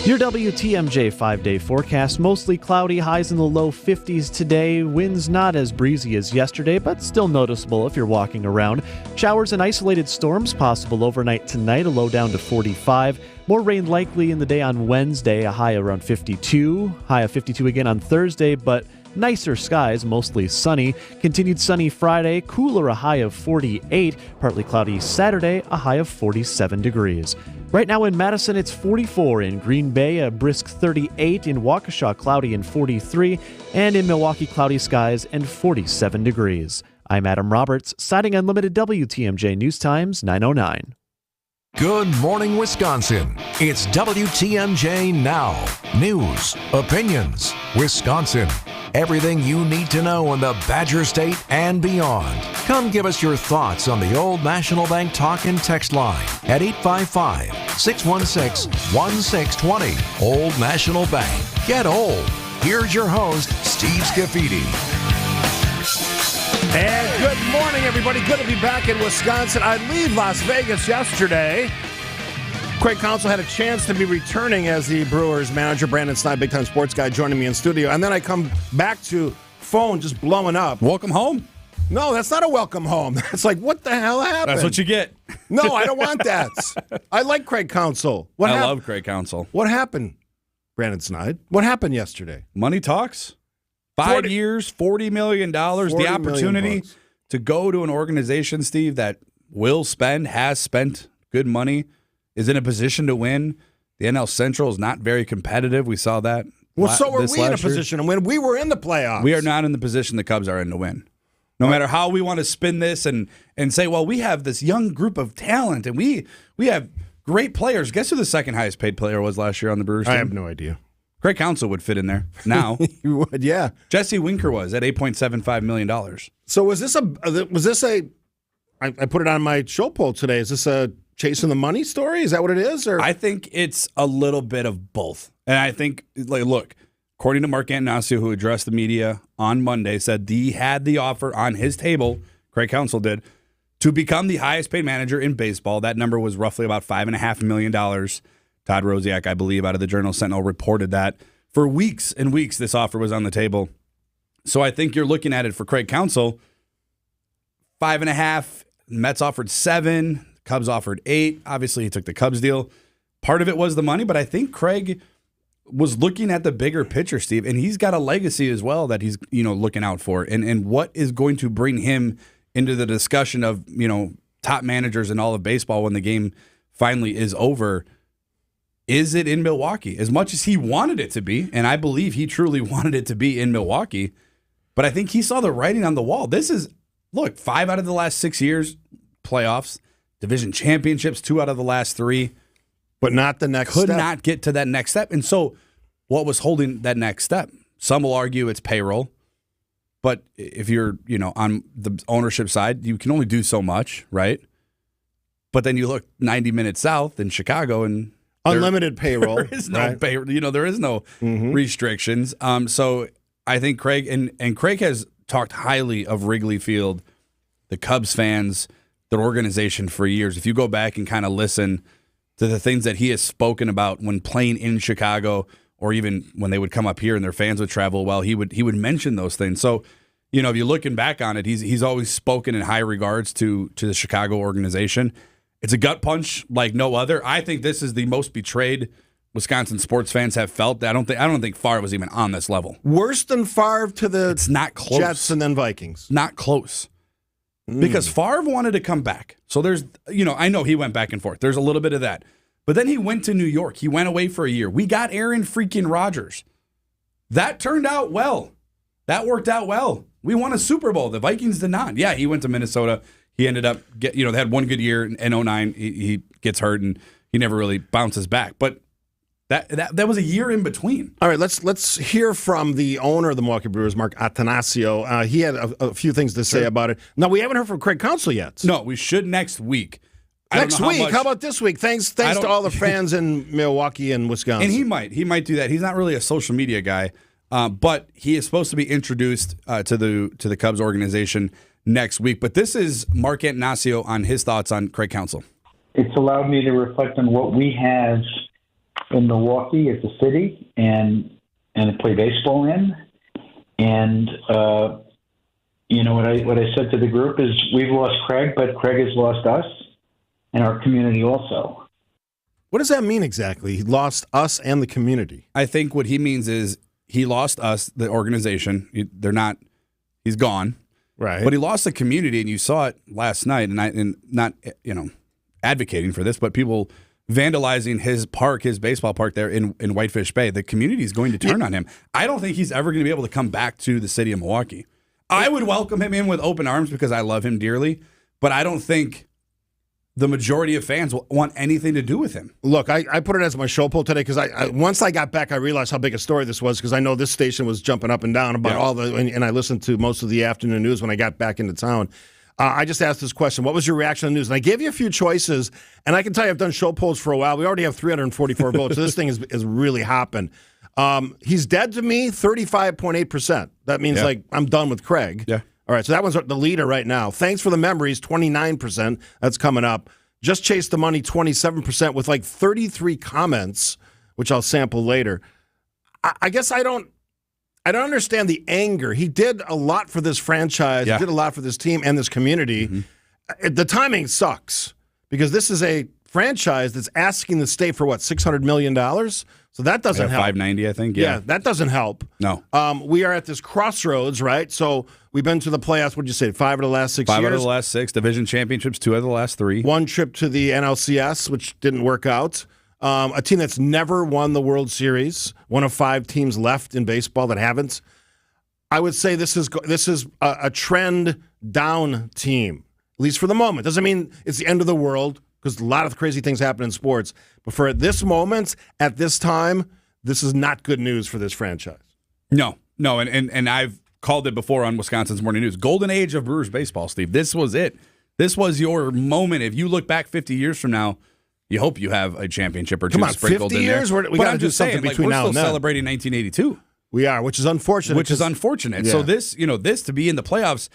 Your WTMJ 5-day forecast, mostly cloudy, highs in the low 50s today. Winds not as breezy as yesterday, but still noticeable if you're walking around. Showers and isolated storms possible overnight tonight, a low down to 45. More rain likely in the day on Wednesday, a high around 52. High of 52 again on Thursday, but nicer skies, mostly sunny. Continued sunny Friday, cooler, a high of 48. Partly cloudy Saturday, a high of 47 degrees. Right now in Madison, it's 44. In Green Bay, a brisk 38. In Waukesha, cloudy and 43. And in Milwaukee, cloudy skies and 47 degrees. I'm Adam Roberts, citing Unlimited WTMJ News Times 909. Good morning, Wisconsin. It's WTMJ Now. News, opinions, Wisconsin. Everything you need to know in the Badger State and beyond. Come give us your thoughts on the Old National Bank talk and text line at 855-616-1620. Old National Bank. Get old. Here's your host, Steve Scafidi. And good morning, everybody. Good to be back in Wisconsin. I leave Las Vegas yesterday. Craig Counsell had a chance to be returning as the Brewers manager. Brandon Snyder, big-time sports guy, joining me in studio. And then I come back to phone just blowing up. Welcome home. No, that's not a welcome home. That's like, what the hell happened? That's what you get. No, I don't want that. I like Craig Counsell. I love Craig Counsell. What happened, Brandon Snyder? What happened yesterday? Money talks. 5 years, $40 million. The opportunity to go to an organization, Steve, that will spend, has spent good money, is in a position to win. The NL Central is not very competitive. We saw that. Well, so are we in a position to win? We were in the playoffs. We are not in the position the Cubs are in to win. No matter how we want to spin this and say, well, we have this young group of talent and we have great players. Guess who the second highest paid player was last year on the Brewers team? I have no idea. Craig Counsell would fit in there now. You would, yeah. Jesse Winker was at $8.75 million. So was this a? I put it on my show poll today. Is this a chasing the money story? Is that what it is? Or I think it's a little bit of both. And I think, look, according to Mark N.O.W, who addressed the media on Monday, said he had the offer on his table, Craig Counsell did, to become the highest paid manager in baseball. That number was roughly about $5.5 million. Todd Rosiak, I believe, out of the Journal-Sentinel, reported that for weeks and weeks this offer was on the table. So I think you're looking at it for Craig Counsell, 5.5. Mets offered 7. Cubs offered 8. Obviously, he took the Cubs deal. Part of it was the money, but I think Craig was looking at the bigger picture, Steve, and he's got a legacy as well that he's looking out for, and what is going to bring him into the discussion of top managers in all of baseball when the game finally is over. Is it in Milwaukee? As much as he wanted it to be, and I believe he truly wanted it to be in Milwaukee, but I think he saw the writing on the wall. This is, 5 out of the last 6 years, playoffs, division championships, 2 out of the last 3. But not the next step. Could not get to that next step. And so what was holding that next step? Some will argue it's payroll. But if you're, on the ownership side, you can only do so much, right? But then you look 90 minutes south in Chicago and unlimited payroll. There is no payroll. There is no restrictions. So I think Craig and Craig has talked highly of Wrigley Field, the Cubs fans, their organization for years. If you go back and kind of listen to the things that he has spoken about when playing in Chicago, or even when they would come up here and their fans would travel, well, he would mention those things. So, if you're looking back on it, he's always spoken in high regards to the Chicago organization. It's a gut punch like no other. I think this is the most betrayed Wisconsin sports fans have felt. I don't think Favre was even on this level. Worse than Favre to the it's not close. Jets and then Vikings. Not close. Because Favre wanted to come back. So there's, I know he went back and forth. There's a little bit of that. But then he went to New York. He went away for a year. We got Aaron freaking Rodgers. That turned out well. That worked out well. We won a Super Bowl. The Vikings did not. Yeah, he went to Minnesota. He ended up, they had one good year in 2009. He gets hurt and he never really bounces back. But that was a year in between. All right, let's hear from the owner of the Milwaukee Brewers, Mark Attanasio. He had a few things to say about it. Now, we haven't heard from Craig Counsell yet. No, we should next week. Next week? How about this week? Thanks to all the fans in Milwaukee and Wisconsin. And he might do that. He's not really a social media guy, but he is supposed to be introduced to the Cubs organization next week. But this is Mark Attanasio on his thoughts on Craig Counsell. It's allowed me to reflect on what we have in Milwaukee as a city and play baseball in. And what I said to the group is, we've lost Craig, but Craig has lost us and our community also. What does that mean exactly? He lost us and the community. I think what he means is he lost us, the organization. He's gone. Right. But he lost the community, and you saw it last night, and not advocating for this, but people vandalizing his baseball park there in Whitefish Bay. The community is going to turn on him. I don't think he's ever going to be able to come back to the city of Milwaukee. I would welcome him in with open arms because I love him dearly, but I don't think the majority of fans will want anything to do with him. Look, I put it as my show poll today because once I got back, I realized how big a story this was because I know this station was jumping up and down about and I listened to most of the afternoon news when I got back into town. I just asked this question: what was your reaction to the news? And I gave you a few choices, and I can tell you I've done show polls for a while. We already have 344 votes, so this thing is really hopping. He's dead to me, 35.8%. That means I'm done with Craig. Yeah. All right, so that one's the leader right now. Thanks for the memories, 29%. That's coming up. Just Chase the Money, 27%, with 33 comments, which I'll sample later. I guess I don't understand the anger. He did a lot for this franchise. Yeah. He did a lot for this team and this community. Mm-hmm. The timing sucks because this is a franchise that's asking the state for $600 million. So that doesn't help. 590, I think. Yeah, that doesn't help. No. We are at this crossroads, right? So we've been to the playoffs. What did you say? 5 of the last 6 years. 5 out of the last 6 division championships. 2 out of the last 3. One trip to the NLCS, which didn't work out. A team that's never won the World Series. One of 5 teams left in baseball that haven't. I would say this is a trend down team, at least for the moment. Doesn't mean it's the end of the world, because a lot of crazy things happen in sports. But for at this moment, at this time, this is not good news for this franchise. No, and I've called it before on Wisconsin's Morning News. Golden age of Brewers baseball, Steve. This was it. This was your moment. If you look back 50 years from now, you hope you have a championship or two sprinkled in there. 50 years? We got to do something between now and then. We're still celebrating 1982. We are, which is unfortunate. Yeah. So this to be in the playoffs,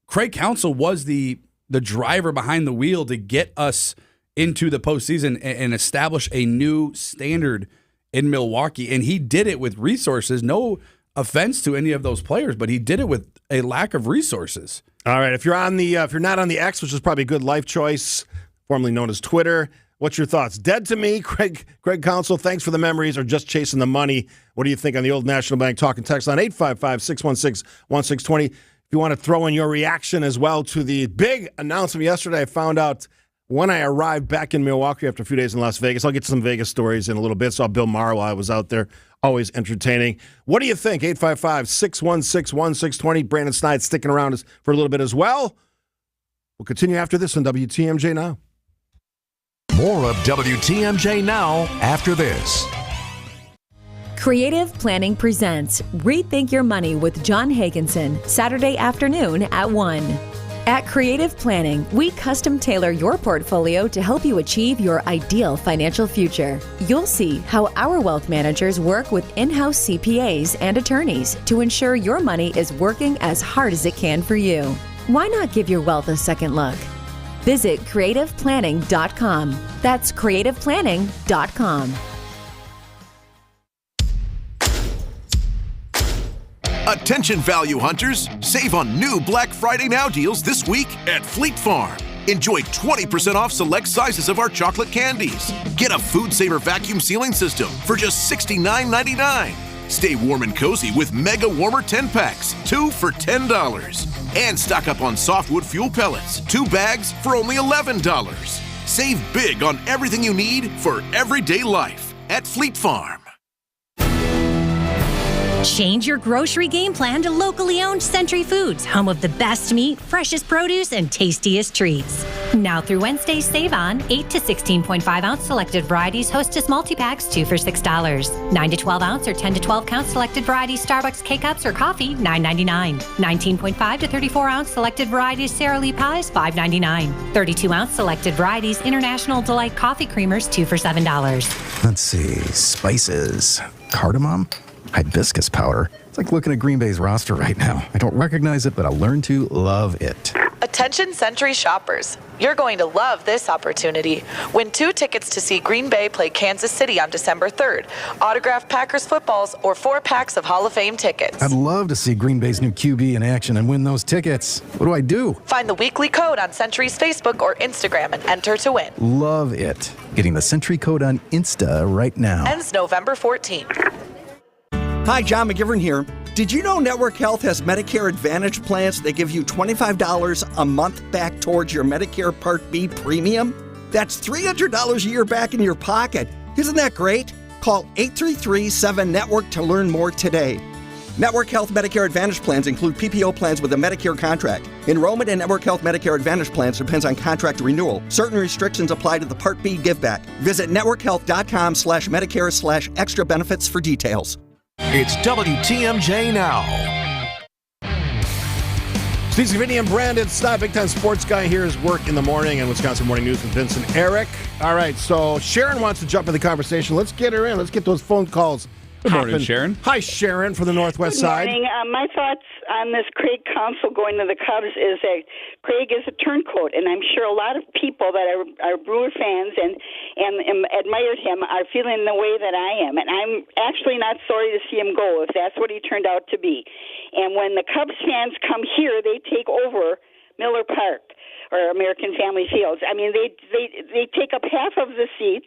Craig Counsell was the driver behind the wheel to get us into the postseason and establish a new standard in Milwaukee. And he did it with resources. No offense to any of those players, but he did it with a lack of resources. All right. If you're not on the X, which is probably a good life choice, formerly known as Twitter, what's your thoughts? Dead to me, Craig Counsell, thanks for the memories, or just chasing the money? What do you think on the Old National Bank Talk and Text line 855-616-1620? If you want to throw in your reaction as well to the big announcement yesterday, I found out when I arrived back in Milwaukee after a few days in Las Vegas. I'll get some Vegas stories in a little bit. Saw Bill Maher while I was out there. Always entertaining. What do you think? 855-616-1620. Brandon Snyder sticking around for a little bit as well. We'll continue after this on WTMJ Now. More of WTMJ Now after this. Creative Planning presents Rethink Your Money with John Hagenson, Saturday afternoon at 1. At Creative Planning, we custom tailor your portfolio to help you achieve your ideal financial future. You'll see how our wealth managers work with in-house CPAs and attorneys to ensure your money is working as hard as it can for you. Why not give your wealth a second look? Visit creativeplanning.com. That's creativeplanning.com. Attention value hunters, save on new Black Friday Now deals this week at Fleet Farm. Enjoy 20% off select sizes of our chocolate candies. Get a Food Saver vacuum sealing system for just $69.99. Stay warm and cozy with Mega Warmer 10-packs, 2 for $10. And stock up on softwood fuel pellets, 2 bags for only $11. Save big on everything you need for everyday life at Fleet Farm. Change your grocery game plan to locally owned Century Foods, home of the best meat, freshest produce, and tastiest treats. Now through Wednesday, save on 8 to 16.5 ounce selected varieties Hostess multi-packs, 2 for $6. 9 to 12 ounce or 10 to 12 count selected varieties Starbucks K-Cups or coffee, $9.99. 19.5 to 34 ounce selected varieties Sara Lee pies, $5.99. 32 ounce selected varieties International Delight coffee creamers, 2 for $7. Let's see, spices, cardamom, hibiscus powder. It's like looking at Green Bay's roster right now. I don't recognize it, but I'll learn to love it. Attention Century shoppers. You're going to love this opportunity. Win 2 tickets to see Green Bay play Kansas City on December 3rd, autographed Packers footballs, or 4 packs of Hall of Fame tickets. I'd love to see Green Bay's new QB in action and win those tickets. What do I do? Find the weekly code on Century's Facebook or Instagram and enter to win. Love it. Getting the Century code on Insta right now. Ends November 14th. Hi, John McGivern here. Did you know Network Health has Medicare Advantage plans that give you $25 a month back towards your Medicare Part B premium? That's $300 a year back in your pocket. Isn't that great? Call 833-7-NETWORK to learn more today. Network Health Medicare Advantage plans include PPO plans with a Medicare contract. Enrollment in Network Health Medicare Advantage plans depends on contract renewal. Certain restrictions apply to the Part B giveback. Visit networkhealth.com/Medicare/extra benefits for details. It's WTMJ Now. Steve Savini and Brandon Stott, Big Time Sports Guy. Here's Work in the Morning and Wisconsin Morning News with Vince and Eric. All right, so Sharon wants to jump in the conversation. Let's get her in. Let's get those phone calls. Good morning, Sharon. Hi, Sharon from the Northwest Side. Good morning. My thoughts on this Craig Counsell going to the Cubs is that Craig is a turncoat, and I'm sure a lot of people that are Brewer fans and admired him are feeling the way that I am. And I'm actually not sorry to see him go if that's what he turned out to be. And when the Cubs fans come here, they take over Miller Park or American Family Fields. I mean, they take up half of the seats,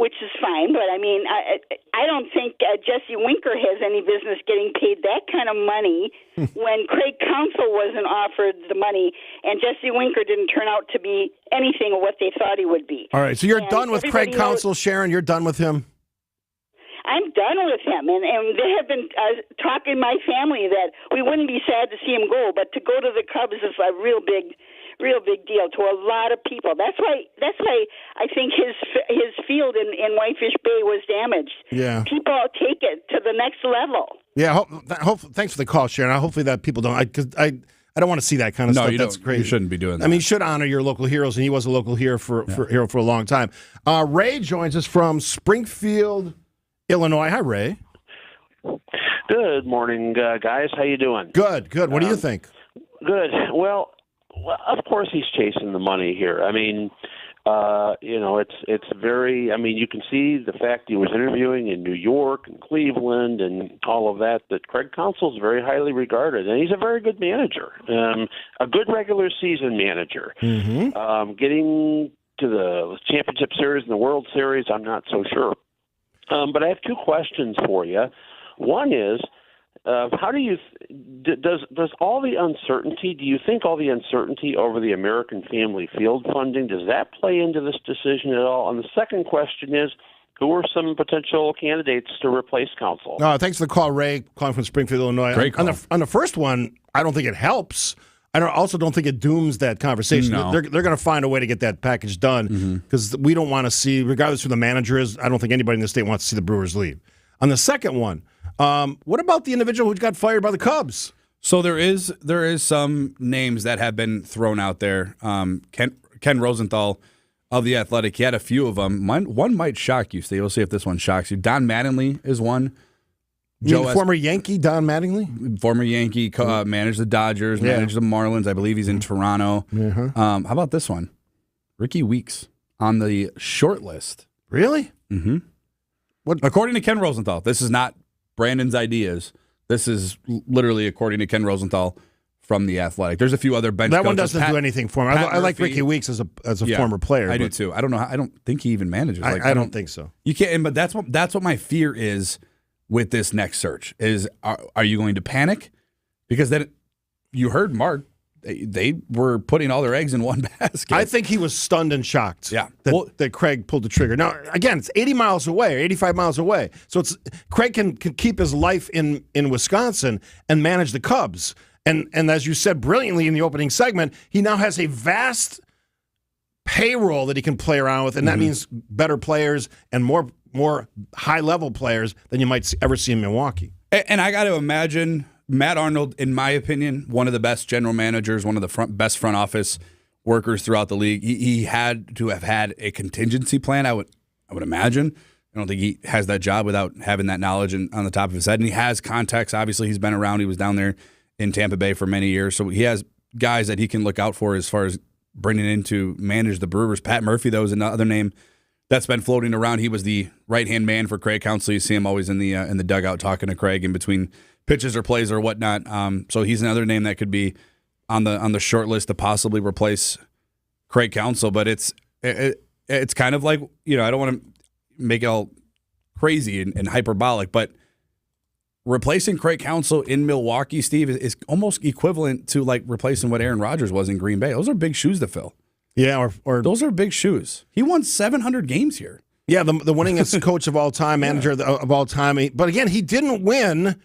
which is fine, but I mean, I don't think Jesse Winker has any business getting paid that kind of money when Craig Counsell wasn't offered the money, and Jesse Winker didn't turn out to be anything of what they thought he would be. All right, so you're done with Craig Counsell, Sharon? You're done with him? I'm done with him, and they have been talking in my family that we wouldn't be sad to see him go, but to go to the Cubs is a real big deal to a lot of people. That's why I think his field in Whitefish Bay was damaged. Yeah, people take it to the next level. Yeah, thanks for the call, Sharon. Hopefully that people don't, because I don't want to see that kind of stuff. That's crazy. You shouldn't be doing that. I mean, you should honor your local heroes, and he was a local hero for a long time. Ray joins us from Springfield, Illinois. Hi, Ray. Good morning, guys. How you doing? Good. What do you think? Good. Well, of course he's chasing the money here. I mean, it's very. I mean, you can see the fact he was interviewing in New York and Cleveland and all of that. That Craig Counsell is very highly regarded, and he's a very good manager, a good regular season manager. Mm-hmm. Getting to the championship series and the World Series, I'm not so sure. But I have 2 questions for you. One is, how do you does all the uncertainty? Do you think all the uncertainty over the American Family Field funding, does that play into this decision at all? And the second question is, who are some potential candidates to replace Counsell? Thanks for the call, Ray, calling from Springfield, Illinois. Great call. On the first one, I don't think it helps. I also don't think it dooms that conversation. No. They're going to find a way to get that package done because we don't want to see, regardless who the manager is, I don't think anybody in the state wants to see the Brewers leave. On the second one, what about the individual who got fired by the Cubs? So there is some names that have been thrown out there. Ken Rosenthal of The Athletic, he had a few of them. One might shock you, Steve. We'll see if this one shocks you. Don Mattingly is one. Former Yankee Don Mattingly? Former Yankee, managed the Dodgers, managed the Marlins. I believe he's in Toronto. How about this one? Ricky Weeks on the short list. Really? Mm-hmm. According to Ken Rosenthal, this is not Brandon's ideas. This is literally according to Ken Rosenthal from The Athletic. There's a few other bench coaches. That one doesn't do anything for me. I like Ricky Weeks as a former player. I do too. I don't know. I don't think he even manages. I don't think so. You can't. But that's what my fear is with this next search. Is are you going to panic? Because then you heard Mark. They were putting all their eggs in one basket. I think he was stunned and shocked that Craig pulled the trigger. Now, again, it's 80 miles away or 85 miles away. So Craig can keep his life in Wisconsin and manage the Cubs. And as you said brilliantly in the opening segment, he now has a vast payroll that he can play around with, and that means better players and more high-level players than you might ever see in Milwaukee. And I got to imagine Matt Arnold, in my opinion, one of the best general managers, one of the best front office workers throughout the league. He had to have had a contingency plan, I would imagine. I don't think he has that job without having that knowledge on the top of his head. And he has contacts. Obviously, he's been around. He was down there in Tampa Bay for many years. So he has guys that he can look out for as far as bringing in to manage the Brewers. Pat Murphy, though, is another name that's been floating around. He was the right-hand man for Craig Counsell. You see him always in the dugout talking to Craig in between pitches or plays or whatnot. So he's another name that could be on the short list to possibly replace Craig Counsell. But it's kind of like, I don't want to make it all crazy and hyperbolic, but replacing Craig Counsell in Milwaukee, Steve, is almost equivalent to like replacing what Aaron Rodgers was in Green Bay. Those are big shoes to fill. Yeah, or those are big shoes. He won 700 games here. Yeah, the winningest coach of all time, manager of all time. But again, he didn't win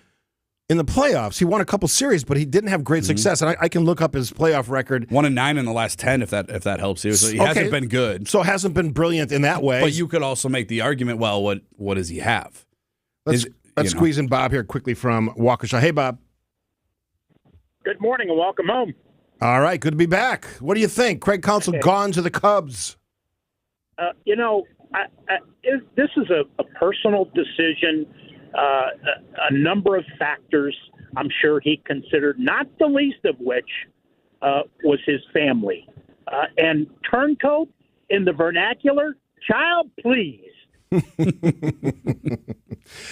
in the playoffs. He won a couple series, but he didn't have great success. And I can look up his playoff record. 1-9 in the last 10, if that helps you. So he hasn't been good. So hasn't been brilliant in that way. But you could also make the argument, well, what does he have? Let's squeeze in Bob here quickly from Waukesha. Hey, Bob. Good morning and welcome home. All right, good to be back. What do you think? Craig Counsell gone to the Cubs. This is a personal decision, a number of factors I'm sure he considered, not the least of which was his family. And turncoat in the vernacular, child, please.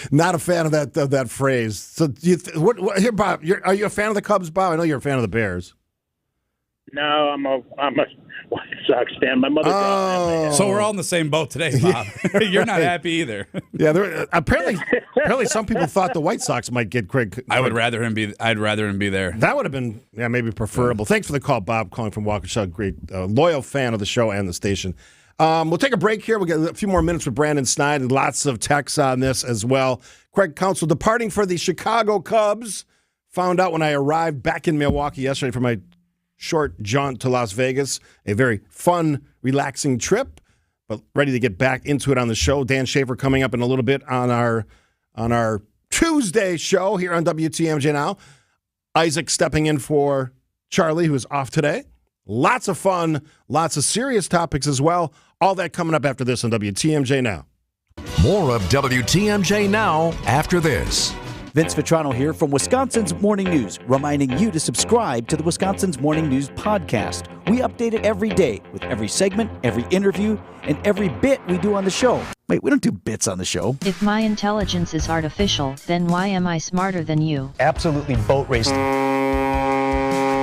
Not a fan of that phrase. So here, Bob, are you a fan of the Cubs, Bob? I know you're a fan of the Bears. No, I'm a White Sox fan. My mother. So we're all in the same boat today, Bob. You're not happy either. Yeah, apparently some people thought the White Sox might get Craig. I'd rather him be there. That would have been maybe preferable. Thanks for the call, Bob, calling from Waukesha. Great, loyal fan of the show and the station. We'll take a break here. We'll get a few more minutes with Brandon Schneider. Lots of texts on this as well. Craig Counsell departing for the Chicago Cubs. Found out when I arrived back in Milwaukee yesterday for my short jaunt to Las Vegas. A very fun, relaxing trip, but ready to get back into it on the show. Dan Schaefer coming up in a little bit on our Tuesday show here on WTMJ Now. Isaac stepping in for Charlie, who is off today. Lots of fun, lots of serious topics as well. All that coming up after this on WTMJ Now. More of WTMJ Now after this. Vince Vitrano here from Wisconsin's Morning News, reminding you to subscribe to the Wisconsin's Morning News podcast. We update it every day with every segment, every interview, and every bit we do on the show. Wait, we don't do bits on the show. If my intelligence is artificial, then why am I smarter than you? Absolutely boat race.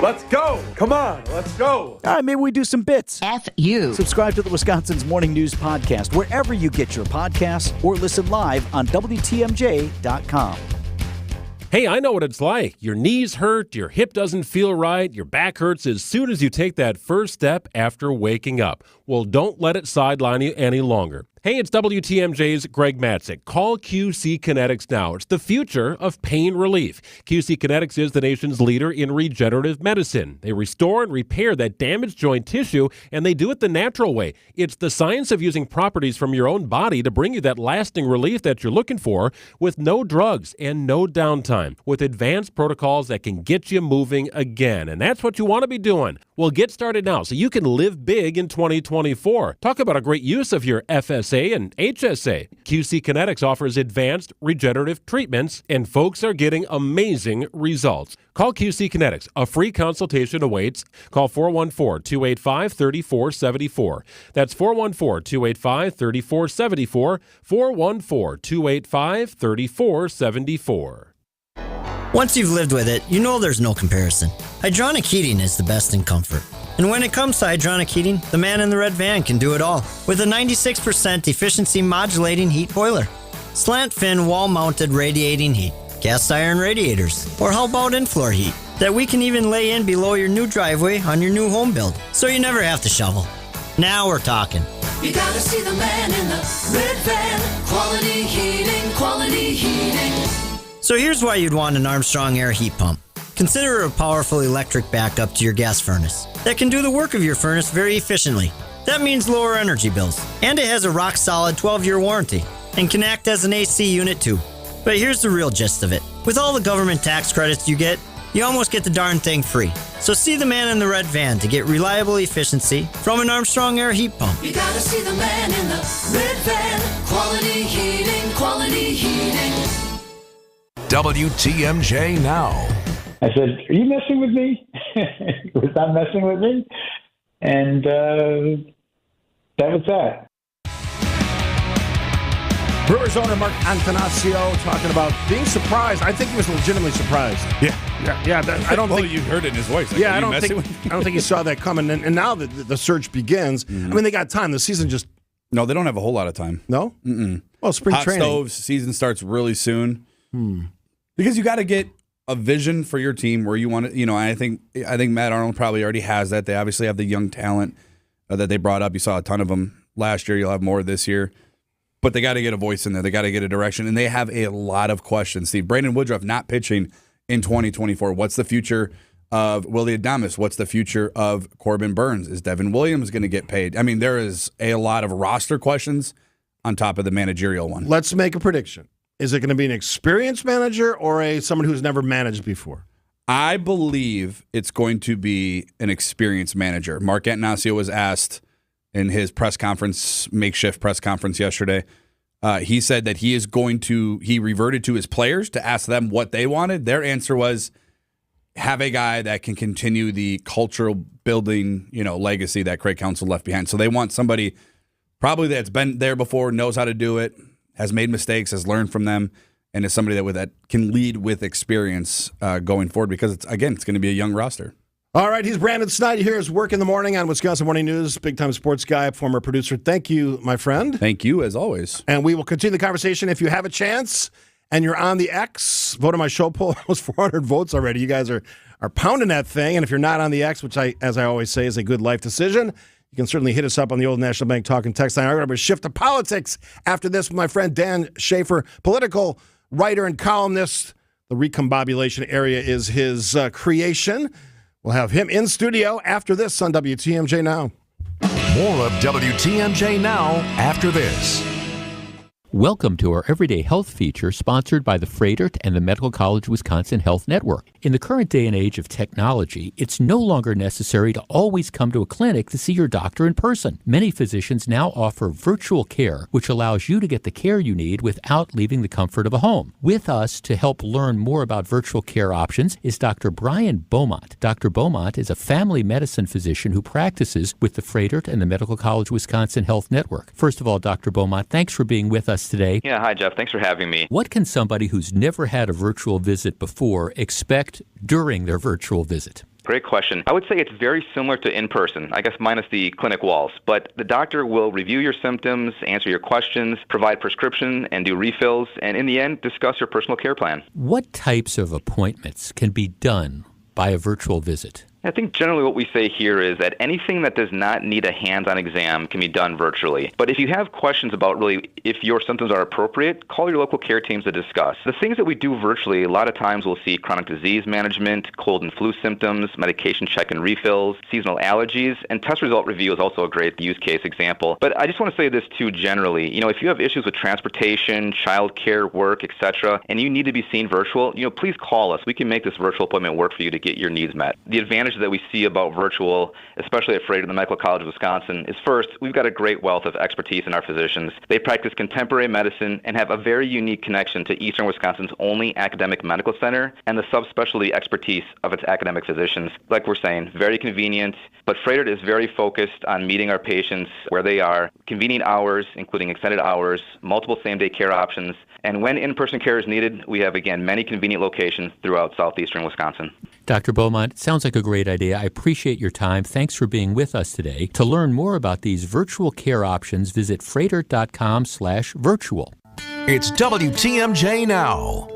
Let's go. Come on, let's go. All right, maybe we do some bits. F you. Subscribe to the Wisconsin's Morning News podcast wherever you get your podcasts or listen live on WTMJ.com. Hey, I know what it's like. Your knees hurt, your hip doesn't feel right, your back hurts as soon as you take that first step after waking up. Well, don't let it sideline you any longer. Hey, it's WTMJ's Greg Matzik. Call QC Kinetics now. It's the future of pain relief. QC Kinetics is the nation's leader in regenerative medicine. They restore and repair that damaged joint tissue, and they do it the natural way. It's the science of using properties from your own body to bring you that lasting relief that you're looking for with no drugs and no downtime, with advanced protocols that can get you moving again. And that's what you want to be doing. Well, get started now so you can live big in 2024. Talk about a great use of your FSA and HSA. QC Kinetics offers advanced regenerative treatments, and folks are getting amazing results. Call QC Kinetics. A free consultation awaits. Call 414-285-3474. That's 414-285-3474. 414-285-3474. Once you've lived with it, you know there's no comparison. Hydronic heating is the best in comfort. And when it comes to hydronic heating, the man in the red van can do it all with a 96% efficiency modulating heat boiler, slant fin wall-mounted radiating heat, cast iron radiators, or how about in-floor heat that we can even lay in below your new driveway on your new home build, so you never have to shovel. Now we're talking. You gotta see the man in the red van. Quality heating, quality heating. So here's why you'd want an Armstrong air heat pump. Consider a powerful electric backup to your gas furnace that can do the work of your furnace very efficiently. That means lower energy bills. And it has a rock-solid 12-year warranty and can act as an AC unit too. But here's the real gist of it. With all the government tax credits you get, you almost get the darn thing free. So see the man in the red van to get reliable efficiency from an Armstrong air heat pump. You gotta see the man in the red van. Quality heating, quality heating. WTMJ Now. I said, are you messing with me? Was not messing with me? And that was that. Brewers owner Mark Antanasio talking about being surprised. I think he was legitimately surprised. Yeah. I don't think you heard it in his voice. I don't think he saw that coming. And now the search begins. Mm-hmm. I mean, they got time. The season just No, they don't have a whole lot of time. no. Mm-mm. Well, spring Hot training. stoves season starts really soon because you got to get a vision for your team where you want to. I think Matt Arnold probably already has that. They obviously have the young talent that they brought up. You saw a ton of them last year. You'll have more this year. But they got to get a voice in there. They got to get a direction. And they have a lot of questions. Steve, Brandon Woodruff not pitching in 2024. What's the future of Willie Adames? What's the future of Corbin Burns? Is Devin Williams going to get paid? I mean, there is a lot of roster questions on top of the managerial one. Let's make a prediction. Is it going to be an experienced manager or someone who's never managed before? I believe it's going to be an experienced manager. Mark Antanasio was asked in his makeshift press conference yesterday. He said that he reverted to his players to ask them what they wanted. Their answer was have a guy that can continue the cultural building, legacy that Craig Counsell left behind. So they want somebody probably that's been there before, knows how to do it, has made mistakes, has learned from them, and is somebody that can lead with experience going forward because, it's going to be a young roster. All right, he's Brandon Schneider here. His work in the morning on Wisconsin Morning News, big-time sports guy, former producer. Thank you, my friend. Thank you, as always. And we will continue the conversation. If you have a chance and you're on the X, vote on my show poll. Almost 400 votes already. You guys are pounding that thing. And if you're not on the X, which as I always say, is a good life decision, you can certainly hit us up on the Old National Bank Talk and Text line. I'm going to shift to politics after this with my friend Dan Schaefer, political writer and columnist. The recombobulation area is his creation. We'll have him in studio after this on WTMJ Now. More of WTMJ Now after this. Welcome to our Everyday Health feature sponsored by the Froedtert and the Medical College Wisconsin Health Network. In the current day and age of technology, it's no longer necessary to always come to a clinic to see your doctor in person. Many physicians now offer virtual care, which allows you to get the care you need without leaving the comfort of a home. With us to help learn more about virtual care options is Dr. Brian Beaumont. Dr. Beaumont is a family medicine physician who practices with the Froedtert and the Medical College Wisconsin Health Network. First of all, Dr. Beaumont, thanks for being with us today. Yeah, hi, Jeff. Thanks for having me. What can somebody who's never had a virtual visit before expect during their virtual visit? Great question. I would say it's very similar to in-person, I guess minus the clinic walls. But the doctor will review your symptoms, answer your questions, provide prescription, and do refills, and in the end, discuss your personal care plan. What types of appointments can be done by a virtual visit? I think generally what we say here is that anything that does not need a hands-on exam can be done virtually. But if you have questions about really if your symptoms are appropriate, call your local care teams to discuss. The things that we do virtually, a lot of times we'll see chronic disease management, cold and flu symptoms, medication check and refills, seasonal allergies, and test result review is also a great use case example. But I just want to say this too generally. If you have issues with transportation, childcare, work, etc., and you need to be seen virtual, please call us. We can make this virtual appointment work for you to get your needs met. The advantage that we see about virtual, especially at Froedtert and the Medical College of Wisconsin, is first, we've got a great wealth of expertise in our physicians. They practice contemporary medicine and have a very unique connection to Eastern Wisconsin's only academic medical center and the subspecialty expertise of its academic physicians. Like we're saying, very convenient, but Froedtert is very focused on meeting our patients where they are, convenient hours, including extended hours, multiple same-day care options, and when in-person care is needed, we have, again, many convenient locations throughout southeastern Wisconsin. Dr. Beaumont, it sounds like a great idea. I appreciate your time. Thanks for being with us today. To learn more about these virtual care options, visit froedtert.com/virtual. It's WTMJ Now.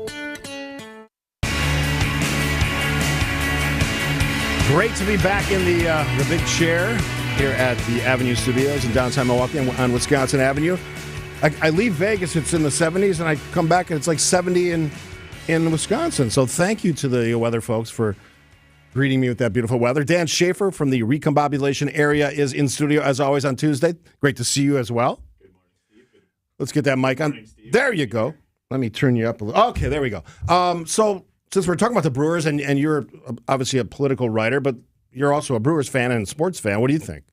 Great to be back in the big chair here at the Avenue Studios in downtown Milwaukee on Wisconsin Avenue. I leave Vegas, it's in the 70s, and I come back and it's like 70 in Wisconsin. So thank you to the weather folks for greeting me with that beautiful weather. Dan Schaefer from the recombobulation area is in studio as always on Tuesday. Great to see you as well. Good morning, Steve. Let's get that mic on. Morning, there you go. Let me turn you up a little. Okay, there we go. So since we're talking about the Brewers, and you're obviously a political writer, but you're also a Brewers fan and a sports fan, what do you think?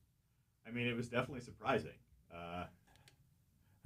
I mean, it was definitely surprising.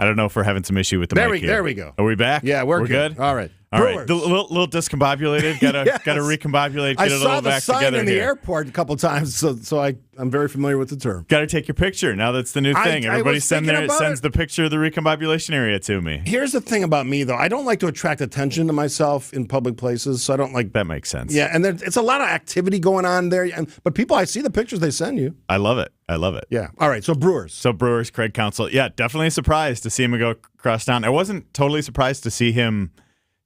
I don't know if we're having some issue with the mic here. There we go. Are we back? Yeah, we're good. All right. All Brewers. right, the little discombobulated. Gotta Yes. gotta recombobulate. Get I it a saw little the back sign together in the here. airport a couple times, so I'm very familiar with the term. Got to take your picture. Now that's the new thing. I Everybody was thinking about sends it. the picture of the recombobulation area to me. Here's the thing about me, though. I don't like to attract attention to myself in public places, so I don't like. That makes sense. Yeah, and it's a lot of activity going on there. But people, I see the pictures they send you. I love it. I love it. Yeah. All right. So Brewers. Brewers, Craig Counsell. Yeah, definitely surprised to see him go across town. I wasn't totally surprised to see him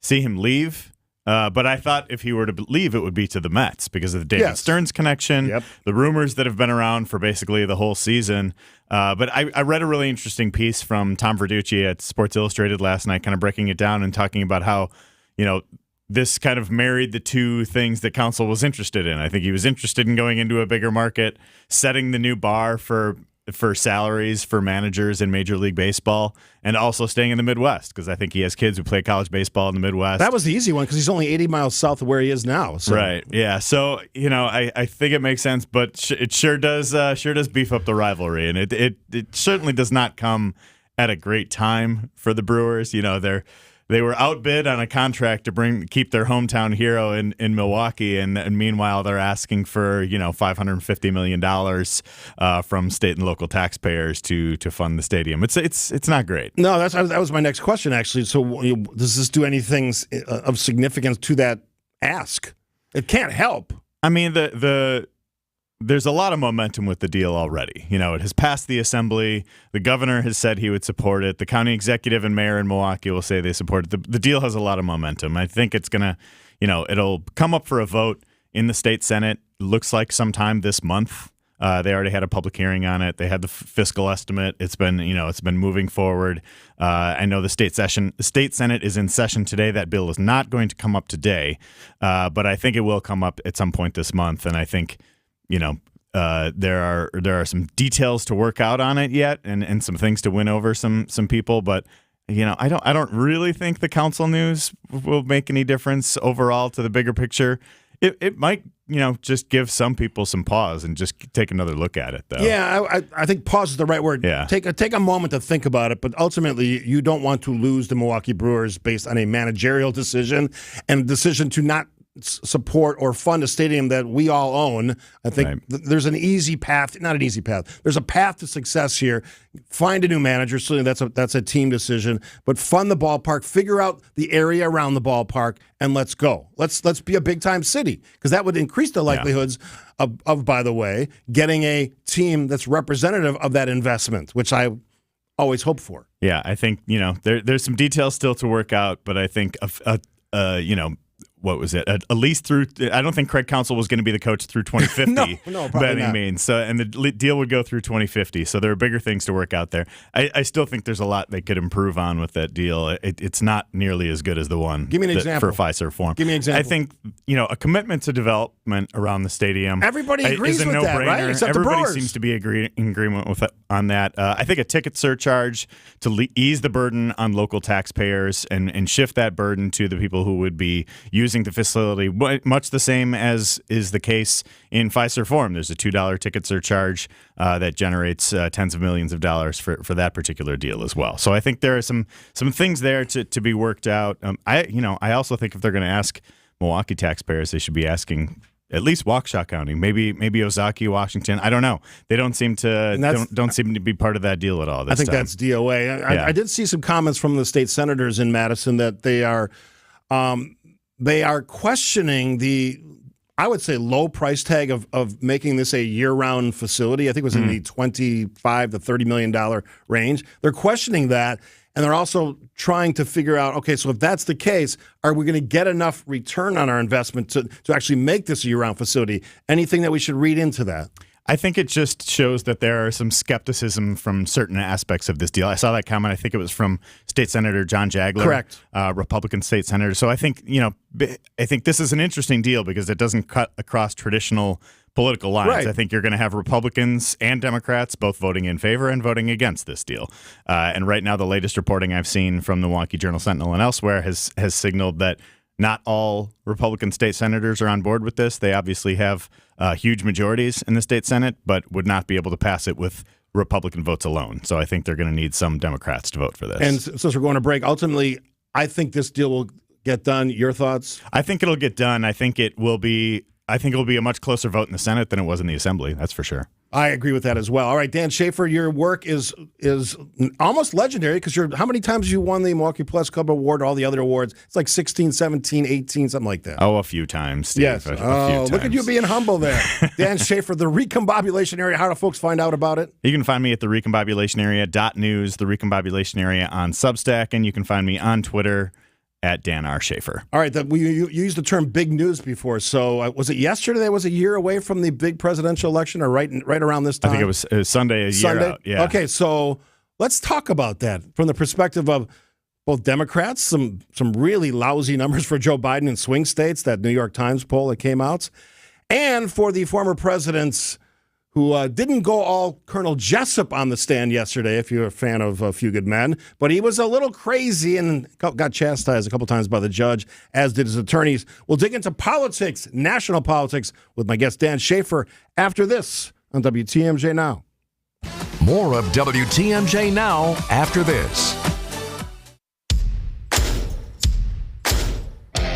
leave. But I thought if he were to leave, it would be to the Mets because of the David Stearns connection, the rumors that have been around for basically the whole season. But I read a really interesting piece from Tom Verducci at Sports Illustrated last night, kind of breaking it down and talking about how, this kind of married the two things that Counsell was interested in. I think he was interested in going into a bigger market, setting the new bar for salaries for managers in Major League Baseball, and also staying in the Midwest because I think he has kids who play college baseball in the Midwest. That was the easy one because he's only 80 miles south of where he is now. So. Right. Yeah. So I think it makes sense, but it sure does beef up the rivalry, and it certainly does not come at a great time for the Brewers. They were outbid on a contract to keep their hometown hero in Milwaukee, and meanwhile they're asking for $550 million from state and local taxpayers to fund the stadium. It's not great. No, that was my next question actually. So does this do anything of significance to that ask? It can't help. I mean there's a lot of momentum with the deal already. It has passed the assembly. The governor has said he would support it. The county executive and mayor in Milwaukee will say they support it. The deal has a lot of momentum. I think it's going to, it'll come up for a vote in the state Senate. It looks like sometime this month. They already had a public hearing on it. They had the fiscal estimate. It's been moving forward. I know the state Senate is in session today. That bill is not going to come up today, but I think it will come up at some point this month. And I think, there are some details to work out on it yet, and some things to win over some people. But I don't really think the Counsell news will make any difference overall to the bigger picture. It might just give some people some pause and just take another look at it, though. Yeah, I think pause is the right word. Yeah. Take a moment to think about it, but ultimately you don't want to lose the Milwaukee Brewers based on a managerial decision and a decision to not support or fund a stadium that we all own. I think there's an easy path, not an easy path. There's a path to success here. Find a new manager. Certainly that's a team decision, but fund the ballpark, figure out the area around the ballpark, and let's go. Let's be a big time city because that would increase the likelihoods of, by the way, getting a team that's representative of that investment, which I always hope for. Yeah, I think, there's some details still to work out, but I think what was it? At least through, I don't think Craig Counsell was going to be the coach through 2050 no, by any not. means. So, and the deal would go through 2050. So there are bigger things to work out there. I still think there's a lot they could improve on with that deal. It's not nearly as good as the one. Give me an example for Fiserv Forum. Give me an example. I think a commitment to development around the stadium. Everybody agrees is a with that, no-brainer. right? Except Everybody the Brewers. seems to be in agreement with on that. I think a ticket surcharge to ease the burden on local taxpayers and shift that burden to the people who would be using the facility. Much the same as is the case in Fiserv Forum. There's a $2 ticket surcharge that generates tens of millions of dollars for that particular deal as well. So I think there are some things there to be worked out. I also think if they're going to ask Milwaukee taxpayers, they should be asking at least Waukesha County, maybe Ozaki, Washington. I don't know. They don't seem to don't seem to be part of that deal at all. I think that's DOA. I did see some comments from the state senators in Madison that they are questioning the, I would say, low price tag of making this a year-round facility. I think it was in the $25 to $30 million range. They're questioning that, and they're also trying to figure out, okay, so if that's the case, are we going to get enough return on our investment to actually make this a year-round facility? Anything that we should read into that? I think it just shows that there are some skepticism from certain aspects of this deal. I saw that comment. I think it was from State Senator John Jagler, correct, Republican state senator. So I think this is an interesting deal because it doesn't cut across traditional political lines. Right. I think you're going to have Republicans and Democrats both voting in favor and voting against this deal. And right now, the latest reporting I've seen from the Milwaukee Journal-Sentinel and elsewhere has signaled that not all Republican state senators are on board with this. They obviously have huge majorities in the state Senate, but would not be able to pass it with Republican votes alone. So I think they're going to need some Democrats to vote for this. And since we're going to break, ultimately, I think this deal will get done. Your thoughts? I think it'll get done. I think it will be a much closer vote in the Senate than it was in the Assembly. That's for sure. I agree with that as well. All right, Dan Schaefer, your work is almost legendary because how many times have you won the Milwaukee Press Club Award or all the other awards? It's like 16, 17, 18, something like that. Oh, a few times, Steve. Yes. A few look at times. you being humble there. Dan Schaefer, the Recombobulation Area. How do folks find out about it? You can find me at the Recombobulation Area.news, the Recombobulation Area on Substack, and you can find me on Twitter at Dan R. Schaefer. All right, you used the term big news before. So was it yesterday that was a year away from the big presidential election or right around this time? I think it was Sunday, year out. Yeah. Okay, so let's talk about that from the perspective of both Democrats, some really lousy numbers for Joe Biden in swing states, that New York Times poll that came out, and for the former presidents who didn't go all Colonel Jessup on the stand yesterday, if you're a fan of A Few Good Men, but he was a little crazy and got chastised a couple times by the judge, as did his attorneys. We'll dig into politics, national politics, with my guest Dan Schaefer after this on WTMJ Now. More of WTMJ Now after this.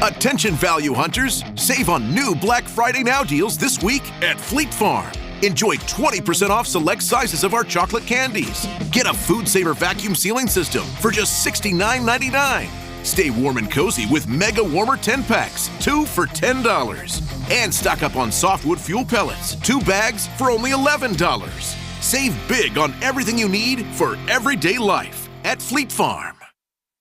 Attention value hunters, save on new Black Friday Now deals this week at Fleet Farm. Enjoy 20% off select sizes of our chocolate candies. Get a Food Saver vacuum sealing system for just $69.99. Stay warm and cozy with Mega Warmer 10-packs, 2 for $10. And stock up on softwood fuel pellets, 2 bags for only $11. Save big on everything you need for everyday life at Fleet Farm.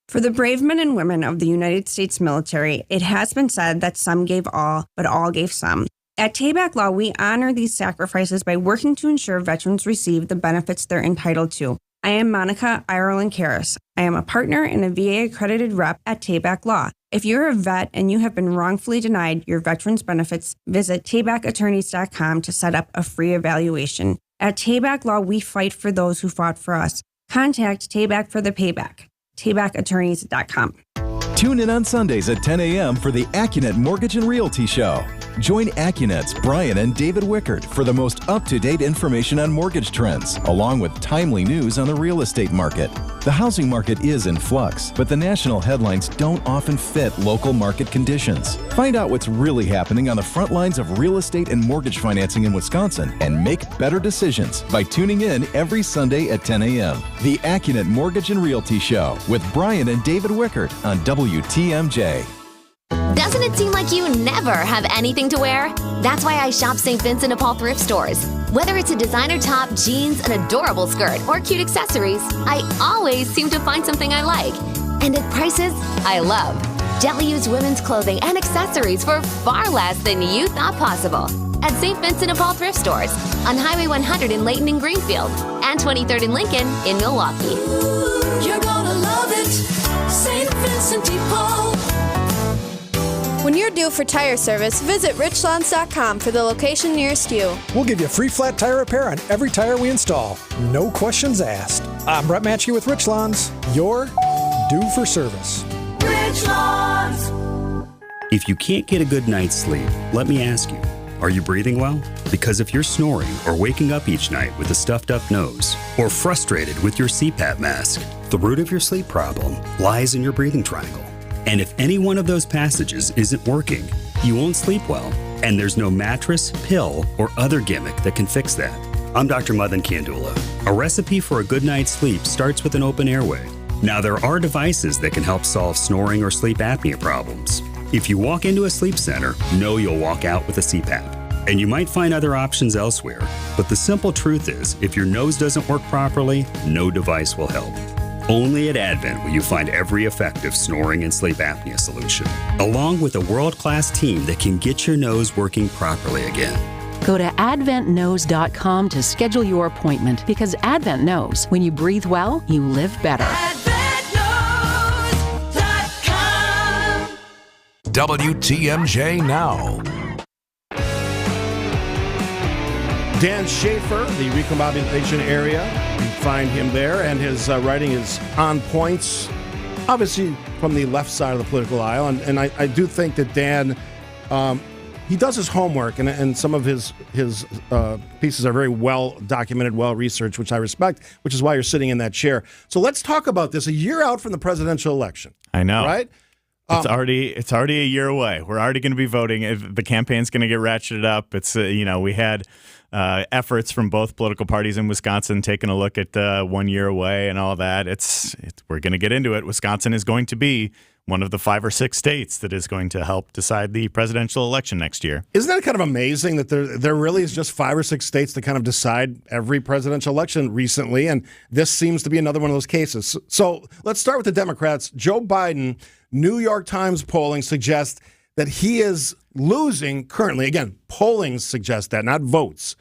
For the brave men and women of the United States military, it has been said that some gave all, but all gave some. At Tayback Law, we honor these sacrifices by working to ensure veterans receive the benefits they're entitled to. I am Monica Ireland Karras. I am a partner and a VA-accredited rep at Tayback Law. If you're a vet and you have been wrongfully denied your veterans benefits, visit taybackattorneys.com to set up a free evaluation. At Tayback Law, we fight for those who fought for us. Contact Tayback for the payback. taybackattorneys.com. Tune in on Sundays at 10 a.m. for the AccuNet Mortgage and Realty Show. Join AccuNet's Brian and David Wickert for the most up-to-date information on mortgage trends, along with timely news on the real estate market. The housing market is in flux, but the national headlines don't often fit local market conditions. Find out what's really happening on the front lines of real estate and mortgage financing in Wisconsin and make better decisions by tuning in every Sunday at 10 a.m. The AccuNet Mortgage and Realty Show with Brian and David Wickert on WTMJ. Doesn't it seem like you never have anything to wear? That's why I shop St. Vincent de Paul thrift stores. Whether it's a designer top, jeans, an adorable skirt, or cute accessories, I always seem to find something I like. And at prices I love. Gently used women's clothing and accessories for far less than you thought possible. At St. Vincent de Paul thrift stores on Highway 100 in Layton and Greenfield and 23rd and Lincoln in Milwaukee. You're gonna love it, St. Vincent de Paul. When you're due for tire service, visit richlands.com for the location nearest you. We'll give you free flat tire repair on every tire we install. No questions asked. I'm Brett Matchke with Richlands. You're due for service. Richlands. If you can't get a good night's sleep, let me ask you, are you breathing well? Because if you're snoring or waking up each night with a stuffed up nose, or frustrated with your CPAP mask, the root of your sleep problem lies in your breathing triangle. And if any one of those passages isn't working, you won't sleep well. And there's no mattress, pill, or other gimmick that can fix that. I'm Dr. Madan Kandula. A recipe for a good night's sleep starts with an open airway. Now, there are devices that can help solve snoring or sleep apnea problems. If you walk into a sleep center, know you'll walk out with a CPAP. And you might find other options elsewhere. But the simple truth is, if your nose doesn't work properly, no device will help. Only at Advent will you find every effective snoring and sleep apnea solution, along with a world-class team that can get your nose working properly again. Go to adventknows.com to schedule your appointment, because Advent knows when you breathe well, you live better. AdventKnows.com. WTMJ Now. Dan Schaefer, the Recombobulation Area. You find him there, and his writing is on points, obviously from the left side of the political aisle. And I do think that Dan, he does his homework, and some of his pieces are very well documented, well researched, which I respect, which is why you're sitting in that chair. So let's talk about this. A year out from the presidential election. I know. Right? It's already a year away. We're already going to be voting. The campaign's going to get ratcheted up. It's we had efforts from both political parties in Wisconsin taking a look at 1 year away and all that. We're going to get into it. Wisconsin is going to be one of the 5 or 6 states that is going to help decide the presidential election next year. Isn't that kind of amazing that there really is just 5 or 6 states that kind of decide every presidential election recently, and this seems to be another one of those cases. So let's start with the Democrats. Joe Biden, New York Times polling suggests that he is losing currently. Again, polling suggests that, not votes,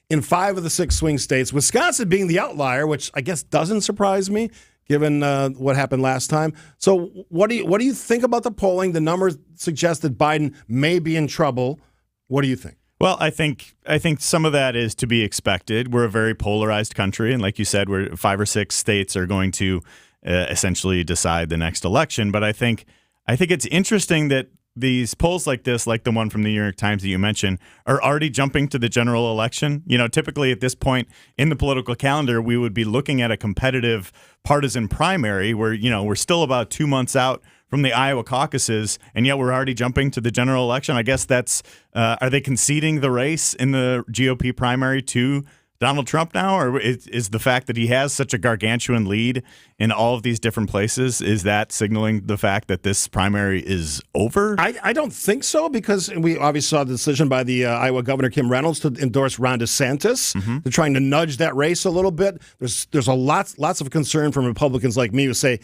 in 5 of the 6 swing states. Wisconsin being the outlier, which I guess doesn't surprise me, given what happened last time. So what do you think about the polling? The numbers suggest that Biden may be in trouble. What do you think? Well, I think some of that is to be expected. We're a very polarized country, and like you said, 5 or 6 states are going to essentially decide the next election. But I think it's interesting that these polls like this, like the one from the New York Times that you mentioned, are already jumping to the general election. Typically at this point in the political calendar, we would be looking at a competitive partisan primary where, we're still about 2 months out from the Iowa caucuses, and yet we're already jumping to the general election. I guess that's, are they conceding the race in the GOP primary to Donald Trump now, or is the fact that he has such a gargantuan lead in all of these different places, is that signaling the fact that this primary is over? I don't think so, because we obviously saw the decision by the Iowa Governor Kim Reynolds to endorse Ron DeSantis. Mm-hmm. They're trying to nudge that race a little bit. There's lots of concern from Republicans like me who say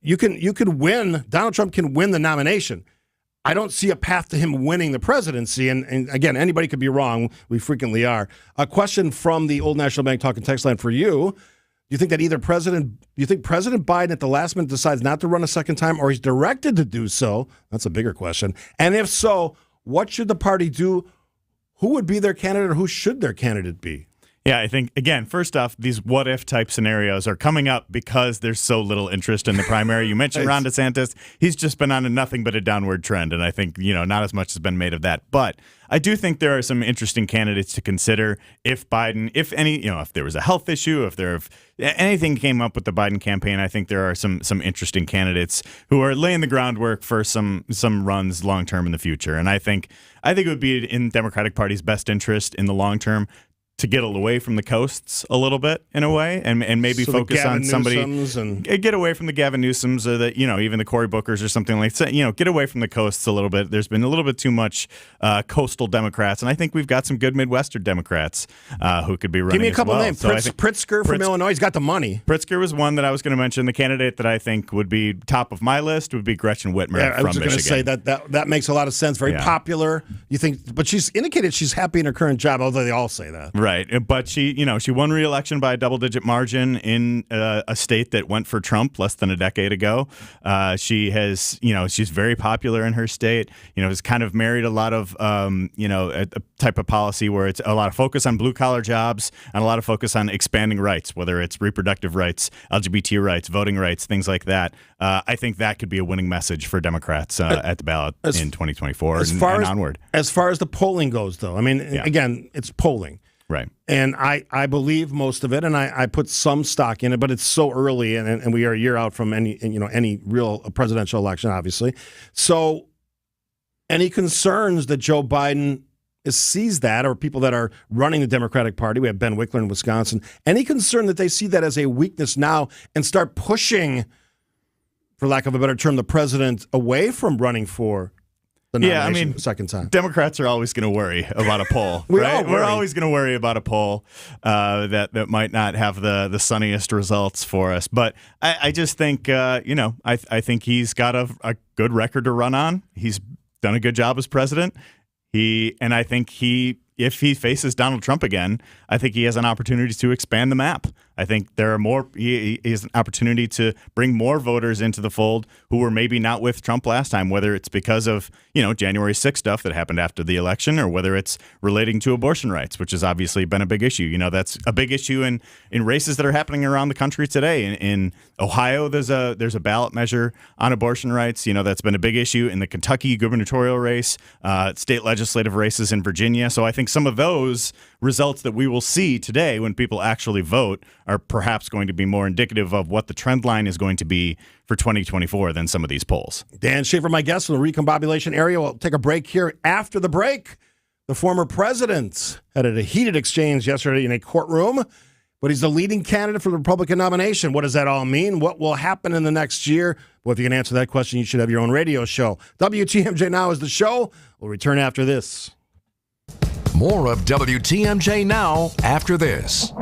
you could win. Donald Trump can win the nomination. I don't see a path to him winning the presidency. And again, anybody could be wrong. We frequently are. A question from the Old National Bank Talking Text line for you. Do you think that President Biden at the last minute decides not to run a second time, or he's directed to do so? That's a bigger question. And if so, what should the party do? Who would be their candidate, or who should their candidate be? Yeah, I think, again, first off, these what-if type scenarios are coming up because there's so little interest in the primary. You mentioned Ron DeSantis. He's just been on nothing but a downward trend, and I think, not as much has been made of that. But I do think there are some interesting candidates to consider if Biden, if there was a health issue, if anything came up with the Biden campaign. I think there are some interesting candidates who are laying the groundwork for some runs long-term in the future. And I think it would be in Democratic Party's best interest in the long term to get away from the coasts a little bit in a way, and maybe so focus on somebody, get away from the Gavin Newsoms or the, even the Cory Bookers or something like that. Get away from the coasts a little bit. There's been a little bit too much coastal Democrats, and I think we've got some good Midwestern Democrats who could be running. Give me a couple names. So Pritzker from Illinois. He's got the money. Pritzker was one that I was going to mention. The candidate that I think would be top of my list would be Gretchen Whitmer from Michigan. I was going to say that makes a lot of sense. Very popular. You think, but she's indicated she's happy in her current job, although they all say that. Right, but she won re-election by a double-digit margin in a state that went for Trump less than a decade ago. She has, she's very popular in her state. Has kind of married a lot of, a type of policy where it's a lot of focus on blue-collar jobs and a lot of focus on expanding rights, whether it's reproductive rights, LGBT rights, voting rights, things like that. I think that could be a winning message for Democrats at the ballot in 2024 and onward. As far as the polling goes, though, again, it's polling. Right. And I believe most of it, and I put some stock in it, but it's so early, and we are a year out from any real presidential election, obviously. So any concerns that Joe Biden sees that, or people that are running the Democratic Party, we have Ben Wickler in Wisconsin, any concern that they see that as a weakness now and start pushing, for lack of a better term, the president away from running for the nomination second time? Democrats are always going to worry about a poll. Right? We're always going to worry about a poll that might not have the sunniest results for us. But I just think, I think he's got a good record to run on. He's done a good job as president. I think if he faces Donald Trump again, I think he has an opportunity to expand the map. I think there are more. He has an opportunity to bring more voters into the fold who were maybe not with Trump last time, whether it's because of January 6th stuff that happened after the election, or whether it's relating to abortion rights, which has obviously been a big issue. That's a big issue in races that are happening around the country today. In Ohio, there's a ballot measure on abortion rights. That's been a big issue in the Kentucky gubernatorial race, state legislative races in Virginia. So I think some of those results that we will see today when people actually vote are perhaps going to be more indicative of what the trend line is going to be for 2024 than some of these polls. Dan Schaefer, my guest from the recombobulation area. We'll take a break here. After the break, the former president had a heated exchange yesterday in a courtroom, but he's the leading candidate for the Republican nomination. What does that all mean? What will happen in the next year? Well, if you can answer that question, you should have your own radio show. WTMJ Now is the show. We'll return after this. More of WTMJ Now after this.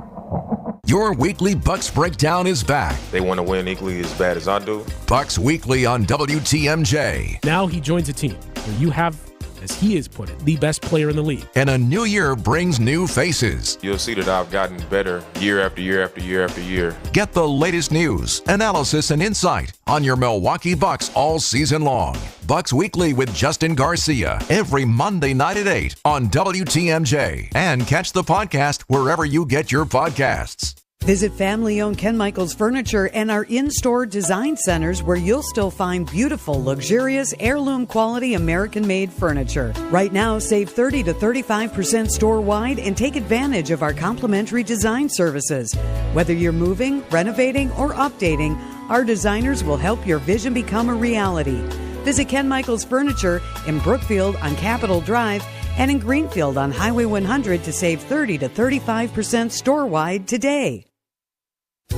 Your weekly Bucks breakdown is back. They want to win equally as bad as I do. Bucks Weekly on WTMJ. Now he joins a team where you have, as he has put it, the best player in the league. And a new year brings new faces. You'll see that I've gotten better year after year after year after year. Get the latest news, analysis, and insight on your Milwaukee Bucks all season long. Bucks Weekly with Justin Garcia every Monday night at 8 on WTMJ. And catch the podcast wherever you get your podcasts. Visit family-owned Ken Michaels Furniture and our in-store design centers where you'll still find beautiful, luxurious, heirloom-quality American-made furniture. Right now, save 30 to 35% store-wide and take advantage of our complimentary design services. Whether you're moving, renovating, or updating, our designers will help your vision become a reality. Visit Ken Michaels Furniture in Brookfield on Capitol Drive and in Greenfield on Highway 100 to save 30 to 35% store-wide today.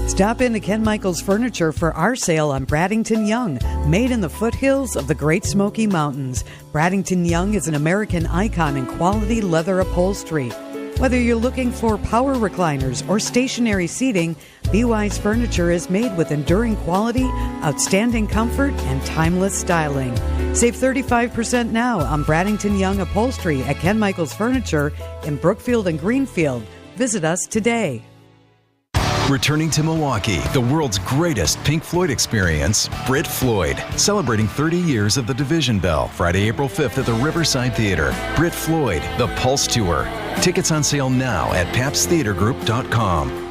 Stop into Ken Michaels Furniture for our sale on Bradington Young, made in the foothills of the Great Smoky Mountains. Bradington Young is an American icon in quality leather upholstery. Whether you're looking for power recliners or stationary seating, BY's Furniture is made with enduring quality, outstanding comfort, and timeless styling. Save 35% now on Bradington Young upholstery at Ken Michaels Furniture in Brookfield and Greenfield. Visit us today. Returning to Milwaukee, the world's greatest Pink Floyd experience, Brit Floyd, celebrating 30 years of the Division Bell, Friday, April 5th at the Riverside Theater. Brit Floyd, The Pulse Tour. Tickets on sale now at papstheatergroup.com.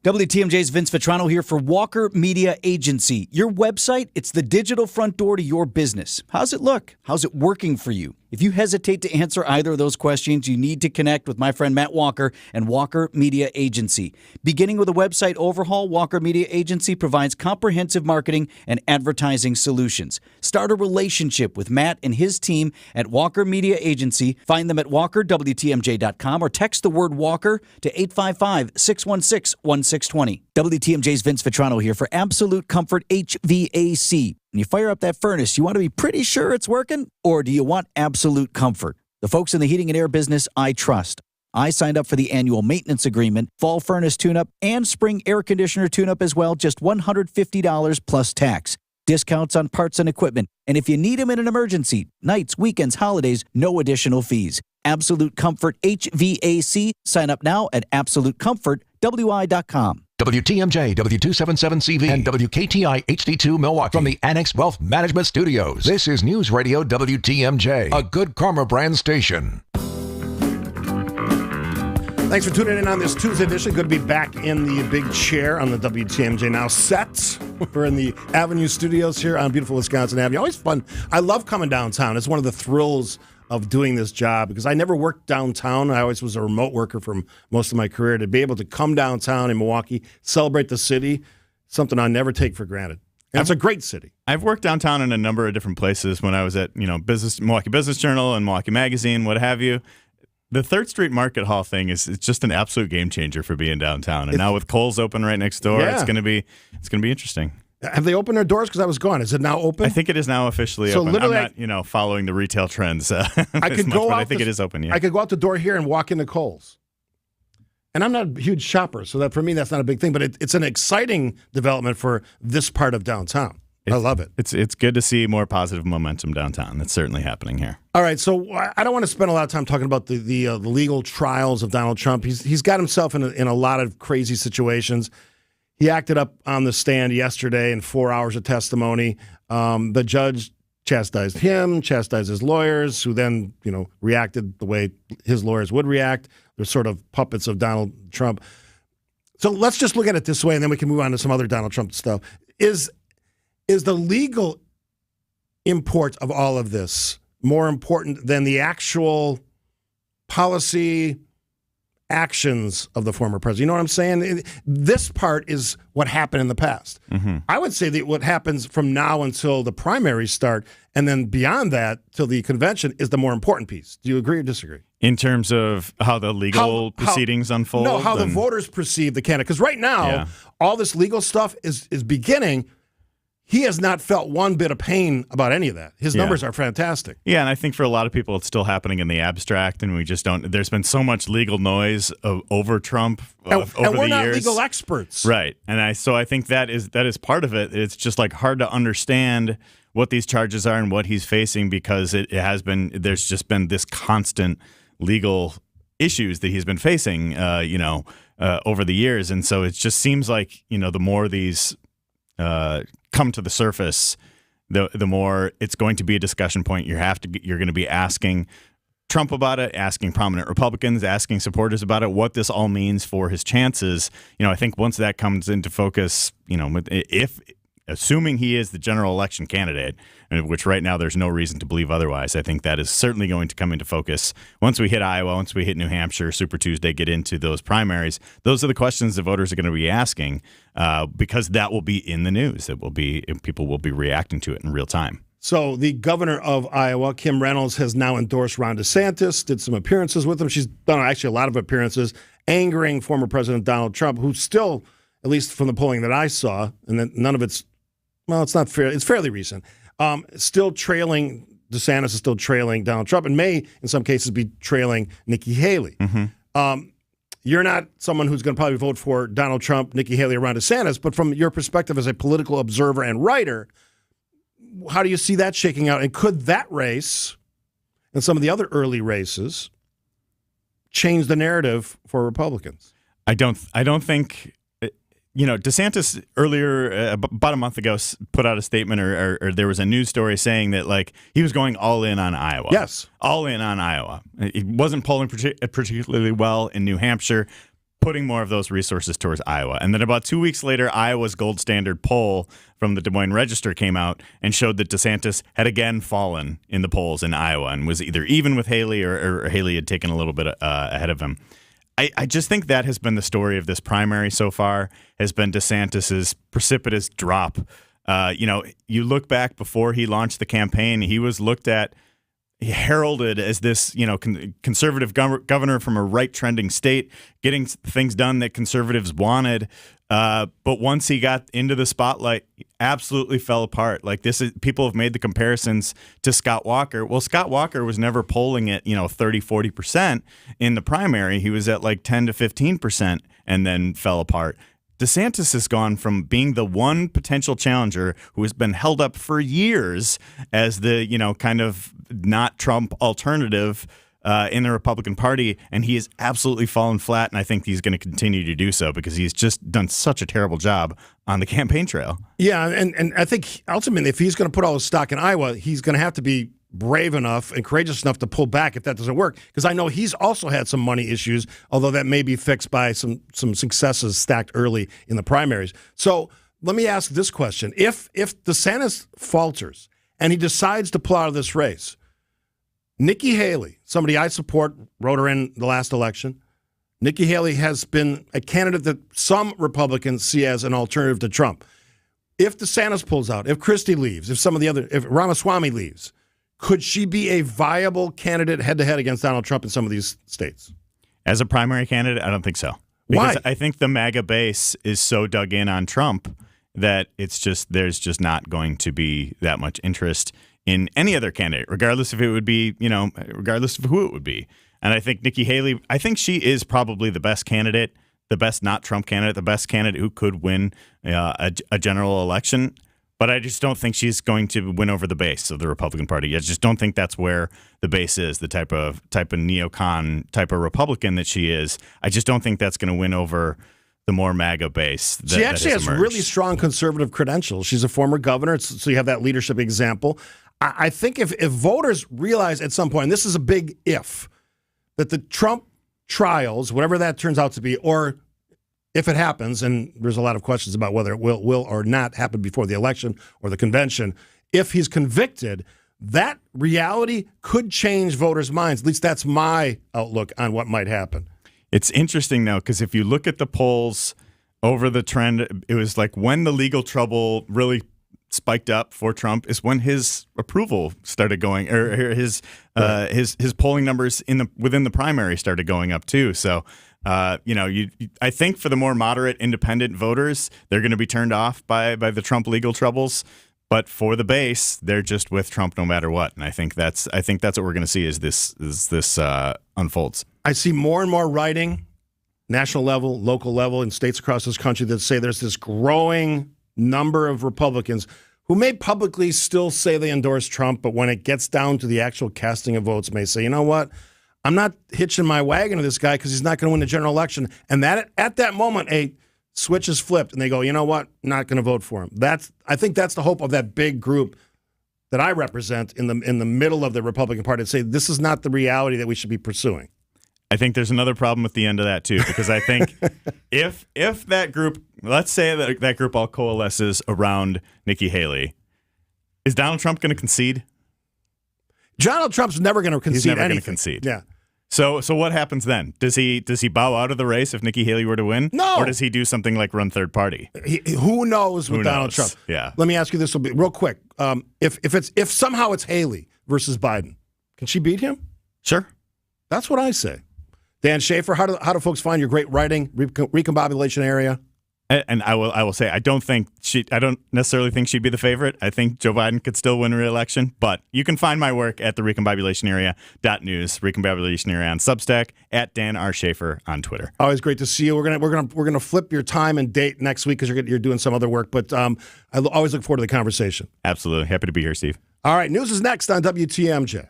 WTMJ's Vince Vitrano here for Walker Media Agency. Your website, it's the digital front door to your business. How's it look? How's it working for you? If you hesitate to answer either of those questions, you need to connect with my friend Matt Walker and Walker Media Agency. Beginning with a website overhaul, Walker Media Agency provides comprehensive marketing and advertising solutions. Start a relationship with Matt and his team at Walker Media Agency. Find them at walkerwtmj.com or text the word Walker to 855-616-1620. WTMJ's Vince Vitrano here for Absolute Comfort HVAC. When you fire up that furnace, you want to be pretty sure it's working, or do you want absolute comfort? The folks in the heating and air business I trust. I signed up for the annual maintenance agreement, fall furnace tune-up, and spring air conditioner tune-up as well, just $150 plus tax. Discounts on parts and equipment. And if you need them in an emergency, nights, weekends, holidays, no additional fees. Absolute Comfort HVAC. Sign up now at absolutecomfortwi.com. WTMJ, W277CV, and WKTI HD2 Milwaukee. From the Annex Wealth Management Studios, this is News Radio WTMJ, a Good Karma brand station. Thanks for tuning in on this Tuesday edition. Good to be back in the big chair on the WTMJ Now set. We're in the Avenue Studios here on beautiful Wisconsin Avenue. Always fun. I love coming downtown. It's one of the thrills of doing this job because I never worked downtown. I always was a remote worker for most of my career. To be able to come downtown in Milwaukee, celebrate the city, something I never take for granted. And it's a great city. I've worked downtown in a number of different places when I was at, Milwaukee Business Journal and Milwaukee Magazine, what have you. The 3rd Street Market Hall thing it's just an absolute game changer for being downtown. And now with Kohl's open right next door, it's going to be interesting. Have they opened their doors? Because I was gone. Is it now open? I think it is now officially open. Literally, I'm not, following the retail trends I think it is open, yeah. I could go out the door here and walk into Kohl's. And I'm not a huge shopper, so for me, that's not a big thing. But it's an exciting development for this part of downtown. I love it. It's good to see more positive momentum downtown. That's certainly happening here. All right, so I don't want to spend a lot of time talking about the legal trials of Donald Trump. He's got himself in a lot of crazy situations. He acted up on the stand yesterday in 4 hours of testimony. The judge chastised him, chastised his lawyers, who then, reacted the way his lawyers would react. They're sort of puppets of Donald Trump. So let's just look at it this way, and then we can move on to some other Donald Trump stuff. Is the legal import of all of this more important than the actual policy actions of the former president. You know what I'm saying? This part is what happened in the past. Mm-hmm. I would say that what happens from now until the primaries start, and then beyond that till the convention, is the more important piece. Do you agree or disagree? In terms of how the legal proceedings unfold? No, how the voters perceive the candidate. Because right now, all this legal stuff is beginning. He has not felt one bit of pain about any of that. His numbers are fantastic. Yeah, and I think for a lot of people, it's still happening in the abstract, and we just don't. There's been so much legal noise over Trump over the years. And we're not legal experts, right? And so I think that is part of it. It's just like hard to understand what these charges are and what he's facing because there's just been this constant legal issues that he's been facing, over the years, and so it just seems like the more these come to the surface, the more it's going to be a discussion point. You're going to be asking Trump about it, asking prominent Republicans, asking supporters about it, what this all means for his chances. I think once that comes into focus, if assuming he is the general election candidate, which right now there's no reason to believe otherwise, I think that is certainly going to come into focus once we hit Iowa, once we hit New Hampshire, Super Tuesday, get into those primaries. Those are the questions the voters are going to be asking because that will be in the news. People will be reacting to it in real time. So the governor of Iowa, Kim Reynolds, has now endorsed Ron DeSantis, did some appearances with him. She's done actually a lot of appearances, angering former President Donald Trump, who's still, at least from the polling that I saw, and then none of it's not fair. It's fairly recent. Still trailing, DeSantis is still trailing Donald Trump and may, in some cases, be trailing Nikki Haley. Mm-hmm. You're not someone who's going to probably vote for Donald Trump, Nikki Haley, or Ron DeSantis, but from your perspective as a political observer and writer, how do you see that shaking out? And could that race and some of the other early races change the narrative for Republicans? I don't think. DeSantis earlier, about a month ago, put out a statement or there was a news story saying that he was going all in on Iowa. Yes. All in on Iowa. He wasn't polling particularly well in New Hampshire, putting more of those resources towards Iowa. And then about 2 weeks later, Iowa's gold standard poll from the Des Moines Register came out and showed that DeSantis had again fallen in the polls in Iowa and was either even with Haley or Haley had taken a little bit ahead of him. I just think that has been the story of this primary so far, has been DeSantis's precipitous drop. You look back before he launched the campaign, he was heralded as this, conservative governor from a right-trending state, getting things done that conservatives wanted. But once he got into the spotlight, absolutely fell apart. People have made the comparisons to Scott Walker. Well, Scott Walker was never polling at 30-40% in the primary. He was at 10 to 15% and then fell apart. DeSantis has gone from being the one potential challenger who has been held up for years as the kind of not Trump alternative in the Republican Party, and he has absolutely fallen flat, and I think he's going to continue to do so because he's just done such a terrible job on the campaign trail. Yeah, and I think ultimately if he's going to put all his stock in Iowa, he's going to have to be brave enough and courageous enough to pull back if that doesn't work, because I know he's also had some money issues, although that may be fixed by some successes stacked early in the primaries. So let me ask this question. If DeSantis falters and he decides to pull out of this race, Nikki Haley, somebody I support, wrote her in the last election. Nikki Haley has been a candidate that some Republicans see as an alternative to Trump. If DeSantis pulls out, if Christie leaves, if Ramaswamy leaves, could she be a viable candidate head-to-head against Donald Trump in some of these states? As a primary candidate, I don't think so. Why? I think the MAGA base is so dug in on Trump that there's just not going to be that much interest in any other candidate, regardless if it would be, regardless of who it would be. And I think Nikki Haley, I think she is probably the best candidate, the best not Trump candidate, the best candidate who could win a general election. But I just don't think she's going to win over the base of the Republican Party. I just don't think that's where the base is, the type of neocon type of Republican that she is. I just don't think that's going to win over the more MAGA base. She actually has really strong conservative credentials. She's a former governor, so you have that leadership example. I think if voters realize at some point, and this is a big if, that the Trump trials, whatever that turns out to be, or if it happens, and there's a lot of questions about whether it will or not happen before the election or the convention, if he's convicted, that reality could change voters' minds. At least that's my outlook on what might happen. It's interesting, though, because if you look at the polls over the trend, it was like when the legal trouble really spiked up for Trump is when his approval started going, or his polling numbers within the primary started going up too. So, I think for the more moderate independent voters, they're going to be turned off by the Trump legal troubles. But for the base, they're just with Trump no matter what. And I think that's what we're going to see as this unfolds. I see more and more writing, national level, local level, in states across this country that say there's this growing number of Republicans who may publicly still say they endorse Trump, but when it gets down to the actual casting of votes, may say, you know what, I'm not hitching my wagon to this guy because he's not going to win the general election. And that at that moment, a switch is flipped, and they go, you know what, not going to vote for him. I think that's the hope of that big group that I represent in the middle of the Republican Party, to say this is not the reality that we should be pursuing. I think there's another problem at the end of that, too, because I think if that group, let's say that group all coalesces around Nikki Haley, is Donald Trump going to concede? Donald Trump's never going to concede He's never anything. Going to concede. Yeah. So what happens then? Does he bow out of the race if Nikki Haley were to win? No. Or does he do something like run third party? Who knows with Donald Trump? Yeah. Let me ask you this real quick. If somehow it's Haley versus Biden, can she beat him? Sure. That's what I say. Dan Schaefer, how do folks find your great writing, recombobulation area? And I will say I don't necessarily think she'd be the favorite. I think Joe Biden could still win re-election, but you can find my work at the recombobulationarea.news, recombobulation area on Substack, at Dan R. Schaefer on Twitter. Always great to see you. We're gonna flip your time and date next week because you're doing some other work, but I always look forward to the conversation. Absolutely. Happy to be here, Steve. All right, news is next on WTMJ.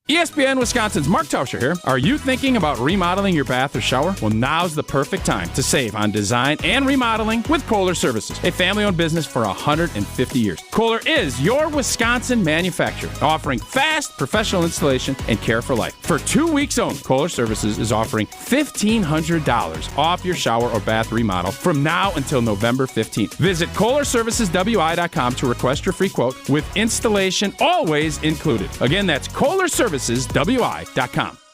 ESPN Wisconsin's Mark Tauscher here. Are you thinking about remodeling your bath or shower? Well, now's the perfect time to save on design and remodeling with Kohler Services, a family-owned business for 150 years. Kohler is your Wisconsin manufacturer, offering fast professional installation and care for life. For 2 weeks only, Kohler Services is offering $1,500 off your shower or bath remodel from now until November 15th. Visit KohlerServicesWI.com to request your free quote with installation always included. Again, that's KohlerServicesWI.com.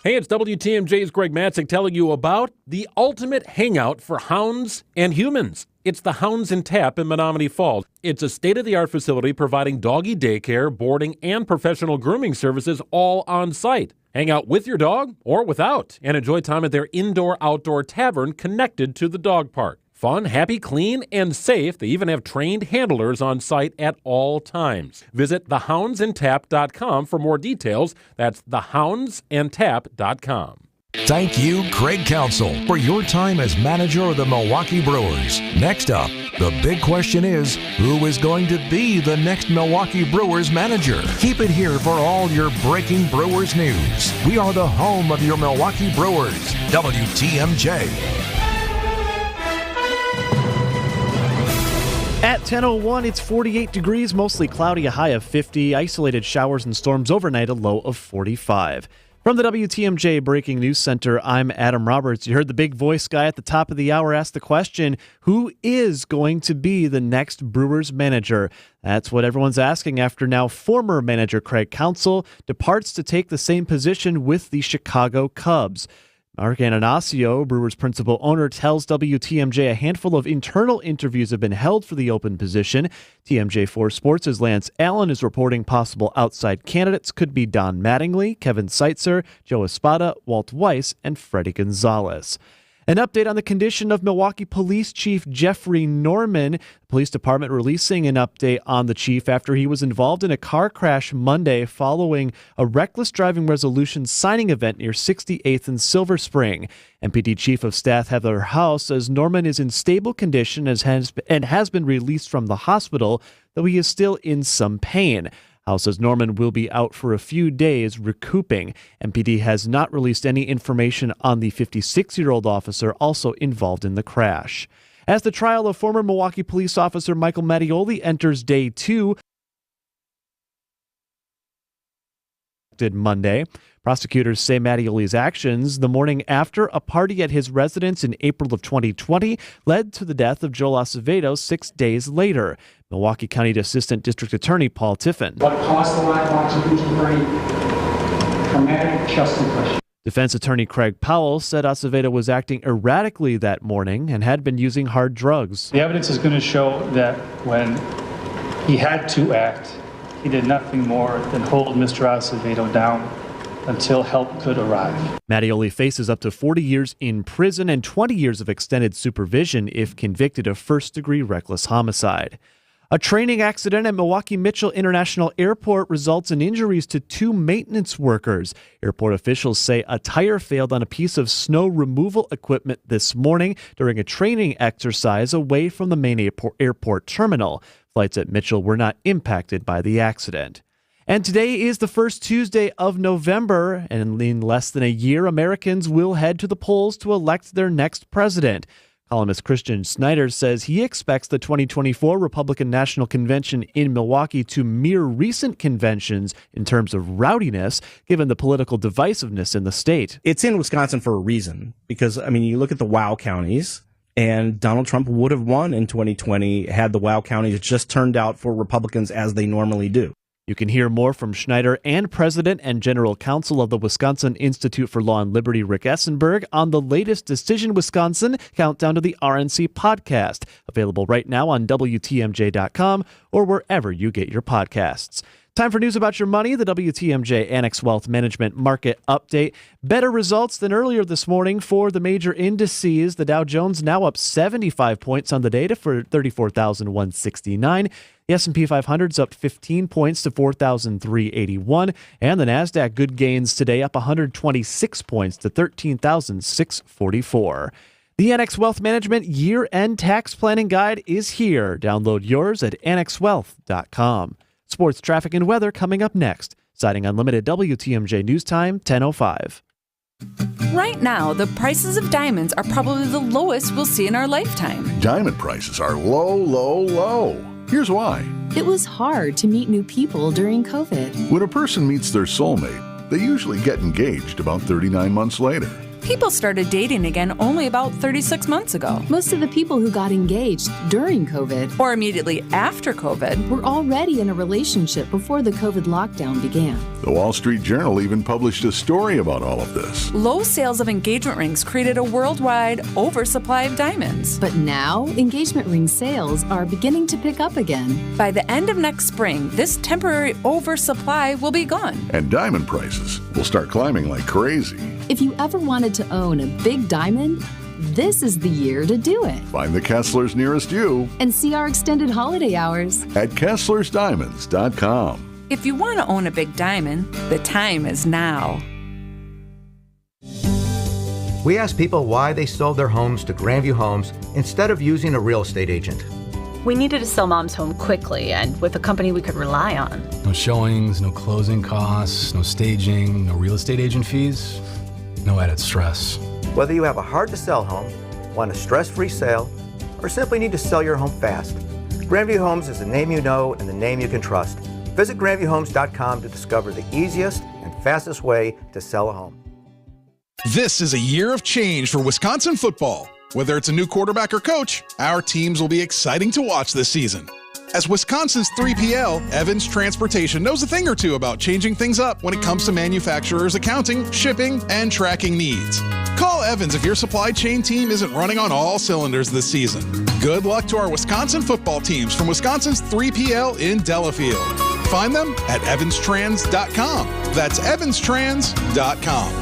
Hey, it's WTMJ's Greg Matzek telling you about the ultimate hangout for hounds and humans. It's the Hounds and Tap in Menominee Falls. It's a state-of-the-art facility providing doggy daycare, boarding, and professional grooming services all on site. Hang out with your dog or without and enjoy time at their indoor-outdoor tavern connected to the dog park. Fun, happy, clean, and safe. They even have trained handlers on site at all times. Visit thehoundsandtap.com for more details. That's thehoundsandtap.com. Thank you, Craig Counsell, for your time as manager of the Milwaukee Brewers. Next up, the big question is, who is going to be the next Milwaukee Brewers manager? Keep it here for all your breaking Brewers news. We are the home of your Milwaukee Brewers, WTMJ. At 10:01, it's 48 degrees, mostly cloudy, a high of 50, isolated showers and storms overnight, a low of 45. From the WTMJ Breaking News Center, I'm Adam Roberts. You heard the big voice guy at the top of the hour ask the question, who is going to be the next Brewers manager? That's what everyone's asking after now former manager Craig Counsell departs to take the same position with the Chicago Cubs. Mark Ananasio, Brewers' principal owner, tells WTMJ a handful of internal interviews have been held for the open position. TMJ4 Sports' Lance Allen is reporting possible outside candidates could be Don Mattingly, Kevin Seitzer, Joe Espada, Walt Weiss, and Freddie Gonzalez. An update on the condition of Milwaukee Police Chief Jeffrey Norman. The police department releasing an update on the chief after he was involved in a car crash Monday following a reckless driving resolution signing event near 68th and Silver Spring. MPD Chief of Staff Heather House says Norman is in stable condition and has been released from the hospital, though he is still in some pain. House says Norman will be out for a few days recouping. MPD has not released any information on the 56-year-old officer also involved in the crash. As the trial of former Milwaukee police officer Michael Mattioli enters day 2, Monday. Prosecutors say Mattioli's actions the morning after a party at his residence in April of 2020 led to the death of Joel Acevedo 6 days later. Milwaukee County Assistant District Attorney Paul Tiffin. What caused the lack of oxygen is very traumatic chest infection. Defense attorney Craig Powell said Acevedo was acting erratically that morning and had been using hard drugs. The evidence is going to show that when he had to act, he did nothing more than hold Mr. Acevedo down until help could arrive. Mattioli faces up to 40 years in prison and 20 years of extended supervision if convicted of first-degree reckless homicide. A training accident at Milwaukee Mitchell International Airport results in injuries to 2 maintenance workers. Airport officials say a tire failed on a piece of snow removal equipment this morning during a training exercise away from the main airport terminal. Flights at Mitchell were not impacted by the accident. And today is the first Tuesday of November, and in less than a year, Americans will head to the polls to elect their next president. Columnist Christian Schneider says he expects the 2024 Republican National Convention in Milwaukee to mirror recent conventions in terms of rowdiness, given the political divisiveness in the state. It's in Wisconsin for a reason, because, you look at the WOW counties, and Donald Trump would have won in 2020 had the WOW counties just turned out for Republicans as they normally do. You can hear more from Schneider and President and General Counsel of the Wisconsin Institute for Law and Liberty, Rick Essenberg, on the latest Decision Wisconsin Countdown to the RNC podcast, available right now on WTMJ.com or wherever you get your podcasts. Time for news about your money, the WTMJ Annex Wealth Management Market Update. Better results than earlier this morning for the major indices. The Dow Jones now up 75 points on the day to 34,169. The S&P 500's up 15 points to 4,381. And the NASDAQ good gains today, up 126 points to 13,644. The Annex Wealth Management Year-End Tax Planning Guide is here. Download yours at annexwealth.com. Sports, traffic, and weather coming up next. Citing Unlimited WTMJ News Time, 10:05. Right now, the prices of diamonds are probably the lowest we'll see in our lifetime. Diamond prices are low, low, low. Here's why. It was hard to meet new people during COVID. When a person meets their soulmate, they usually get engaged about 39 months later. People started dating again only about 36 months ago. Most of the people who got engaged during COVID or immediately after COVID were already in a relationship before the COVID lockdown began. The Wall Street Journal even published a story about all of this. Low sales of engagement rings created a worldwide oversupply of diamonds. But now, engagement ring sales are beginning to pick up again. By the end of next spring, this temporary oversupply will be gone. And diamond prices will start climbing like crazy. If you ever wanted to own a big diamond, this is the year to do it. Find the Kesslers nearest you and see our extended holiday hours at KesslersDiamonds.com. If you want to own a big diamond, the time is now. We asked people why they sold their homes to Grandview Homes instead of using a real estate agent. We needed to sell Mom's home quickly and with a company we could rely on. No showings, no closing costs, no staging, no real estate agent fees. No added stress. Whether you have a hard-to-sell home, want a stress-free sale, or simply need to sell your home fast, Grandview Homes is the name you know and the name you can trust. Visit GrandviewHomes.com to discover the easiest and fastest way to sell a home. This is a year of change for Wisconsin football. Whether it's a new quarterback or coach, our teams will be exciting to watch this season. As Wisconsin's 3PL, Evans Transportation knows a thing or two about changing things up when it comes to manufacturers' accounting, shipping, and tracking needs. Call Evans if your supply chain team isn't running on all cylinders this season. Good luck to our Wisconsin football teams from Wisconsin's 3PL in Delafield. Find them at evanstrans.com. That's evanstrans.com.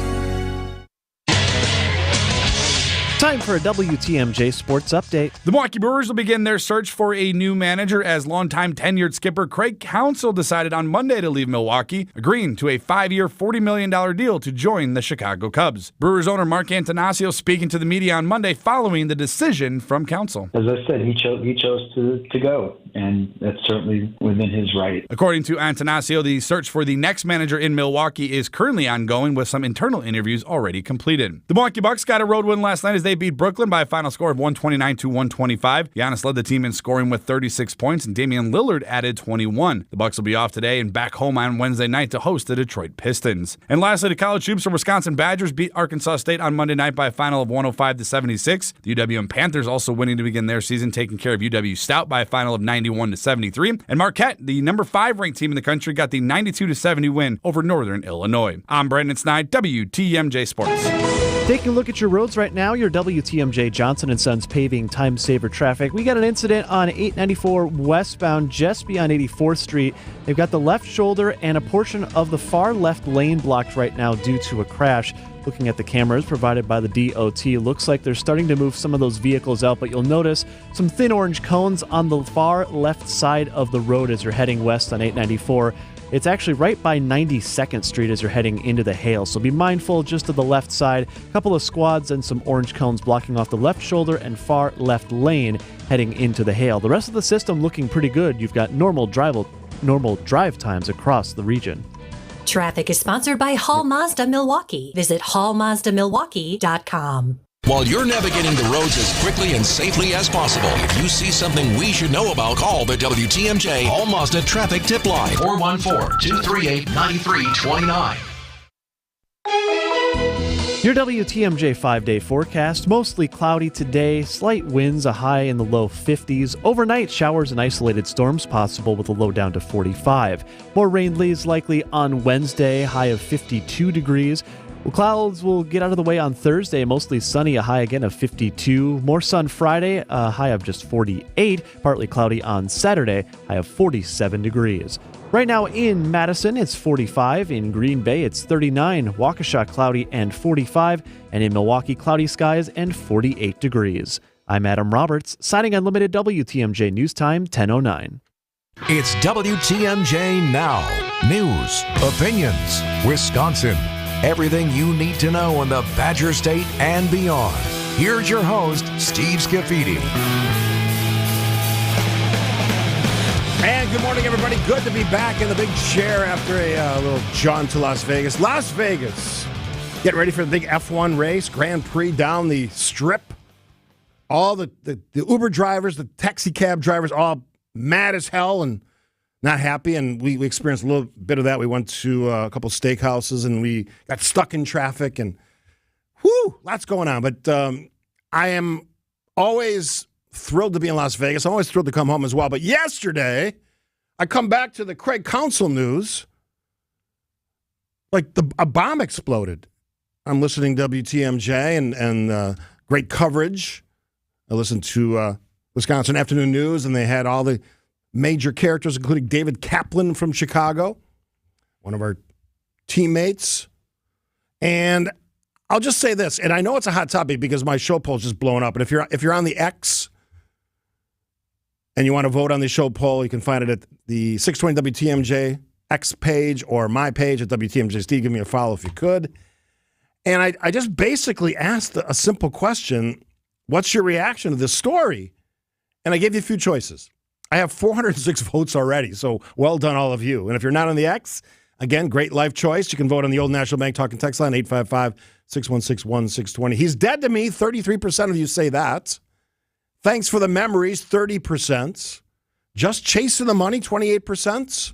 Time for a WTMJ Sports Update. The Milwaukee Brewers will begin their search for a new manager as longtime tenured skipper Craig Counsell decided on Monday to leave Milwaukee, agreeing to a 5-year, $40 million deal to join the Chicago Cubs. Brewers owner Mark Antanasio speaking to the media on Monday following the decision from Counsell. As I said, he chose to go, and that's certainly within his right. According to Antanasio, the search for the next manager in Milwaukee is currently ongoing with some internal interviews already completed. The Milwaukee Bucks got a road win last night as they State beat Brooklyn by a final score of 129-125. Giannis led the team in scoring with 36 points, and Damian Lillard added 21. The Bucks will be off today and back home on Wednesday night to host the Detroit Pistons. And lastly, the college hoops, Wisconsin Badgers beat Arkansas State on Monday night by a final of 105-76. The UWM Panthers also winning to begin their season, taking care of UW Stout by a final of 91-73. And Marquette, the number 5 ranked team in the country, got the 92-70 win over Northern Illinois. I'm Brandon Snide, WTMJ Sports. Taking a look at your roads right now, your WTMJ Johnson & Sons paving time saver traffic. We got an incident on 894 westbound just beyond 84th Street. They've got the left shoulder and a portion of the far left lane blocked right now due to a crash. Looking at the cameras provided by the DOT, looks like they're starting to move some of those vehicles out, but you'll notice some thin orange cones on the far left side of the road as you're heading west on 894. It's actually right by 92nd Street as you're heading into the hail, so be mindful just to the left side. A couple of squads and some orange cones blocking off the left shoulder and far left lane heading into the hail. The rest of the system looking pretty good. You've got normal drive times across the region. Traffic is sponsored by Hall Mazda Milwaukee. Visit hallmazdamilwaukee.com. While you're navigating the roads as quickly and safely as possible, if you see something we should know about, call the WTMJ Hall Mazda Traffic Tip Line, 414-238-9329. Your WTMJ 5-day forecast, mostly cloudy today, slight winds, a high in the low 50s. Overnight, showers and isolated storms possible with a low down to 45. More rain leaves likely on Wednesday, high of 52 degrees. Well, clouds will get out of the way on Thursday, mostly sunny, a high again of 52. More sun Friday, a high of just 48. Partly cloudy on Saturday, high of 47 degrees. Right now in Madison, it's 45. In Green Bay, it's 39. Waukesha, cloudy and 45. And in Milwaukee, cloudy skies and 48 degrees. I'm Adam Roberts, signing Unlimited WTMJ News Time, 10:09. It's WTMJ Now. News, opinions, Wisconsin. Everything you need to know in the Badger State and beyond. Here's your host, Steve Scafidi. And good morning, everybody. Good to be back in the big chair after a little jaunt to Las Vegas. Las Vegas. Get ready for the big F1 race, Grand Prix down the strip. All the Uber drivers, the taxi cab drivers, all mad as hell and not happy, and we experienced a little bit of that. We went to a couple steakhouses, and we got stuck in traffic, and lots going on. But I am always thrilled to be in Las Vegas. I'm always thrilled to come home as well. But yesterday, I come back to the Craig Counsell news, like a bomb exploded. I'm listening to WTMJ and great coverage. I listened to Wisconsin Afternoon News, and they had all the major characters, including David Kaplan from Chicago, one of our teammates. And I'll just say this, and I know it's a hot topic because my show poll is just blowing up. And if you're on the X and you want to vote on the show poll, you can find it at the 620 WTMJ X page or my page at WTMJ. Steve, give me a follow if you could. And I just basically asked a simple question: what's your reaction to this story? And I gave you a few choices. I have 406 votes already, so well done, all of you. And if you're not on the X, again, great life choice. You can vote on the Old National Bank Talking Text line, 855-616-1620. He's dead to me. 33% of you say that. Thanks for the memories, 30%. Just chasing the money, 28%.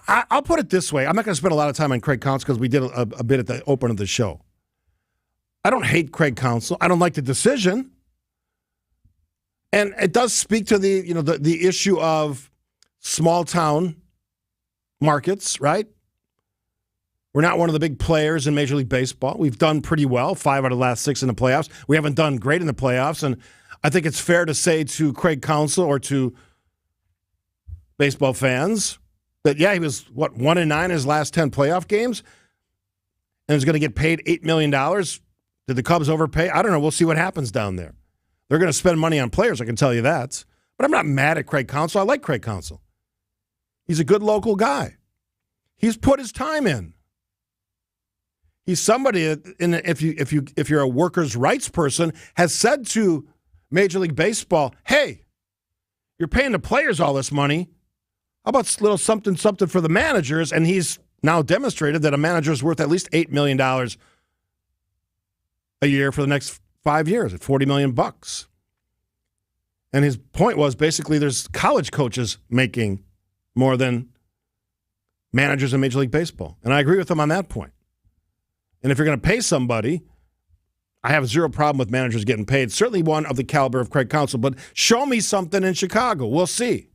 I'll put it this way. I'm not going to spend a lot of time on Craig Counsell because we did a bit at the open of the show. I don't hate Craig Counsell. I don't like the decision. And it does speak to the issue of small town markets, right? We're not one of the big players in Major League Baseball. We've done pretty well, 5 out of the last 6 in the playoffs. We haven't done great in the playoffs, and I think it's fair to say to Craig Counsell or to baseball fans that, yeah, he was, 1-9 in his last 10 playoff games, and was going to get paid $8 million. Did the Cubs overpay? I don't know. We'll see what happens down there. They're going to spend money on players, I can tell you that. But I'm not mad at Craig Counsell. I like Craig Counsell. He's a good local guy. He's put his time in. He's somebody that, if you're a workers' rights person, has said to Major League Baseball, hey, you're paying the players all this money. How about a little something for the managers? And he's now demonstrated that a manager is worth at least $8 million a year for the next 5 years at $40 million. And his point was basically there's college coaches making more than managers in Major League Baseball. And I agree with him on that point. And if you're going to pay somebody, I have zero problem with managers getting paid. Certainly one of the caliber of Craig Counsell. But show me something in Chicago. We'll see.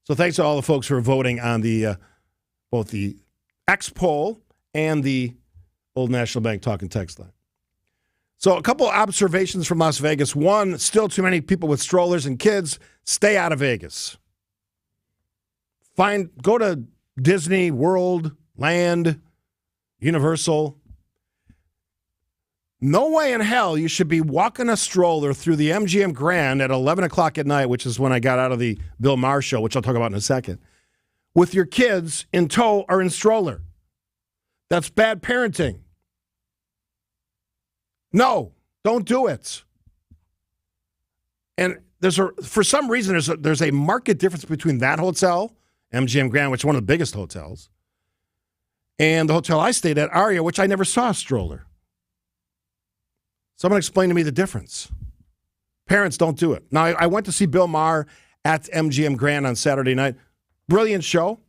So thanks to all the folks who are voting on the both the X poll and the Old National Bank talk and text line. So a couple of observations from Las Vegas. One, still too many people with strollers and kids. Stay out of Vegas. Go to Disney, World, Land, Universal. No way in hell you should be walking a stroller through the MGM Grand at 11 o'clock at night, which is when I got out of the Bill Maher show, which I'll talk about in a second, with your kids in tow or in stroller. That's bad parenting. No, don't do it. And for some reason, there's a marked difference between that hotel, MGM Grand, which is one of the biggest hotels, and the hotel I stayed at, Aria, which I never saw a stroller. Someone explain to me the difference. Parents, don't do it. Now, I went to see Bill Maher at MGM Grand on Saturday night. Brilliant show.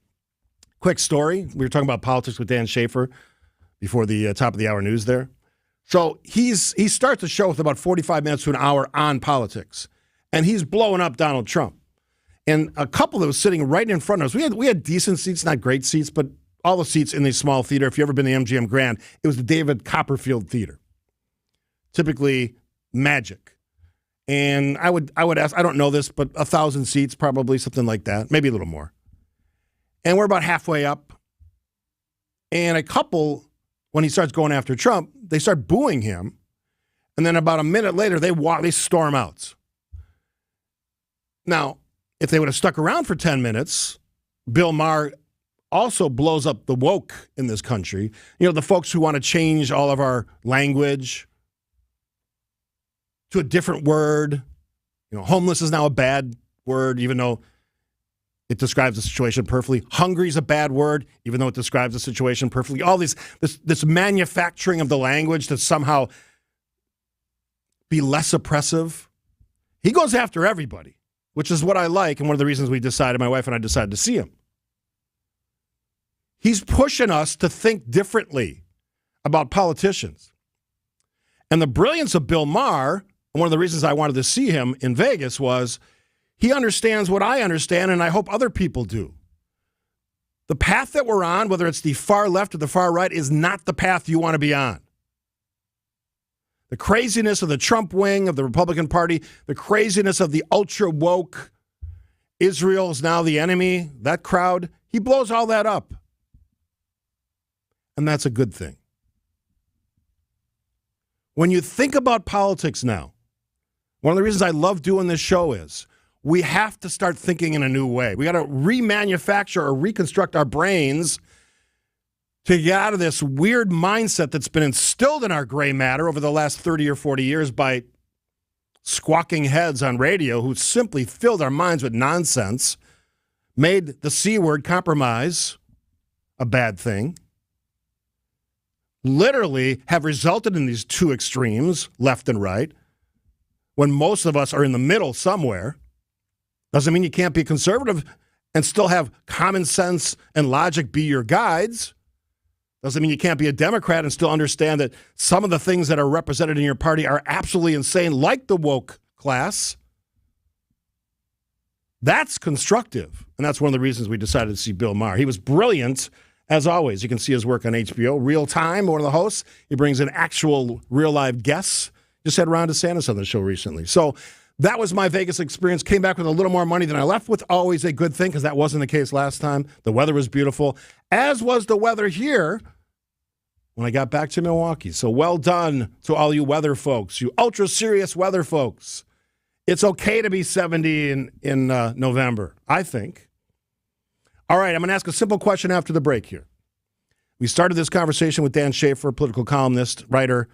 Quick story. We were talking about politics with Dan Schaefer before the top of the hour news there. So he starts the show with about 45 minutes to an hour on politics, and he's blowing up Donald Trump. And a couple that was sitting right in front of us, we had decent seats, not great seats, but all the seats in the small theater. If you've ever been to MGM Grand, it was the David Copperfield Theater. Typically magic. And I would ask, I don't know this, but 1,000 seats, probably something like that, maybe a little more. And we're about halfway up. And a couple, when he starts going after Trump, they start booing him. And then about a minute later, they storm out. Now, if they would have stuck around for 10 minutes, Bill Maher also blows up the woke in this country. You know, the folks who want to change all of our language to a different word. You know, homeless is now a bad word, even though it describes the situation perfectly. Hungry is a bad word, even though it describes the situation perfectly. All this manufacturing of the language to somehow be less oppressive. He goes after everybody, which is what I like, and one of the reasons my wife and I decided to see him. He's pushing us to think differently about politicians. And the brilliance of Bill Maher, one of the reasons I wanted to see him in Vegas, was he understands what I understand, and I hope other people do. The path that we're on, whether it's the far left or the far right, is not the path you want to be on. The craziness of the Trump wing of the Republican Party, the craziness of the ultra-woke, Israel is now the enemy, that crowd, he blows all that up. And that's a good thing. When you think about politics now, one of the reasons I love doing this show is we have to start thinking in a new way. We got to remanufacture or reconstruct our brains to get out of this weird mindset that's been instilled in our gray matter over the last 30 or 40 years by squawking heads on radio who simply filled our minds with nonsense, made the C word, compromise, a bad thing, literally have resulted in these two extremes, left and right, when most of us are in the middle somewhere. Doesn't mean you can't be conservative and still have common sense and logic be your guides. Doesn't mean you can't be a Democrat and still understand that some of the things that are represented in your party are absolutely insane, like the woke class. That's constructive. And that's one of the reasons we decided to see Bill Maher. He was brilliant, as always. You can see his work on HBO. Real Time, one of the hosts. He brings in actual real live guests. Just had Ron DeSantis on the show recently. So that was my Vegas experience. Came back with a little more money than I left with. Always a good thing, because that wasn't the case last time. The weather was beautiful, as was the weather here when I got back to Milwaukee. So well done to all you weather folks, you ultra-serious weather folks. It's okay to be 70 in November, I think. All right, I'm going to ask a simple question after the break here. We started this conversation with Dan Schaefer, political columnist, writer,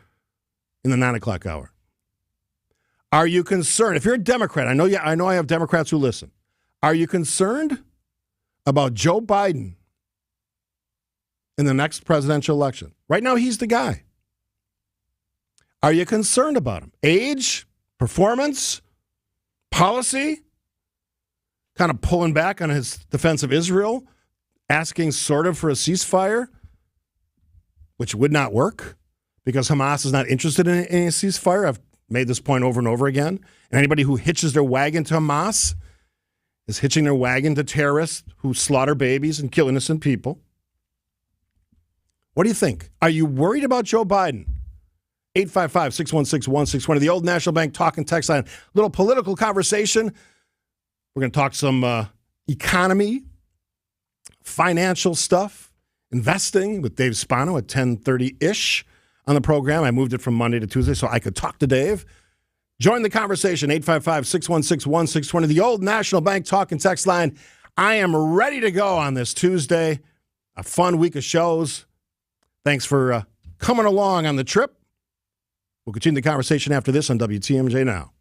in the 9 o'clock hour. Are you concerned? If you're a Democrat, I know I have Democrats who listen. Are you concerned about Joe Biden in the next presidential election? Right now, he's the guy. Are you concerned about him? Age, performance, policy, kind of pulling back on his defense of Israel, asking sort of for a ceasefire, which would not work because Hamas is not interested in a ceasefire. I've made this point over and over again. And anybody who hitches their wagon to Hamas is hitching their wagon to terrorists who slaughter babies and kill innocent people. What do you think? Are you worried about Joe Biden? 855-616-1620, the old National Bank talk and text line. Little political conversation. We're going to talk some economy, financial stuff, investing with Dave Spano at 10:30-ish on the program. I moved it from Monday to Tuesday so I could talk to Dave. Join the conversation, 855-616-1620, the old National Bank talk and text line. I am ready to go on this Tuesday. A fun week of shows. Thanks for coming along on the trip. We'll continue the conversation after this on WTMJ Now.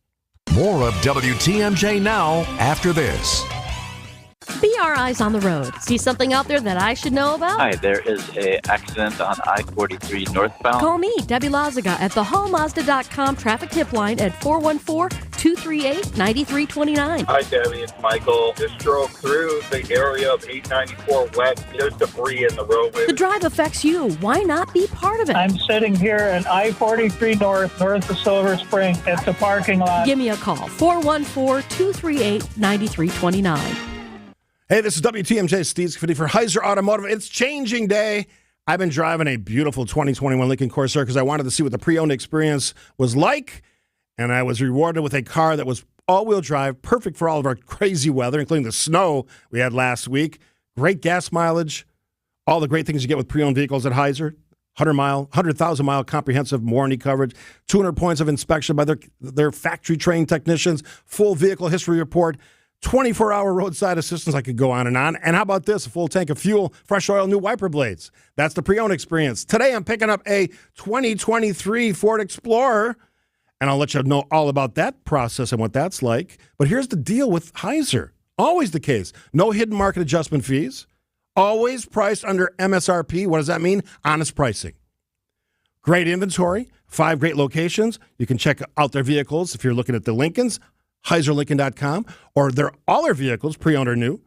More of WTMJ Now after this. Be our eyes on the road. See something out there that I should know about? Hi, there is an accident on I-43 northbound. Call me, Debbie Lazaga, at the hallmazda.com traffic tip line at 414-238-9329. Hi, Debbie. It's Michael. Just drove through the area of 894 West. There's debris in the roadway. The drive affects you. Why not be part of it? I'm sitting here at I-43 north of Silver Spring. It's a parking lot. Give me a call, 414-238-9329. Hey, this is WTMJ Steve Scafidi for Heiser Automotive. It's changing day. I've been driving a beautiful 2021 Lincoln Corsair because I wanted to see what the pre-owned experience was like, and I was rewarded with a car that was all-wheel drive, perfect for all of our crazy weather, including the snow we had last week. Great gas mileage, all the great things you get with pre-owned vehicles at Heiser. 100,000-mile comprehensive warranty coverage, 200 points of inspection by their factory-trained technicians, full vehicle history report, 24-hour roadside assistance. I could go on. And how about this? A full tank of fuel, fresh oil, new wiper blades. That's the pre-owned experience. Today, I'm picking up a 2023 Ford Explorer, and I'll let you know all about that process and what that's like. But here's the deal with Heiser. Always the case. No hidden market adjustment fees. Always priced under MSRP. What does that mean? Honest pricing. Great inventory. 5 great locations. You can check out their vehicles if you're looking at the Lincolns. HeiserLincoln.com, or all their vehicles, pre-owned or new,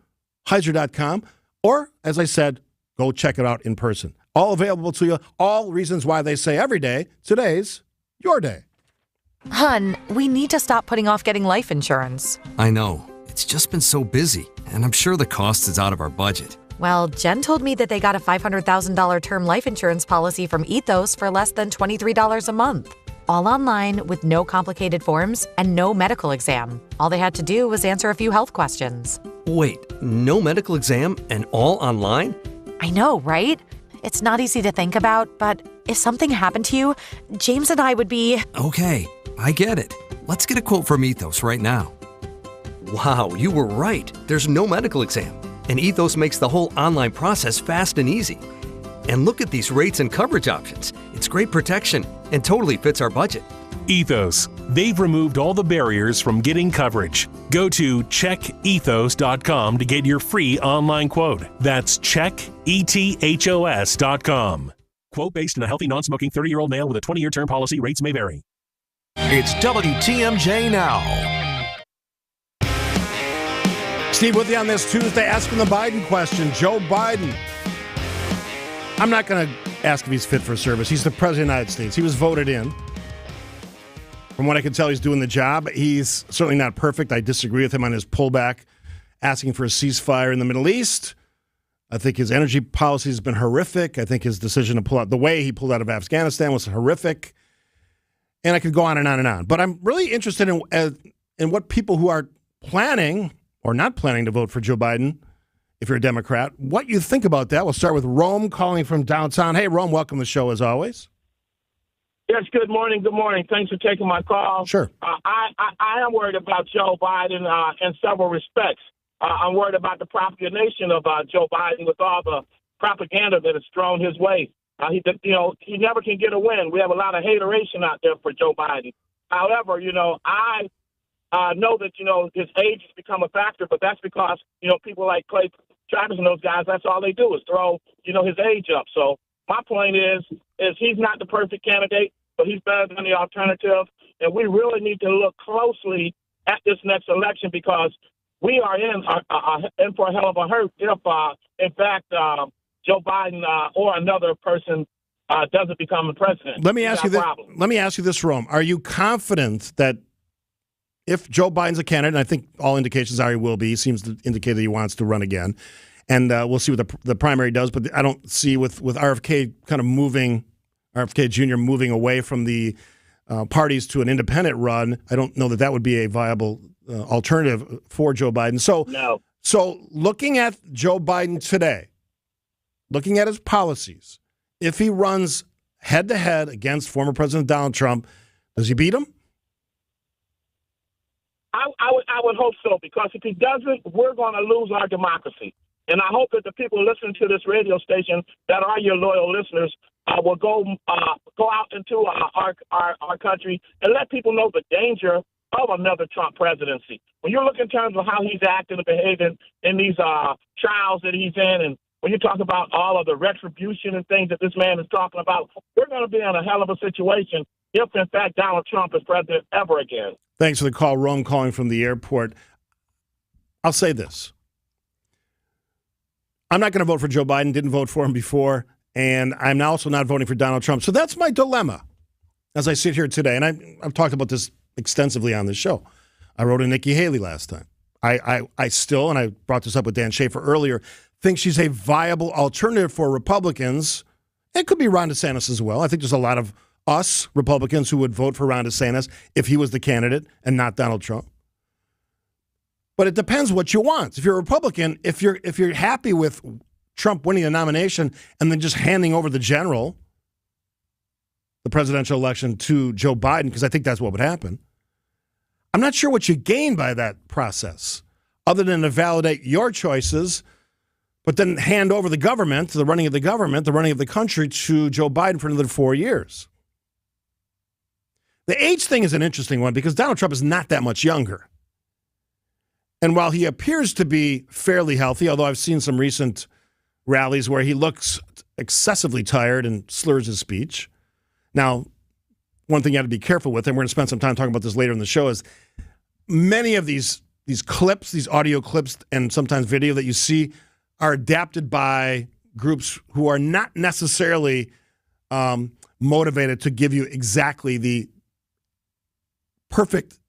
Heiser.com, or, as I said, go check it out in person. All available to you, all reasons why they say every day, today's your day. Hun, we need to stop putting off getting life insurance. I know. It's just been so busy, and I'm sure the cost is out of our budget. Well, Jen told me that they got a $500,000 term life insurance policy from Ethos for less than $23 a month. All online with no complicated forms and no medical exam. All they had to do was answer a few health questions. Wait, no medical exam and all online? I know, right? It's not easy to think about, but if something happened to you, James and I would be... Okay, I get it. Let's get a quote from Ethos right now. Wow, you were right. There's no medical exam. And Ethos makes the whole online process fast and easy. And look at these rates and coverage options. It's great protection and totally fits our budget. Ethos. They've removed all the barriers from getting coverage. Go to checkethos.com to get your free online quote. That's checkethos.com. Quote based on a healthy, non-smoking 30-year-old male with a 20-year term policy. Rates may vary. It's WTMJ Now. Steve with you on this Tuesday, asking the Biden question. Joe Biden. I'm not going to ask if he's fit for service. He's the president of the United States. He was voted in. From what I can tell, he's doing the job. He's certainly not perfect. I disagree with him on his pullback, asking for a ceasefire in the Middle East. I think his energy policy has been horrific. I think his decision to pull out, the way he pulled out of Afghanistan was horrific. And I could go on and on and on. But I'm really interested in what people who are planning or not planning to vote for Joe Biden, if you're a Democrat, what you think about that. We'll start with Rome calling from downtown. Hey, Rome, welcome to the show as always. Yes, good morning. Good morning. Thanks for taking my call. Sure. I am worried about Joe Biden in several respects. I'm worried about the propagation of Joe Biden with all the propaganda that is thrown his way. He never can get a win. We have a lot of hateration out there for Joe Biden. However, I know that, his age has become a factor, but that's because, people like Clay Travis and those guys, that's all they do is throw, his age up. So my point is he's not the perfect candidate. but he's better than the alternative. And we really need to look closely at this next election because we are in for a hell of a hurt if, in fact, Joe Biden or another person doesn't become the president. Let me ask you this, Rome. Are you confident that if Joe Biden's a candidate, and I think all indications are he will be, he seems to indicate that he wants to run again, and we'll see what the primary does, but I don't see with RFK kind of RFK Jr. moving away from the parties to an independent run, I don't know that would be a viable alternative for Joe Biden. So looking at Joe Biden today, looking at his policies, if he runs head-to-head against former President Donald Trump, does he beat him? I would hope so, because if he doesn't, we're going to lose our democracy. And I hope that the people listening to this radio station that are your loyal listeners will go out into our country and let people know the danger of another Trump presidency. When you look in terms of how he's acting and behaving in these trials that he's in, and when you talk about all of the retribution and things that this man is talking about, we're going to be in a hell of a situation if, in fact, Donald Trump is president ever again. Thanks for the call, Rome, calling from the airport. I'll say this. I'm not going to vote for Joe Biden, didn't vote for him before, and I'm also not voting for Donald Trump. So that's my dilemma as I sit here today. And I've talked about this extensively on this show. I wrote to Nikki Haley last time. I still, and I brought this up with Dan Schaefer earlier, think she's a viable alternative for Republicans. It could be Ron DeSantis as well. I think there's a lot of us Republicans who would vote for Ron DeSantis if he was the candidate and not Donald Trump. But it depends what you want. If you're a Republican, if you're happy with Trump winning the nomination and then just handing over the presidential election to Joe Biden, because I think that's what would happen, I'm not sure what you gain by that process other than to validate your choices, but then hand over the government, the running of the country to Joe Biden for another 4 years. The age thing is an interesting one because Donald Trump is not that much younger. And while he appears to be fairly healthy, although I've seen some recent rallies where he looks excessively tired and slurs his speech. Now, one thing you have to be careful with, and we're going to spend some time talking about this later in the show, is many of these clips, these audio clips, and sometimes video that you see are adapted by groups who are not necessarily motivated to give you exactly the perfect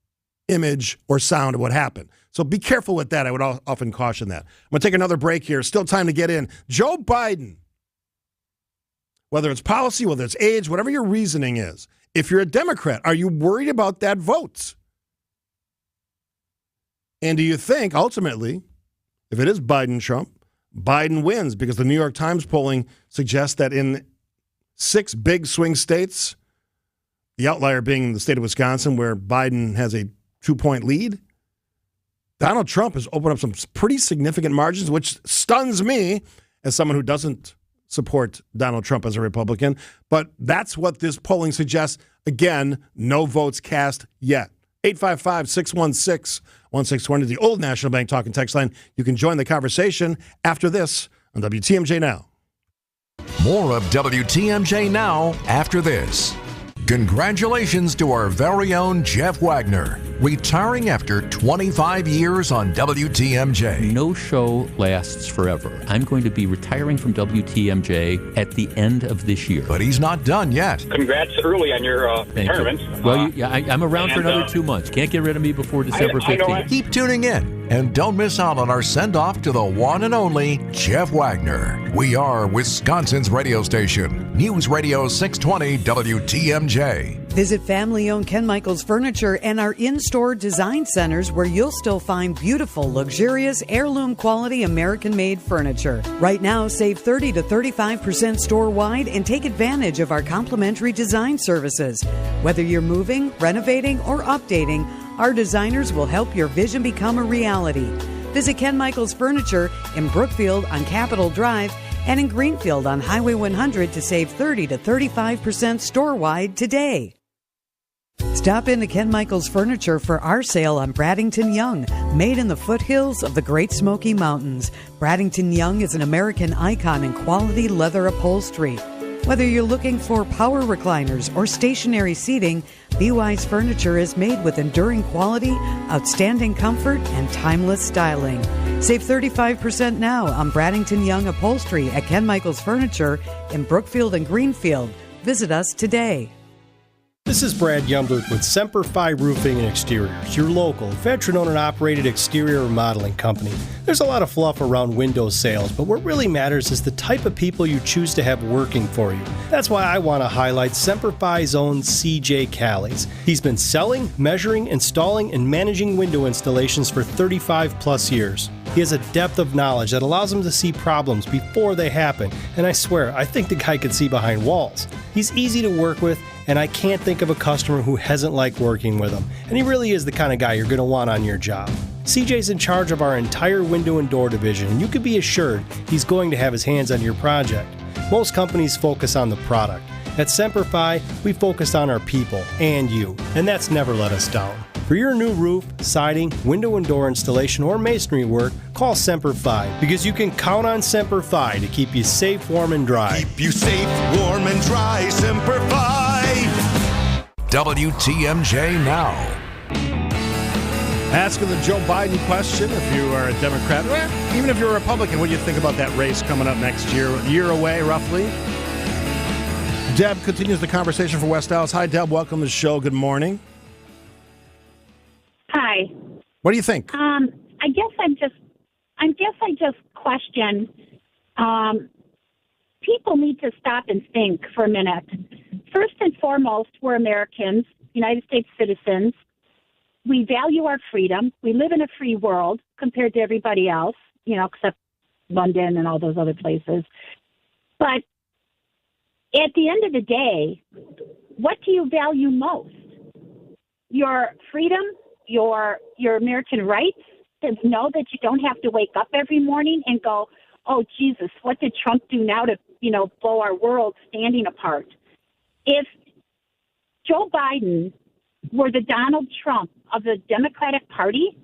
image or sound of what happened. So be careful with that. I would often caution that. I'm going to take another break here. Still time to get in. Joe Biden, whether it's policy, whether it's age, whatever your reasoning is, if you're a Democrat, are you worried about that vote? And do you think, ultimately, if it is Biden-Trump, Biden wins? Because the New York Times polling suggests that in 6 big swing states, the outlier being the state of Wisconsin, where Biden has a 2-point lead, Donald Trump has opened up some pretty significant margins, which stuns me as someone who doesn't support Donald Trump as a Republican. But that's what this polling suggests. Again, no votes cast yet. 855-616-1620, the old National Bank talk and text line. You can join the conversation after this on WTMJ Now. More of WTMJ Now after this. Congratulations to our very own Jeff Wagner, retiring after 25 years on WTMJ. No show lasts forever. I'm going to be retiring from WTMJ at the end of this year. But he's not done yet. Congrats early on your retirement. Well, I'm around for another 2 months. Can't get rid of me before December 15th. Keep tuning in and don't miss out on our send-off to the one and only Jeff Wagner. We are Wisconsin's radio station, News Radio 620 WTMJ. Visit family-owned Ken Michaels Furniture and our in-store design centers where you'll still find beautiful, luxurious, heirloom-quality American-made furniture. Right now, save 30 to 35% store-wide and take advantage of our complimentary design services. Whether you're moving, renovating, or updating, our designers will help your vision become a reality. Visit Ken Michaels Furniture in Brookfield on Capitol Drive and in Greenfield on Highway 100 to save 30 to 35% store-wide today. Stop into Ken Michaels Furniture for our sale on Bradington Young, made in the foothills of the Great Smoky Mountains. Bradington Young is an American icon in quality leather upholstery. Whether you're looking for power recliners or stationary seating, Be Wise Furniture is made with enduring quality, outstanding comfort, and timeless styling. Save 35% now on Braddington Young Upholstery at Ken Michaels Furniture in Brookfield and Greenfield. Visit us today. This is Brad Yumbert with Semper Fi Roofing and Exteriors, your local, veteran-owned and operated exterior remodeling company. There's a lot of fluff around window sales, but what really matters is the type of people you choose to have working for you. That's why I want to highlight Semper Fi's own CJ Callies. He's been selling, measuring, installing, and managing window installations for 35 plus years. He has a depth of knowledge that allows him to see problems before they happen, and I swear, I think the guy can see behind walls. He's easy to work with, and I can't think of a customer who hasn't liked working with him, and he really is the kind of guy you're going to want on your job. CJ's in charge of our entire window and door division, and you can be assured he's going to have his hands on your project. Most companies focus on the product. At Semper Fi, we focus on our people and you, and that's never let us down. For your new roof, siding, window and door installation, or masonry work, call Semper Fi, because you can count on Semper Fi to keep you safe, warm, and dry. Keep you safe, warm, and dry, Semper Fi. WTMJ Now. Asking the Joe Biden question, if you are a Democrat, or even if you're a Republican, what do you think about that race coming up next year? A year away, roughly. Deb continues the conversation for West Dallas. Hi, Deb. Welcome to the show. Good morning. Hi. What do you think? I guess I just question. People need to stop and think for a minute. First and foremost, we're Americans, United States citizens. We value our freedom. We live in a free world compared to everybody else, except London and all those other places. But at the end of the day, what do you value most? Your freedom? Your American rights, to know that you don't have to wake up every morning and go, oh, Jesus, what did Trump do now to, blow our world standing apart? If Joe Biden were the Donald Trump of the Democratic Party,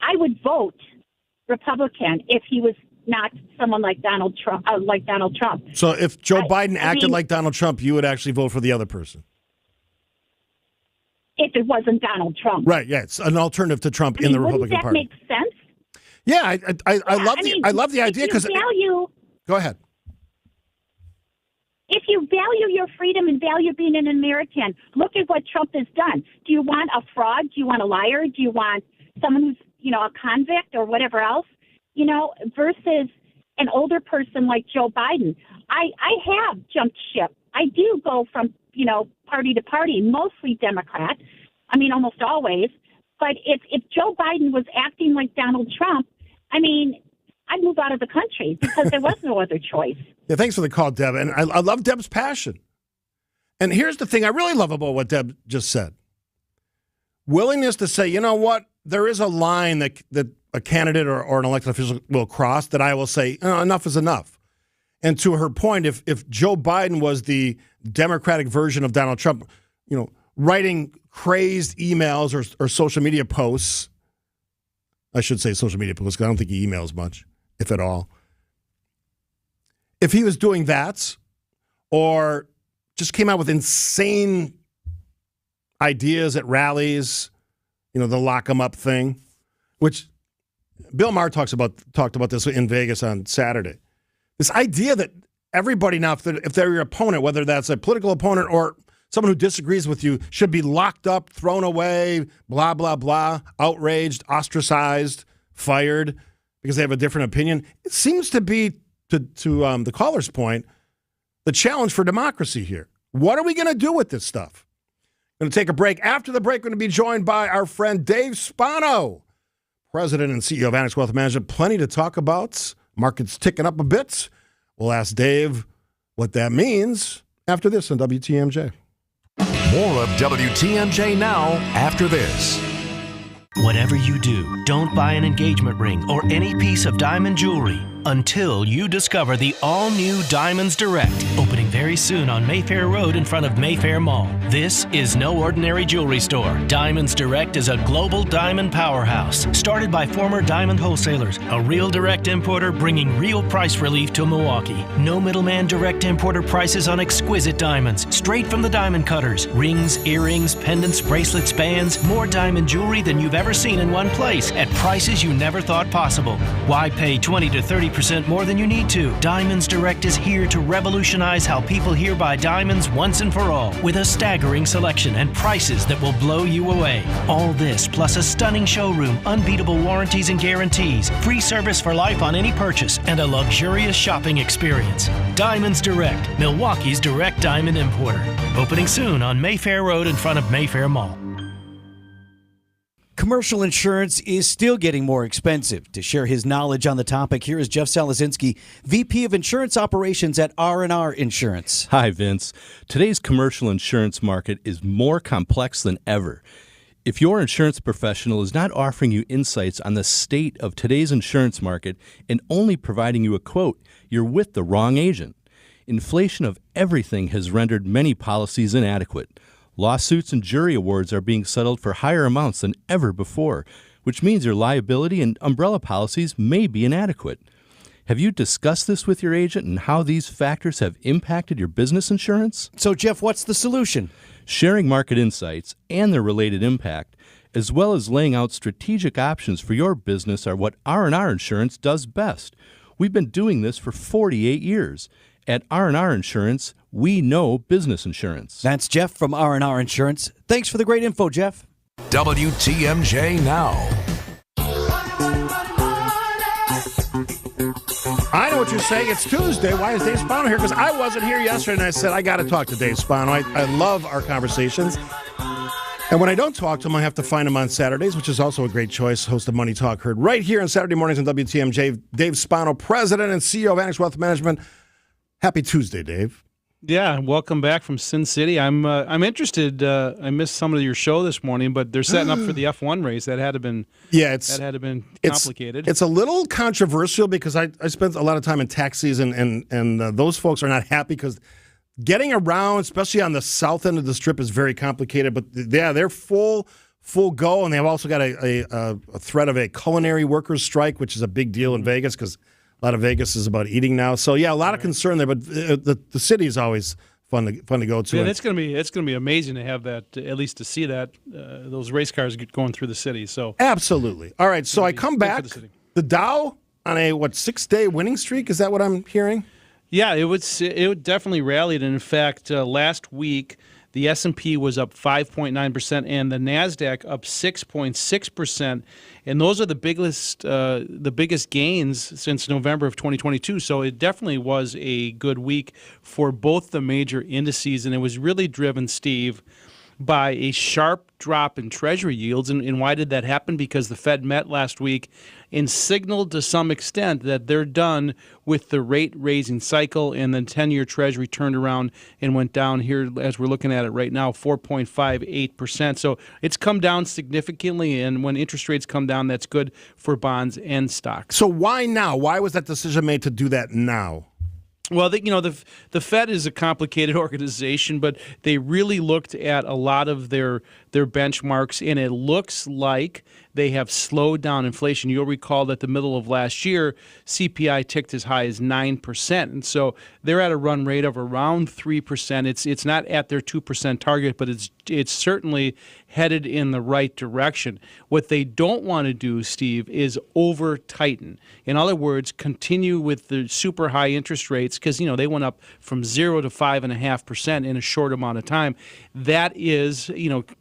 I would vote Republican if he was not someone like Donald Trump. So if Joe Biden acted like Donald Trump, you would actually vote for the other person? If it wasn't Donald Trump. Right, yeah. It's an alternative to Trump in the Republican Party. Wouldn't that make sense? Yeah, I love the idea because go ahead. If you value your freedom and value being an American, look at what Trump has done. Do you want a fraud? Do you want a liar? Do you want someone who's, a convict or whatever else? Versus an older person like Joe Biden. I have jumped ship. I do go from, party to party, mostly Democrat. I mean, almost always. But if Joe Biden was acting like Donald Trump, I'd move out of the country because there was no other choice. Yeah, thanks for the call, Deb. And I love Deb's passion. And here's the thing I really love about what Deb just said. Willingness to say, you know what, there is a line that a candidate or an elected official will cross that I will say, enough is enough. And to her point, if Joe Biden was the Democratic version of Donald Trump, writing crazed emails or social media posts, I should say social media posts because I don't think he emails much, if at all. If he was doing that or just came out with insane ideas at rallies, the lock 'em up thing, which Bill Maher talked about this in Vegas on Saturday. This idea that everybody now, if they're your opponent, whether that's a political opponent or someone who disagrees with you, should be locked up, thrown away, blah, blah, blah, outraged, ostracized, fired because they have a different opinion. It seems to be, to the caller's point, the challenge for democracy here. What are we going to do with this stuff? Going to take a break. After the break, we're going to be joined by our friend Dave Spano, President and CEO of Annex Wealth Management. Plenty to talk about. Market's ticking up a bit. We'll ask Dave what that means after this on WTMJ. More of WTMJ Now after this. Whatever you do, don't buy an engagement ring or any piece of diamond jewelry until you discover the all-new Diamonds Direct, opening very soon on Mayfair Road in front of Mayfair Mall. This is no ordinary jewelry store. Diamonds Direct is a global diamond powerhouse, started by former diamond wholesalers, a real direct importer bringing real price relief to Milwaukee. No middleman direct importer prices on exquisite diamonds, straight from the diamond cutters. Rings, earrings, pendants, bracelets, bands, more diamond jewelry than you've ever seen in one place at prices you never thought possible. Why pay 20 to 30% more than you need to? Diamonds Direct is here to revolutionize how people here buy diamonds once and for all, with a staggering selection and prices that will blow you away. All this plus a stunning showroom, unbeatable warranties and guarantees, free service for life on any purchase, and a luxurious shopping experience. Diamonds Direct, Milwaukee's direct diamond importer. Opening soon on Mayfair Road in front of Mayfair Mall. Commercial insurance is still getting more expensive. To share his knowledge on the topic, here is Jeff Salazinski, VP of Insurance Operations at R&R Insurance. Hi, Vince. Today's commercial insurance market is more complex than ever. If your insurance professional is not offering you insights on the state of today's insurance market and only providing you a quote, you're with the wrong agent. Inflation of everything has rendered many policies inadequate. Lawsuits and jury awards are being settled for higher amounts than ever before, which means your liability and umbrella policies may be inadequate. Have you discussed this with your agent and how these factors have impacted your business insurance? So, Jeff, what's the solution? Sharing market insights and their related impact, as well as laying out strategic options for your business, are what R&R Insurance does best. We've been doing this for 48 years. At R&R Insurance, we know business insurance. That's Jeff from R&R Insurance. Thanks for the great info, Jeff. WTMJ Now. I know what you're saying. It's Tuesday. Why is Dave Spano here? Because I wasn't here yesterday, and I said, I got to talk to Dave Spano. I love our conversations. And when I don't talk to him, I have to find him on Saturdays, which is also a great choice. Host of Money Talk, heard right here on Saturday mornings on WTMJ. Dave Spano, President and CEO of Annex Wealth Management. Happy Tuesday, Dave. Yeah, welcome back from Sin City. I'm interested. I missed some of your show this morning, but they're setting up for the F1 race. That had to been complicated. It's a little controversial because I spent a lot of time in tax season, and those folks are not happy because getting around, especially on the south end of the strip, is very complicated. But yeah, they're full go, and they've also got a threat of a culinary workers strike, which is a big deal in Vegas because a lot of Vegas is about eating now. So yeah, a lot of concern there, but the city is always fun to go to. Yeah, it's gonna be amazing to have that, at least to see that those race cars going through the city. So absolutely. All right, so I come back. The Dow on a 6-day winning streak. Is that what I'm hearing? Yeah, it definitely rallied. And in fact, last week the S&P was up 5.9% and the Nasdaq up 6.6%, and those are the biggest gains since November of 2022. So it definitely was a good week for both the major indices, and it was really driven, Steve, by a sharp drop in Treasury yields. And why did that happen? Because the Fed met last week and signaled to some extent that they're done with the rate-raising cycle, and the 10-year Treasury turned around and went down here, as we're looking at it right now, 4.58%. So it's come down significantly, and when interest rates come down, that's good for bonds and stocks. So why now? Why was that decision made to do that now? Well, the Fed is a complicated organization, but they really looked at a lot of their benchmarks, and it looks like they have slowed down inflation. You'll recall that the middle of last year, CPI ticked as high as 9%, and so they're at a run rate of around 3%. It's not at their 2% target, but it's certainly headed in the right direction. What they don't want to do, Steve, is over-tighten. In other words, continue with the super high interest rates, because they went up from 0 to 5.5% in a short amount of time. That is,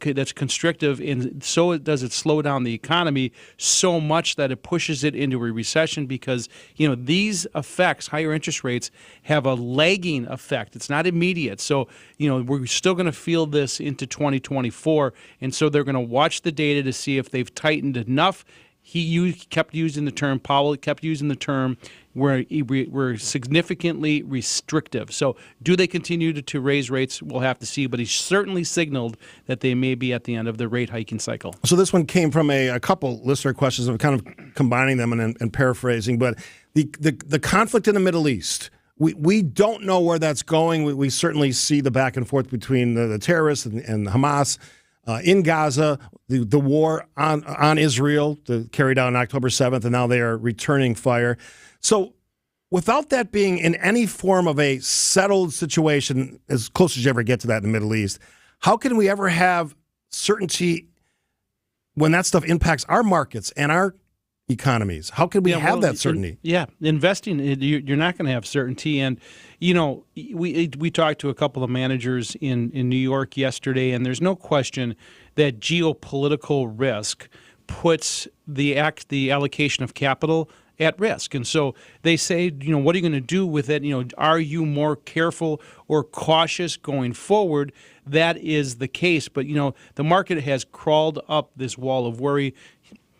that's constrictive, and so does it slow down the economy so much that it pushes it into a recession, because these effects, higher interest rates, have a lagging effect. It's not immediate. So we're still going to feel this into 2024, and so they're going to watch the data to see if they've tightened enough. Kept using the term, Powell kept using the term, we're significantly restrictive. So do they continue to raise rates? We'll have to see, but he certainly signaled that they may be at the end of the rate hiking cycle. So this one came from a couple listener questions. I'm kind of combining them and paraphrasing, but the conflict in the Middle East, we don't know where that's going. We certainly see the back and forth between the terrorists and Hamas in Gaza, the war on Israel carried out on October 7th, and now they are returning fire. So without that being in any form of a settled situation, as close as you ever get to that in the Middle East, how can we ever have certainty when that stuff impacts our markets and our economies? How can we have that certainty? Investing, you're not going to have certainty. And, we talked to a couple of managers in New York yesterday, and there's no question that geopolitical risk puts the allocation of capital at risk. And so they say, what are you going to do with it? Are you more careful or cautious going forward? That is the case. But, the market has crawled up this wall of worry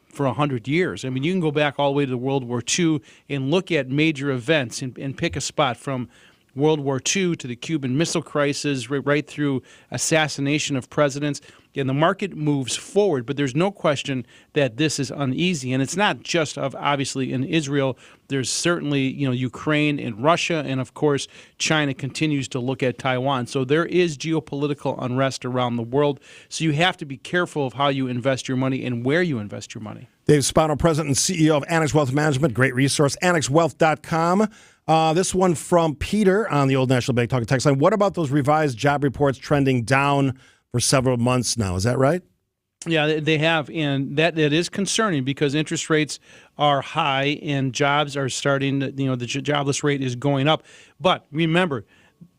for 100 years. I mean, you can go back all the way to World War II and look at major events and pick a spot from World War II to the Cuban Missile Crisis, right through assassination of presidents. And the market moves forward, but there's no question that this is uneasy. And it's not just obviously in Israel. There's certainly, Ukraine and Russia, and of course, China continues to look at Taiwan. So there is geopolitical unrest around the world. So you have to be careful of how you invest your money and where you invest your money. Dave Spano, President and CEO of Annex Wealth Management. Great resource, annexwealth.com. This one from Peter on the Old National Bank Talking Text line. What about those revised job reports trending down for several months now? Is that right? Yeah, they have, and that is concerning because interest rates are high and jobs are starting to, the jobless rate is going up. But remember,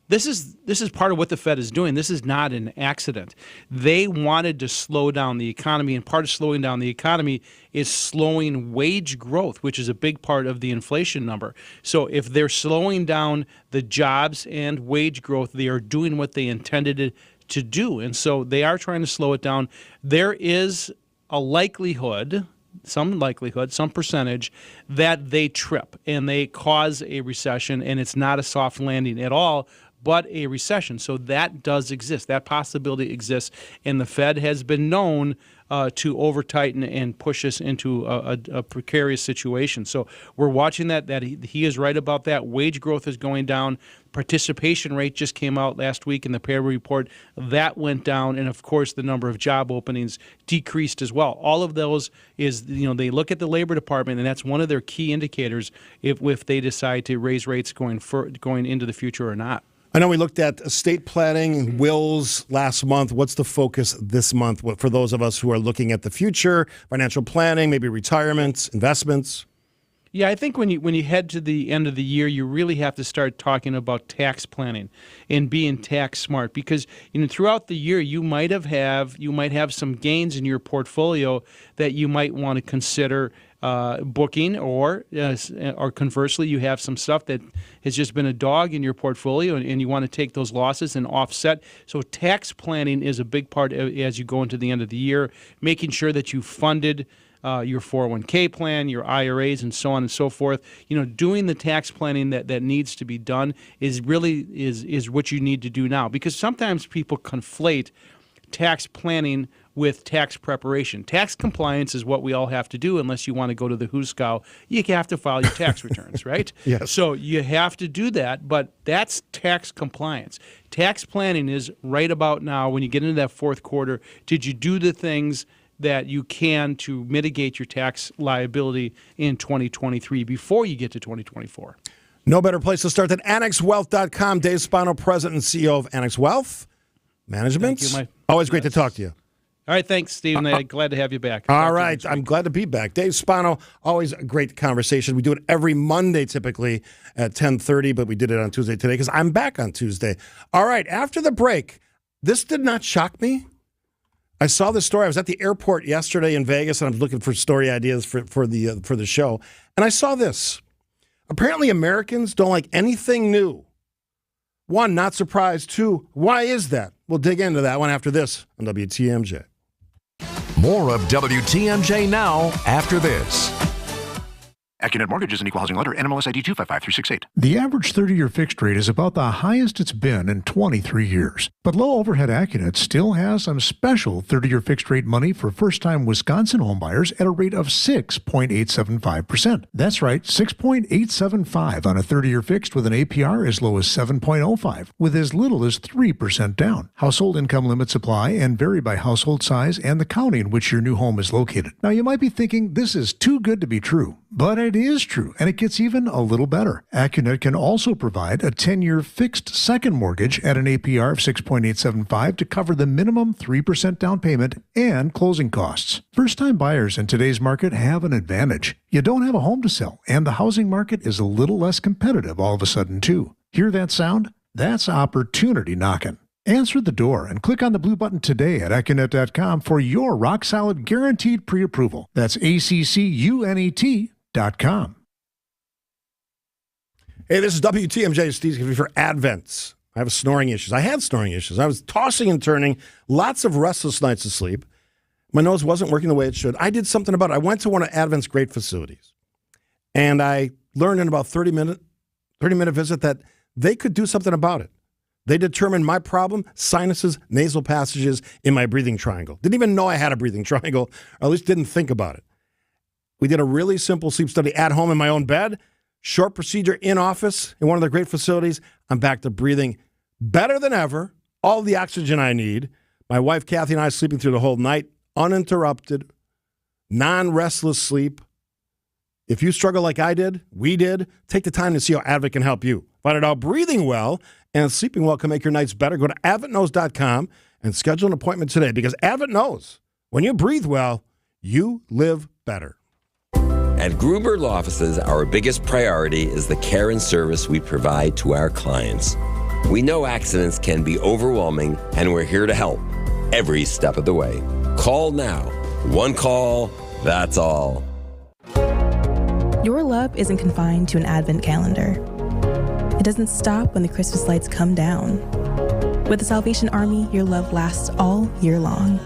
this is part of what the Fed is doing. This is not an accident. They wanted to slow down the economy, and part of slowing down the economy is slowing wage growth, which is a big part of the inflation number. So if they're slowing down the jobs and wage growth, they are doing what they intended to do. And so they are trying to slow it down. There is a likelihood, some percentage, that they trip and they cause a recession, and it's not a soft landing at all, but a recession. So that does exist. That possibility exists. And the Fed has been known to over-tighten and push us into a precarious situation. So we're watching that he is right about that. Wage growth is going down. Participation rate just came out last week in the payroll report. That went down. And, of course, the number of job openings decreased as well. All of those is, they look at the Labor Department, and that's one of their key indicators if they decide to raise rates going into the future or not. I know we looked at estate planning, wills last month. What's the focus this month for those of us who are looking at the future, financial planning, maybe retirement, investments? Yeah, I think when you head to the end of the year, you really have to start talking about tax planning and being tax smart, because throughout the year you might have some gains in your portfolio that you might want to consider booking, or conversely, you have some stuff that has just been a dog in your portfolio, and you want to take those losses and offset. So tax planning is a big part as you go into the end of the year, making sure that you funded your 401k plan, your IRAs, and so on and so forth. Doing the tax planning that needs to be done is what you need to do now, because sometimes people conflate tax planning with tax preparation. Tax compliance is what we all have to do unless you want to go to the Huskow. You have to file your tax returns, right? Yes. So you have to do that, but that's tax compliance. Tax planning is right about now when you get into that fourth quarter. Did you do the things that you can to mitigate your tax liability in 2023 before you get to 2024? No better place to start than annexwealth.com. Dave Spano, President and CEO of Annex Wealth Management. Thank you, Always great to talk to you. All right, thanks, Stephen. Glad to have you back. All right, I'm glad to be back. Dave Spano, always a great conversation. We do it every Monday typically at 10:30, but we did it on Tuesday today because I'm back on Tuesday. All right, after the break, this did not shock me. I saw this story. I was at the airport yesterday in Vegas, and I was looking for story ideas for the show, and I saw this. Apparently, Americans don't like anything new. One, not surprised. Two, why is that? We'll dig into that one after this on WTMJ. More of WTMJ now after this. AccuNet Mortgage is an equal housing lender. NMLS ID 255368. The average 30-year fixed rate is about the highest it's been in 23 years. But low overhead AccuNet still has some special 30-year fixed rate money for first-time Wisconsin homebuyers at a rate of 6.875%. That's right, 6.875 on a 30-year fixed with an APR as low as 7.05, with as little as 3% down. Household income limits apply and vary by household size and the county in which your new home is located. Now, you might be thinking this is too good to be true, but it is true, and it gets even a little better. AccuNet can also provide a 10-year fixed second mortgage at an APR of 6.875 to cover the minimum 3% down payment and closing costs. First-time buyers in today's market have an advantage. You don't have a home to sell, and the housing market is a little less competitive all of a sudden, too. Hear that sound? That's opportunity knocking. Answer the door and click on the blue button today at AccuNet.com for your rock-solid guaranteed pre-approval. That's ACCUNET.com. Hey, this is WTMJ. Steve for Advents. I have snoring issues. I had snoring issues. I was tossing and turning, lots of restless nights of sleep. My nose wasn't working the way it should. I did something about it. I went to one of Advent's great facilities, and I learned in about 30-minute visit that they could do something about it. They determined my problem, sinuses, nasal passages in my breathing triangle. Didn't even know I had a breathing triangle, or at least didn't think about it. We did a really simple sleep study at home in my own bed, short procedure in office in one of the great facilities. I'm back to breathing better than ever, all the oxygen I need. My wife, Kathy, and I sleeping through the whole night, uninterrupted, non-restless sleep. If you struggle like I did, we did, take the time to see how Advent can help you. Find out how breathing well and sleeping well can make your nights better. Go to AdventKnows.com and schedule an appointment today, because Advent knows when you breathe well, you live better. At Gruber Law Offices, our biggest priority is the care and service we provide to our clients. We know accidents can be overwhelming, and we're here to help every step of the way. Call now. One call, that's all. Your love isn't confined to an Advent calendar. It doesn't stop when the Christmas lights come down. With the Salvation Army, your love lasts all year long.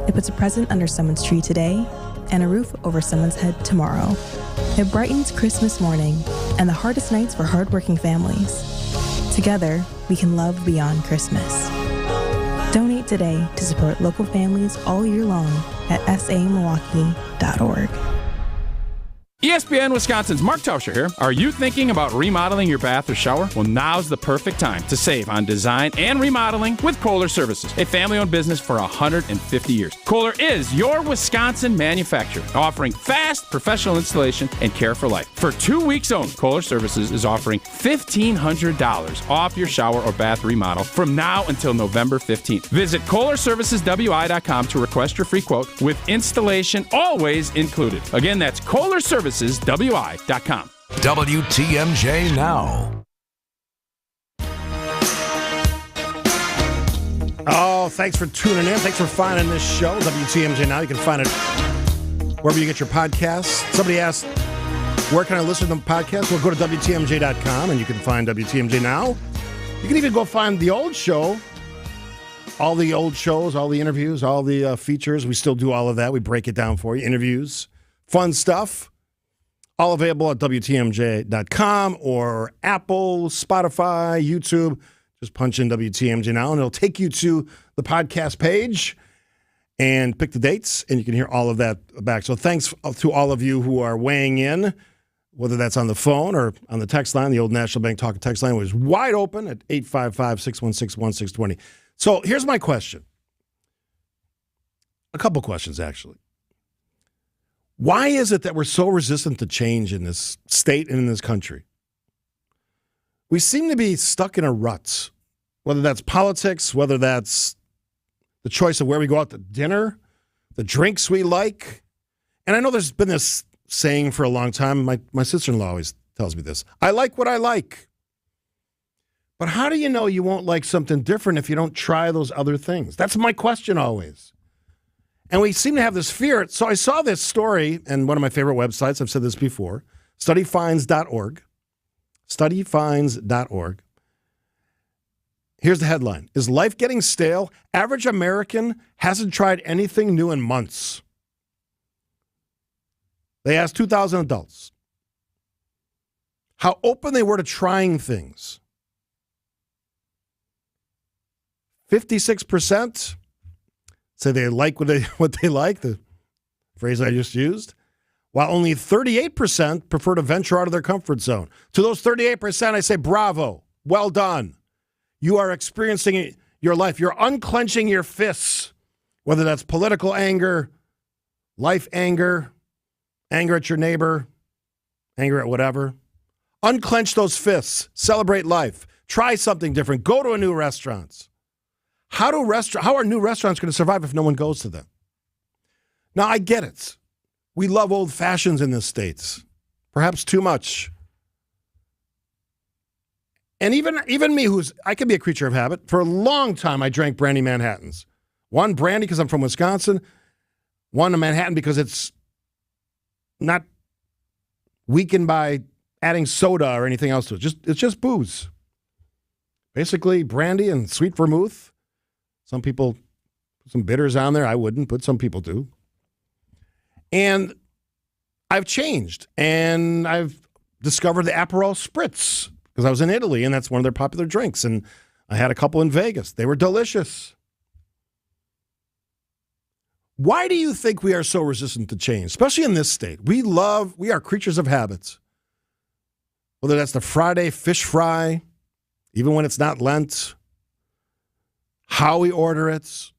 It puts a present under someone's tree today and a roof over someone's head tomorrow. It brightens Christmas morning and the hardest nights for hardworking families. Together, we can love beyond Christmas. Donate today to support local families all year long at samilwaukee.org. ESPN Wisconsin's Mark Tauscher here. Are you thinking about remodeling your bath or shower? Well, now's the perfect time to save on design and remodeling with Kohler Services, a family-owned business for 150 years. Kohler is your Wisconsin manufacturer, offering fast, professional installation and care for life. For 2 weeks only, Kohler Services is offering $1,500 off your shower or bath remodel from now until November 15th. Visit KohlerServicesWI.com to request your free quote with installation always included. Again, that's KohlerServicesWI.com. WTMJ Now. Oh, thanks for tuning in. Thanks for finding this show, WTMJ Now. You can find it wherever you get your podcasts. Somebody asked, where can I listen to the podcast? Well, go to WTMJ.com and you can find WTMJ Now. You can even go find the old show, all the old shows, all the interviews, all the features. We still do all of that. We break it down for you. Interviews, fun stuff. All available at WTMJ.com or Apple, Spotify, YouTube. Just punch in WTMJ Now, and it'll take you to the podcast page and pick the dates, and you can hear all of that back. So thanks to all of you who are weighing in, whether that's on the phone or on the text line. The old National Bank Talk and Text line was wide open at 855-616-1620. So here's my question. A couple questions, actually. Why is it that we're so resistant to change in this state and in this country? We seem to be stuck in a rut, whether that's politics, whether that's the choice of where we go out to dinner, the drinks we like. And I know there's been this saying for a long time. My sister-in-law always tells me this. I like what I like. But how do you know you won't like something different if you don't try those other things? That's my question always. And we seem to have this fear. So I saw this story in one of my favorite websites. I've said this before, studyfinds.org. Studyfinds.org. Here's the headline. Is life getting stale? Average American hasn't tried anything new in months. They asked 2,000 adults. how open they were to trying things. 56% say they like what they like, the phrase I just used, while only 38% prefer to venture out of their comfort zone. To those 38%, I say bravo, well done. You are experiencing your life. You're unclenching your fists, whether that's political anger, life anger, anger at your neighbor, anger at whatever. Unclench those fists. Celebrate life. Try something different. Go to a new restaurant. How are new restaurants going to survive if no one goes to them? Now, I get it. We love old fashions in this state, perhaps too much. And even me, I can be a creature of habit. For a long time, I drank brandy Manhattans. One, brandy because I'm from Wisconsin. One, a Manhattan because it's not weakened by adding soda or anything else to it. It's just booze. Basically, brandy and sweet vermouth. Some people put some bitters on there. I wouldn't, but some people do. And I've changed, and I've discovered the Aperol Spritz because I was in Italy, and that's one of their popular drinks. And I had a couple in Vegas. They were delicious. Why do you think we are so resistant to change, especially in this state? We are creatures of habits. Whether that's the Friday fish fry, even when it's not Lent, how we order it,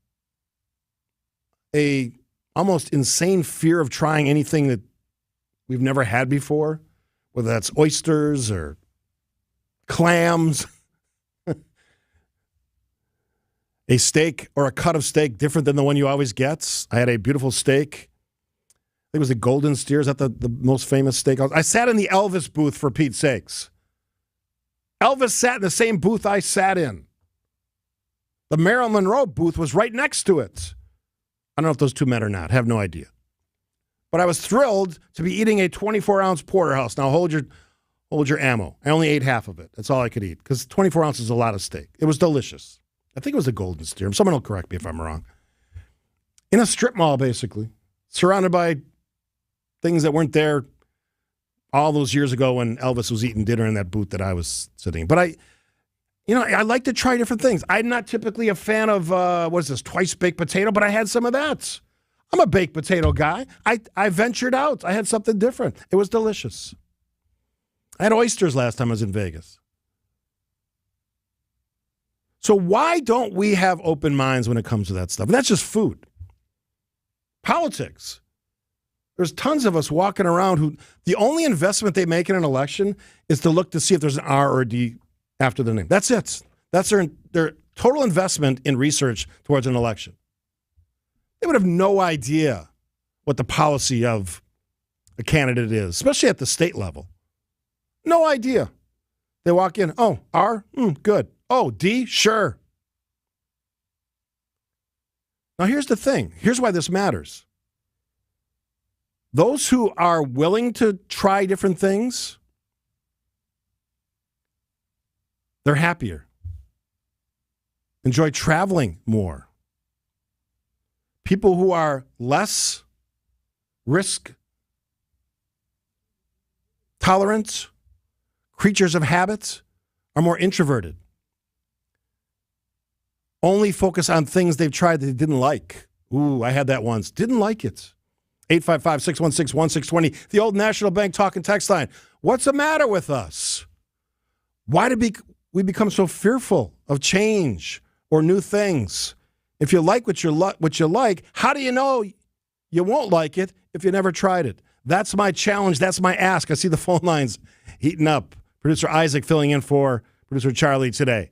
a almost insane fear of trying anything that we've never had before, whether that's oysters or clams, a steak or a cut of steak different than the one you always get. I had a beautiful steak. I think it was the Golden Steer. Is that the most famous steakhouse? I sat in the Elvis booth, for Pete's sakes. Elvis sat in the same booth I sat in. The Marilyn Monroe booth was right next to it. I don't know if those two met or not. I have no idea. But I was thrilled to be eating a 24-ounce porterhouse. Now hold your ammo. I only ate half of it. That's all I could eat because 24 ounces is a lot of steak. It was delicious. I think it was a Golden Steer. Someone will correct me if I'm wrong. In a strip mall, basically, surrounded by things that weren't there all those years ago when Elvis was eating dinner in that booth that I was sitting in. But I like to try different things. I'm not typically a fan of, twice baked potato, but I had some of that. I'm a baked potato guy. I ventured out. I had something different. It was delicious. I had oysters last time I was in Vegas. So why don't we have open minds when it comes to that stuff? And that's just food. Politics. There's tons of us walking around who the only investment they make in an election is to look to see if there's an R or a D after the name. That's it. That's their total investment in research towards an election. They would have no idea what the policy of a candidate is, especially at the state level. No idea. They walk in, oh, R? Good. Oh, D? Sure. Now, here's the thing. Here's why this matters. Those who are willing to try different things, they're happier. Enjoy traveling more. People who are less risk tolerant, creatures of habits, are more introverted. Only focus on things they've tried that they didn't like. Ooh, I had that once. Didn't like it. 855-616-1620. The old National Bank talk and text line. What's the matter with us? Why do we become so fearful of change or new things? If you like what you like, how do you know you won't like it if you never tried it? That's my challenge. That's my ask. I see the phone lines heating up. Producer Isaac filling in for producer Charlie today.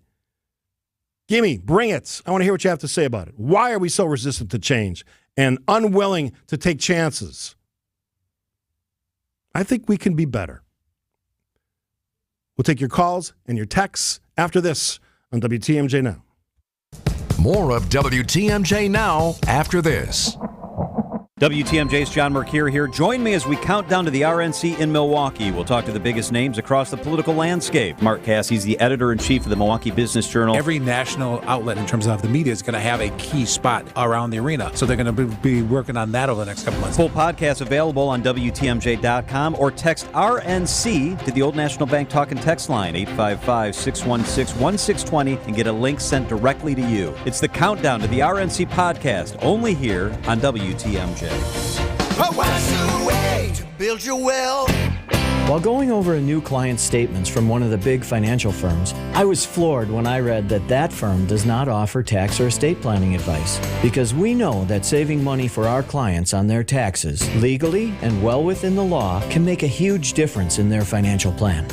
Gimme, bring it. I want to hear what you have to say about it. Why are we so resistant to change and unwilling to take chances? I think we can be better. We'll take your calls and your texts after this on WTMJ Now. More of WTMJ Now after this. WTMJ's John Mercure here. Join me as we count down to the RNC in Milwaukee. We'll talk to the biggest names across the political landscape. Mark Cassie's the editor-in-chief of the Milwaukee Business Journal. Every national outlet in terms of the media is going to have a key spot around the arena. So they're going to be working on that over the next couple months. Full podcast available on WTMJ.com or text RNC to the Old National Bank talk and text line 855-616-1620 and get a link sent directly to you. It's the countdown to the RNC podcast, only here on WTMJ. What's the way to build your wealth? While going over a new client's statements from one of the big financial firms, I was floored when I read that firm does not offer tax or estate planning advice. Because we know that saving money for our clients on their taxes, legally and well within the law, can make a huge difference in their financial plan.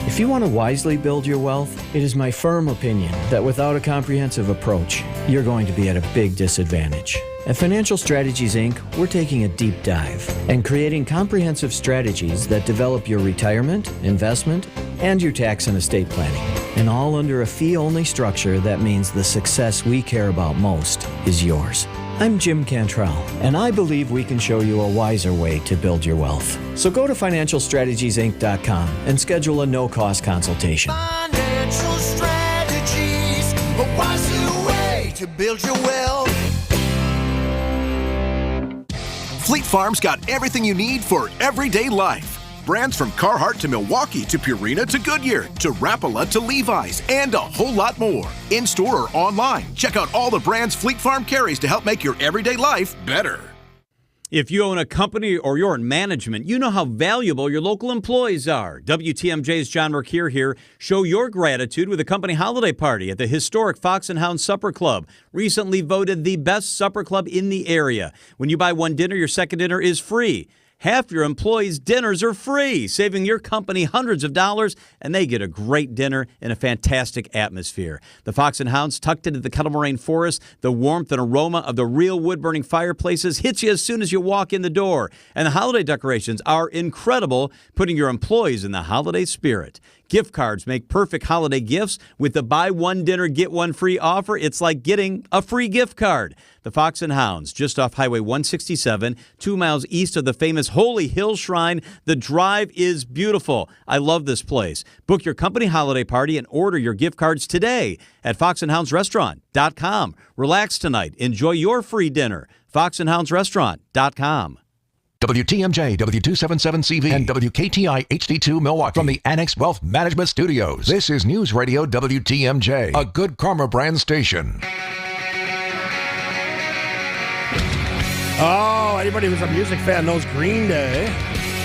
If you want to wisely build your wealth, it is my firm opinion that without a comprehensive approach, you're going to be at a big disadvantage. At Financial Strategies, Inc., we're taking a deep dive and creating comprehensive strategies that develop your retirement, investment, and your tax and estate planning. And all under a fee-only structure that means the success we care about most is yours. I'm Jim Cantrell, and I believe we can show you a wiser way to build your wealth. So go to FinancialStrategiesInc.com and schedule a no-cost consultation. Financial strategies, a wiser way to build your wealth. Fleet Farm's got everything you need for everyday life. Brands from Carhartt to Milwaukee to Purina to Goodyear to Rapala to Levi's and a whole lot more. In-store or online, check out all the brands Fleet Farm carries to help make your everyday life better. If you own a company or you're in management, you know how valuable your local employees are. WTMJ's John Mercure here. Show your gratitude with a company holiday party at the historic Fox and Hound Supper Club, recently voted the best supper club in the area. When you buy one dinner, your second dinner is free. Half your employees' dinners are free, saving your company hundreds of dollars, and they get a great dinner in a fantastic atmosphere. The Fox and Hounds, tucked into the Kettle Moraine Forest, the warmth and aroma of the real wood-burning fireplaces hits you as soon as you walk in the door. And the holiday decorations are incredible, putting your employees in the holiday spirit. Gift cards make perfect holiday gifts. With the buy one dinner, get one free offer, it's like getting a free gift card. The Fox and Hounds, just off Highway 167, 2 miles east of the famous Holy Hill Shrine. The drive is beautiful. I love this place. Book your company holiday party and order your gift cards today at foxandhoundsrestaurant.com. Relax tonight. Enjoy your free dinner. foxandhoundsrestaurant.com. WTMJ, W277CV, and WKTI HD2 Milwaukee from the Annex Wealth Management Studios. This is News Radio WTMJ, a Good Karma brand station. Oh, anybody who's a music fan knows Green Day.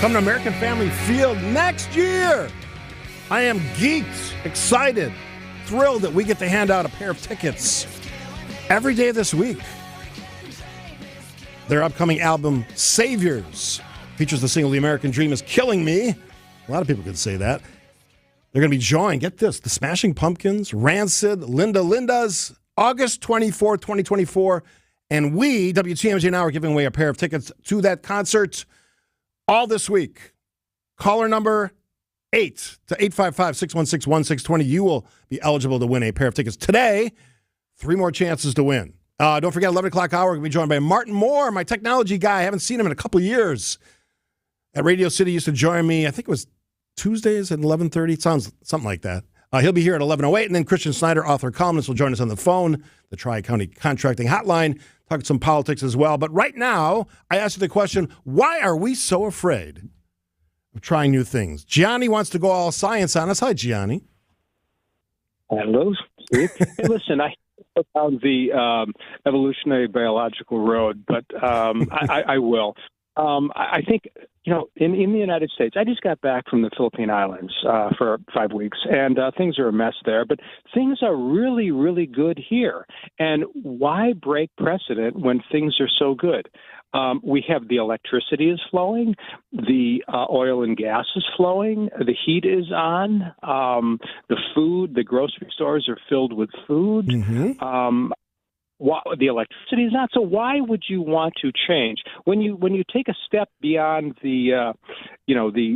Coming to American Family Field next year. I am geeked, excited, thrilled that we get to hand out a pair of tickets every day this week. Their upcoming album, Saviors, features the single The American Dream is Killing Me. A lot of people could say that. They're going to be joined, get this, the Smashing Pumpkins, Rancid, Linda Lindas, August 24th, 2024. And we, WTMJ Now, are giving away a pair of tickets to that concert all this week. Caller number 8 to 855-616-1620. You will be eligible to win a pair of tickets today. 3 more chances to win. Don't forget, 11 o'clock hour, we're going to be joined by Martin Moore, my technology guy. I haven't seen him in a couple of years. At Radio City, he used to join me, I think it was Tuesdays at 11:30. Sounds something like that. He'll be here at 11:08, and then Christian Schneider, author columnist, will join us on the phone, the Tri-County Contracting Hotline, talk some politics as well. But right now, I ask you the question, why are we so afraid of trying new things? Gianni wants to go all science on us. Hi, Gianni. Hello, Steve. Hey, listen, I found the evolutionary biological road, but I will. I think, in the United States, I just got back from the Philippine Islands for 5 weeks, and things are a mess there, but things are really, really good here. And why break precedent when things are so good? We have the electricity is flowing, the oil and gas is flowing, the heat is on, the food, the grocery stores are filled with food. Mm-hmm. The electricity is not. So why would you want to change when you take a step beyond the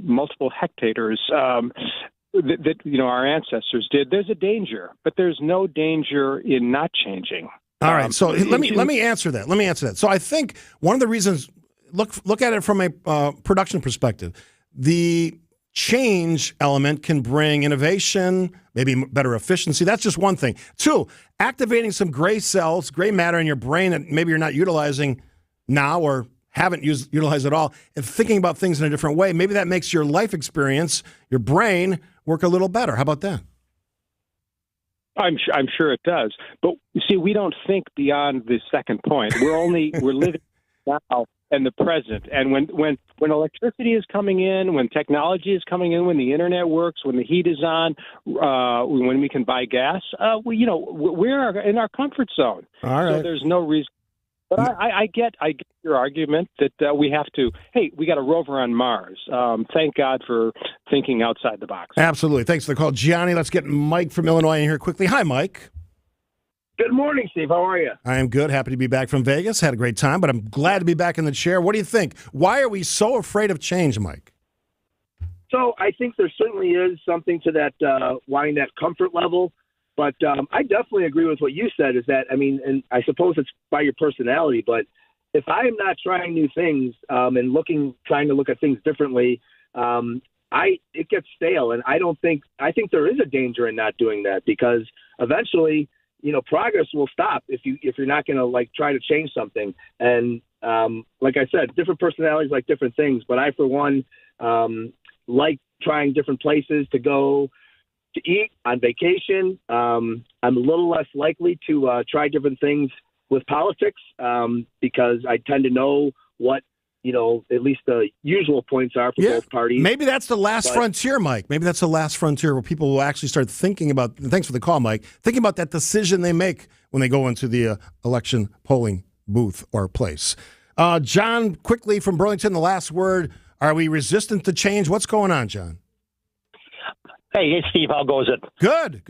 multiple hectares that our ancestors did? There's a danger, but there's no danger in not changing. All right, so let me answer that. So I think one of the reasons look at it from a production perspective. The change element can bring innovation, maybe better efficiency. That's just one thing. 2, activating some gray cells, gray matter in your brain that maybe you're not utilizing now or haven't utilized at all, and thinking about things in a different way. Maybe that makes your life experience, your brain, work a little better. How about that? I'm sure it does. But you see, we don't think beyond the second point. We're living now and the present. And when electricity is coming in, when technology is coming in, when the internet works, when the heat is on, when we can buy gas, we're in our comfort zone. All right. So there's no reason. But I get your argument that we have to. Hey, we got a rover on Mars. Thank God for thinking outside the box. Absolutely. Thanks for the call, Gianni. Let's get Mike from Illinois in here quickly. Hi, Mike. Good morning, Steve. How are you? I am good. Happy to be back from Vegas. Had a great time, but I'm glad to be back in the chair. What do you think? Why are we so afraid of change, Mike? So I think there certainly is something to that, wanting that comfort level. But I definitely agree with what you said, is that, and I suppose it's by your personality, but if I am not trying new things and trying to look at things differently, it gets stale. And I think there is a danger in not doing that, because eventually, progress will stop if you're not going to try to change something. And like I said, different personalities like different things, but I, for one, like trying different places to go to eat on vacation. I'm a little less likely to try different things with politics because I tend to know what, at least the usual points are for both parties. Maybe that's the last frontier, Mike. Maybe that's the last frontier where people will actually start thinking about, thanks for the call, Mike, thinking about that decision they make when they go into the election polling booth or place. John, quickly from Burlington, the last word. Are we resistant to change? What's going on, John? Hey, Steve, how goes it? Good.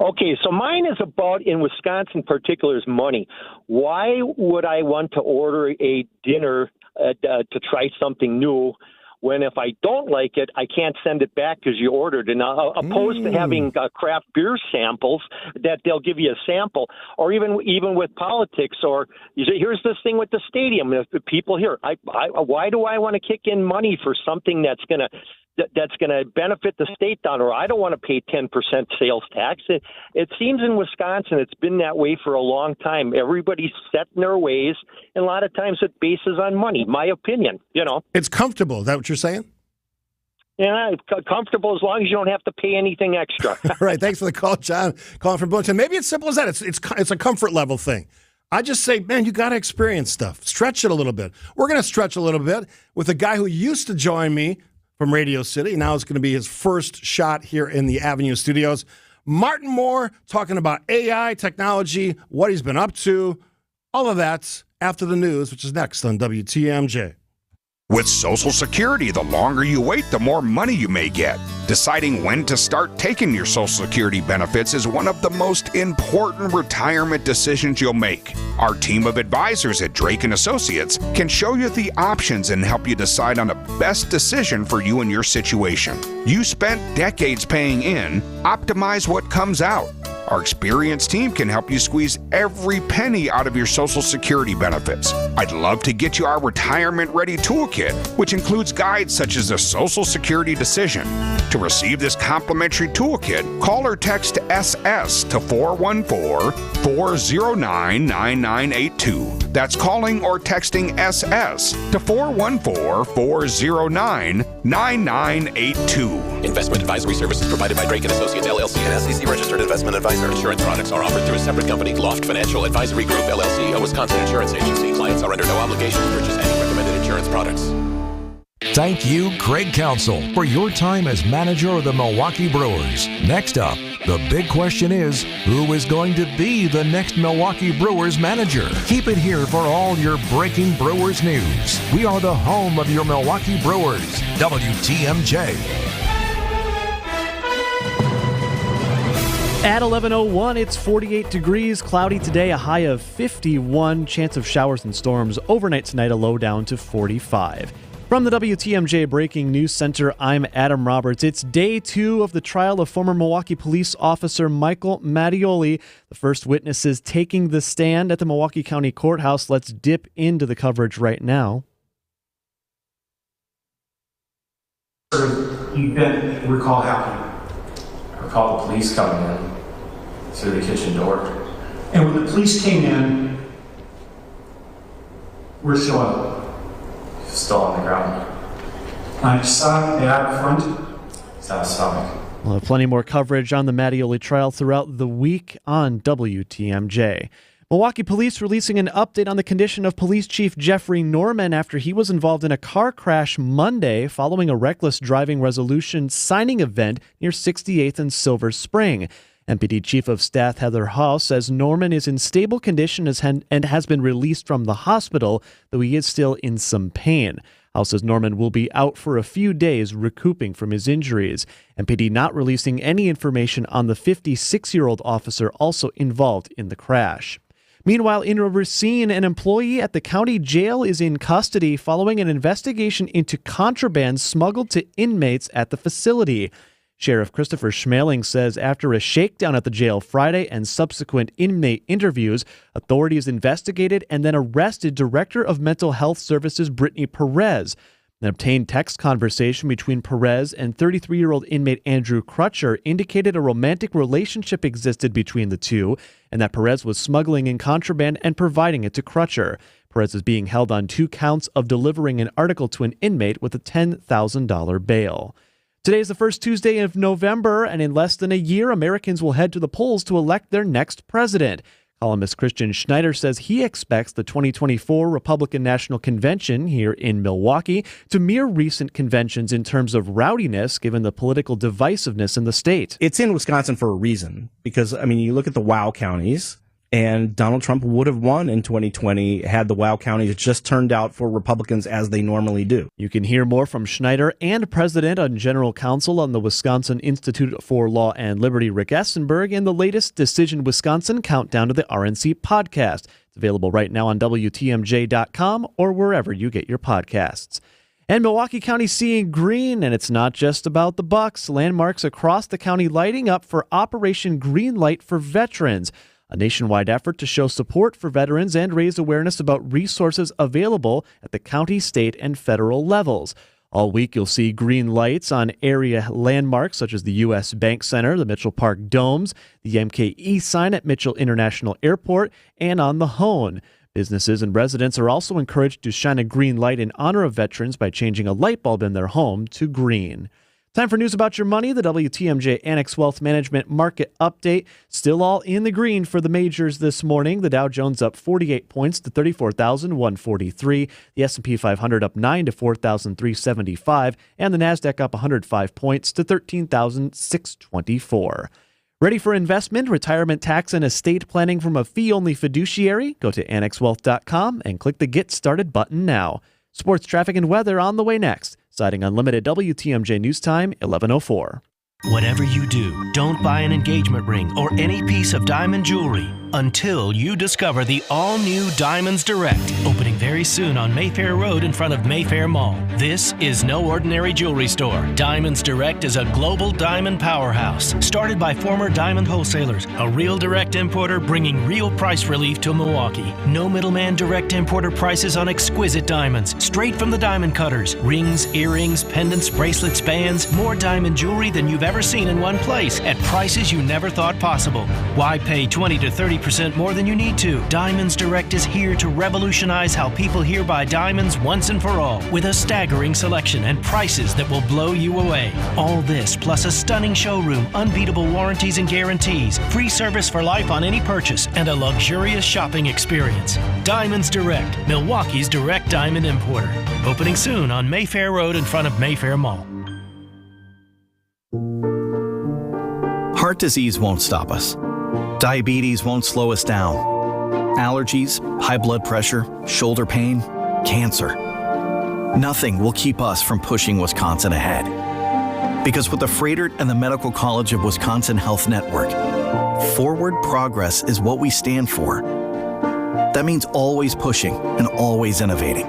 Okay, so mine is about, in Wisconsin in particular, is money. Why would I want to order a dinner to try something new when if I don't like it, I can't send it back because you ordered it? Now, opposed to having craft beer samples that they'll give you a sample, or even with politics, or you say, here's this thing with the stadium. If the people here, why do I want to kick in money for something that's going to benefit the state down, or I don't want to pay 10% sales tax. It seems in Wisconsin it's been that way for a long time. Everybody's set in their ways, and a lot of times it bases on money, my opinion, It's comfortable. Is that what you're saying? Yeah, it's comfortable as long as you don't have to pay anything extra. All right, thanks for the call, John. Calling from Burlington. Maybe it's simple as that. It's a comfort level thing. I just say, man, you got to experience stuff. Stretch it a little bit. We're going to stretch a little bit with a guy who used to join me from Radio City. Now it's going to be his first shot here in the Avenue Studios. Martin Moore talking about AI, technology, what he's been up to, all of that after the news, which is next on WTMJ. With Social Security, the longer you wait, the more money you may get. Deciding when to start taking your Social Security benefits is one of the most important retirement decisions you'll make. Our team of advisors at Drake & Associates can show you the options and help you decide on the best decision for you and your situation. You spent decades paying in, optimize what comes out. Our experienced team can help you squeeze every penny out of your Social Security benefits. I'd love to get you our Retirement Ready Toolkit, which includes guides such as the Social Security decision. To receive this complimentary toolkit, call or text SS to 414-409-9982. That's calling or texting SS to 414-409-9982. Investment advisory services provided by Drake & Associates, LLC, an SEC-registered investment advisor. Insurance products are offered through a separate company, Loft Financial Advisory Group, LLC, a Wisconsin insurance agency. Clients are under no obligation to purchase any recommended insurance products. Thank you, Craig Counsell, for your time as manager of the Milwaukee Brewers. Next up, the big question is, who is going to be the next Milwaukee Brewers manager? Keep it here for all your breaking Brewers news. We are the home of your Milwaukee Brewers, WTMJ. At 11:01, it's 48 degrees, cloudy today, a high of 51, chance of showers and storms overnight tonight, a low down to 45. From the WTMJ Breaking News Center, I'm Adam Roberts. It's day 2 of the trial of former Milwaukee police officer Michael Mattioli. The first witnesses taking the stand at the Milwaukee County Courthouse. Let's dip into the coverage right now. You can recall how you recall the police coming in through the kitchen door. And when the police came in, we're still on the ground. I saw the out front. He's on his stomach. We'll have plenty more coverage on the Mattioli trial throughout the week on WTMJ. Milwaukee police releasing an update on the condition of Police Chief Jeffrey Norman after he was involved in a car crash Monday following a reckless driving resolution signing event near 68th and Silver Spring. MPD Chief of Staff Heather House says Norman is in stable condition and has been released from the hospital, though he is still in some pain. House says Norman will be out for a few days recouping from his injuries. MPD not releasing any information on the 56-year-old officer also involved in the crash. Meanwhile, in Racine, an employee at the county jail is in custody following an investigation into contraband smuggled to inmates at the facility. Sheriff Christopher Schmeling says after a shakedown at the jail Friday and subsequent inmate interviews, authorities investigated and then arrested Director of Mental Health Services Brittany Perez. An obtained text conversation between Perez and 33-year-old inmate Andrew Crutcher indicated a romantic relationship existed between the two and that Perez was smuggling in contraband and providing it to Crutcher. Perez is being held on 2 counts of delivering an article to an inmate with a $10,000 bail. Today is the first Tuesday of November, and in less than a year, Americans will head to the polls to elect their next president. Columnist Christian Schneider says he expects the 2024 Republican National Convention here in Milwaukee to mirror recent conventions in terms of rowdiness, given the political divisiveness in the state. It's in Wisconsin for a reason, because, I mean, you look at the WOW counties, and Donald Trump would have won in 2020 had the WOW counties just turned out for Republicans as they normally do. You can hear more from Schneider and President and General Counsel on the Wisconsin Institute for Law and Liberty, Rick Essenberg, in the latest Decision Wisconsin Countdown to the RNC podcast. It's available right now on WTMJ.com or wherever you get your podcasts. And Milwaukee County seeing green, and it's not just about the Bucks. Landmarks across the county lighting up for Operation Green Light for Veterans, a nationwide effort to show support for veterans and raise awareness about resources available at the county, state, and federal levels. All week, you'll see green lights on area landmarks such as the U.S. Bank Center, the Mitchell Park Domes, the MKE sign at Mitchell International Airport, and on the Hone. Businesses and residents are also encouraged to shine a green light in honor of veterans by changing a light bulb in their home to green. Time for news about your money. The WTMJ Annex Wealth Management Market Update. Still all in the green for the majors this morning. The Dow Jones up 48 points to 34,143. The S&P 500 up 9 to 4,375. And the NASDAQ up 105 points to 13,624. Ready for investment, retirement tax, and estate planning from a fee-only fiduciary? Go to annexwealth.com and click the Get Started button now. Sports, traffic, and weather on the way next. Siding Unlimited, WTMJ News Time, 11:04. Whatever you do, don't buy an engagement ring or any piece of diamond jewelry until you discover the all-new Diamonds Direct, opening very soon on Mayfair Road in front of Mayfair Mall. This is no ordinary jewelry store. Diamonds Direct is a global diamond powerhouse, started by former diamond wholesalers, a real direct importer bringing real price relief to Milwaukee. No middleman direct importer prices on exquisite diamonds, straight from the diamond cutters. Rings, earrings, pendants, bracelets, bands, more diamond jewelry than you've ever seen in one place at prices you never thought possible. Why pay 20 to 30% more than you need to? Diamonds Direct is here to revolutionize how people here buy diamonds once and for all, with a staggering selection and prices that will blow you away. All this plus a stunning showroom, unbeatable warranties and guarantees, free service for life on any purchase, and a luxurious shopping experience. Diamonds Direct, Milwaukee's direct diamond importer. Opening soon on Mayfair Road in front of Mayfair Mall. Heart disease won't stop us. Diabetes won't slow us down. Allergies, high blood pressure, shoulder pain, cancer. Nothing will keep us from pushing Wisconsin ahead. Because with the Freighter and the Medical College of Wisconsin Health Network, forward progress is what we stand for. That means always pushing and always innovating.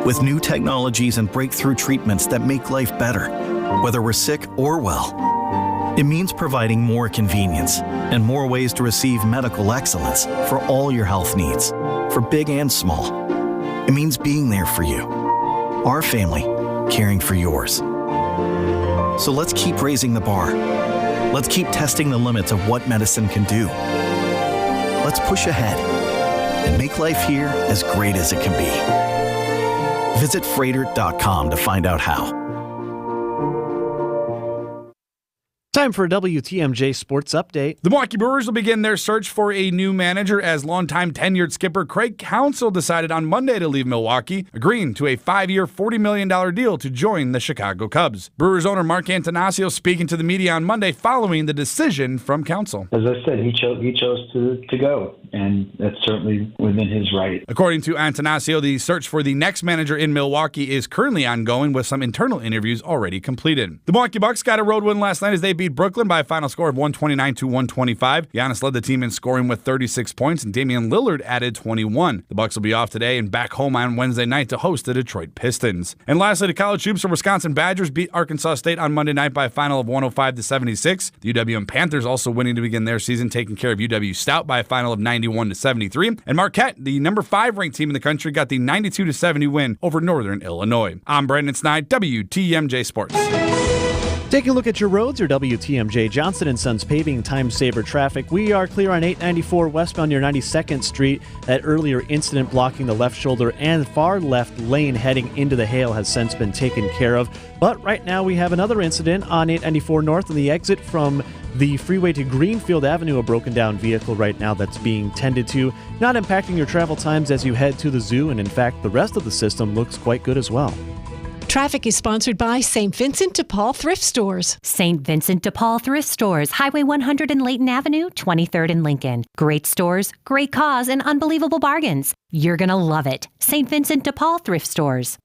with new technologies and breakthrough treatments that make life better, whether we're sick or well. It means providing more convenience and more ways to receive medical excellence for all your health needs, for big and small. It means being there for you, our family, caring for yours. So let's keep raising the bar. Let's keep testing the limits of what medicine can do. Let's push ahead and make life here as great as it can be. Visit Freighter.com to find out how. Time for a WTMJ Sports Update. The Milwaukee Brewers will begin their search for a new manager as longtime tenured skipper Craig Counsell decided on Monday to leave Milwaukee, agreeing to a 5-year, $40 million deal to join the Chicago Cubs. Brewers owner Mark Antanasio speaking to the media on Monday following the decision from Counsell. As I said, he chose to go, and that's certainly within his right. According to Antanasio, the search for the next manager in Milwaukee is currently ongoing with some internal interviews already completed. The Milwaukee Bucks got a road win last night as they beat Brooklyn by a final score of 129-125. Giannis led the team in scoring with 36 points, and Damian Lillard added 21. The Bucks will be off today and back home on Wednesday night to host the Detroit Pistons. And lastly, the college hoops, the Wisconsin Badgers beat Arkansas State on Monday night by a final of 105-76. The UWM Panthers also winning to begin their season, taking care of UW Stout by a final of 91-73. And Marquette, the number 5 ranked team in the country, got the 92-70 win over Northern Illinois. I'm Brandon Snide, WTMJ Sports. Taking a look at your roads, your WTMJ Johnson & Sons paving time-saver traffic. We are clear on 894 westbound near 92nd Street. That earlier incident blocking the left shoulder and far left lane heading into the hail has since been taken care of. But right now we have another incident on 894 north on the exit from the freeway to Greenfield Avenue. A broken down vehicle right now that's being tended to, not impacting your travel times as you head to the zoo. And in fact, the rest of the system looks quite good as well. Traffic is sponsored by St. Vincent de Paul Thrift Stores. St. Vincent de Paul Thrift Stores, Highway 100 and Layton Avenue, 23rd and Lincoln. Great stores, great cause, and unbelievable bargains. You're going to love it. St. Vincent de Paul Thrift Stores.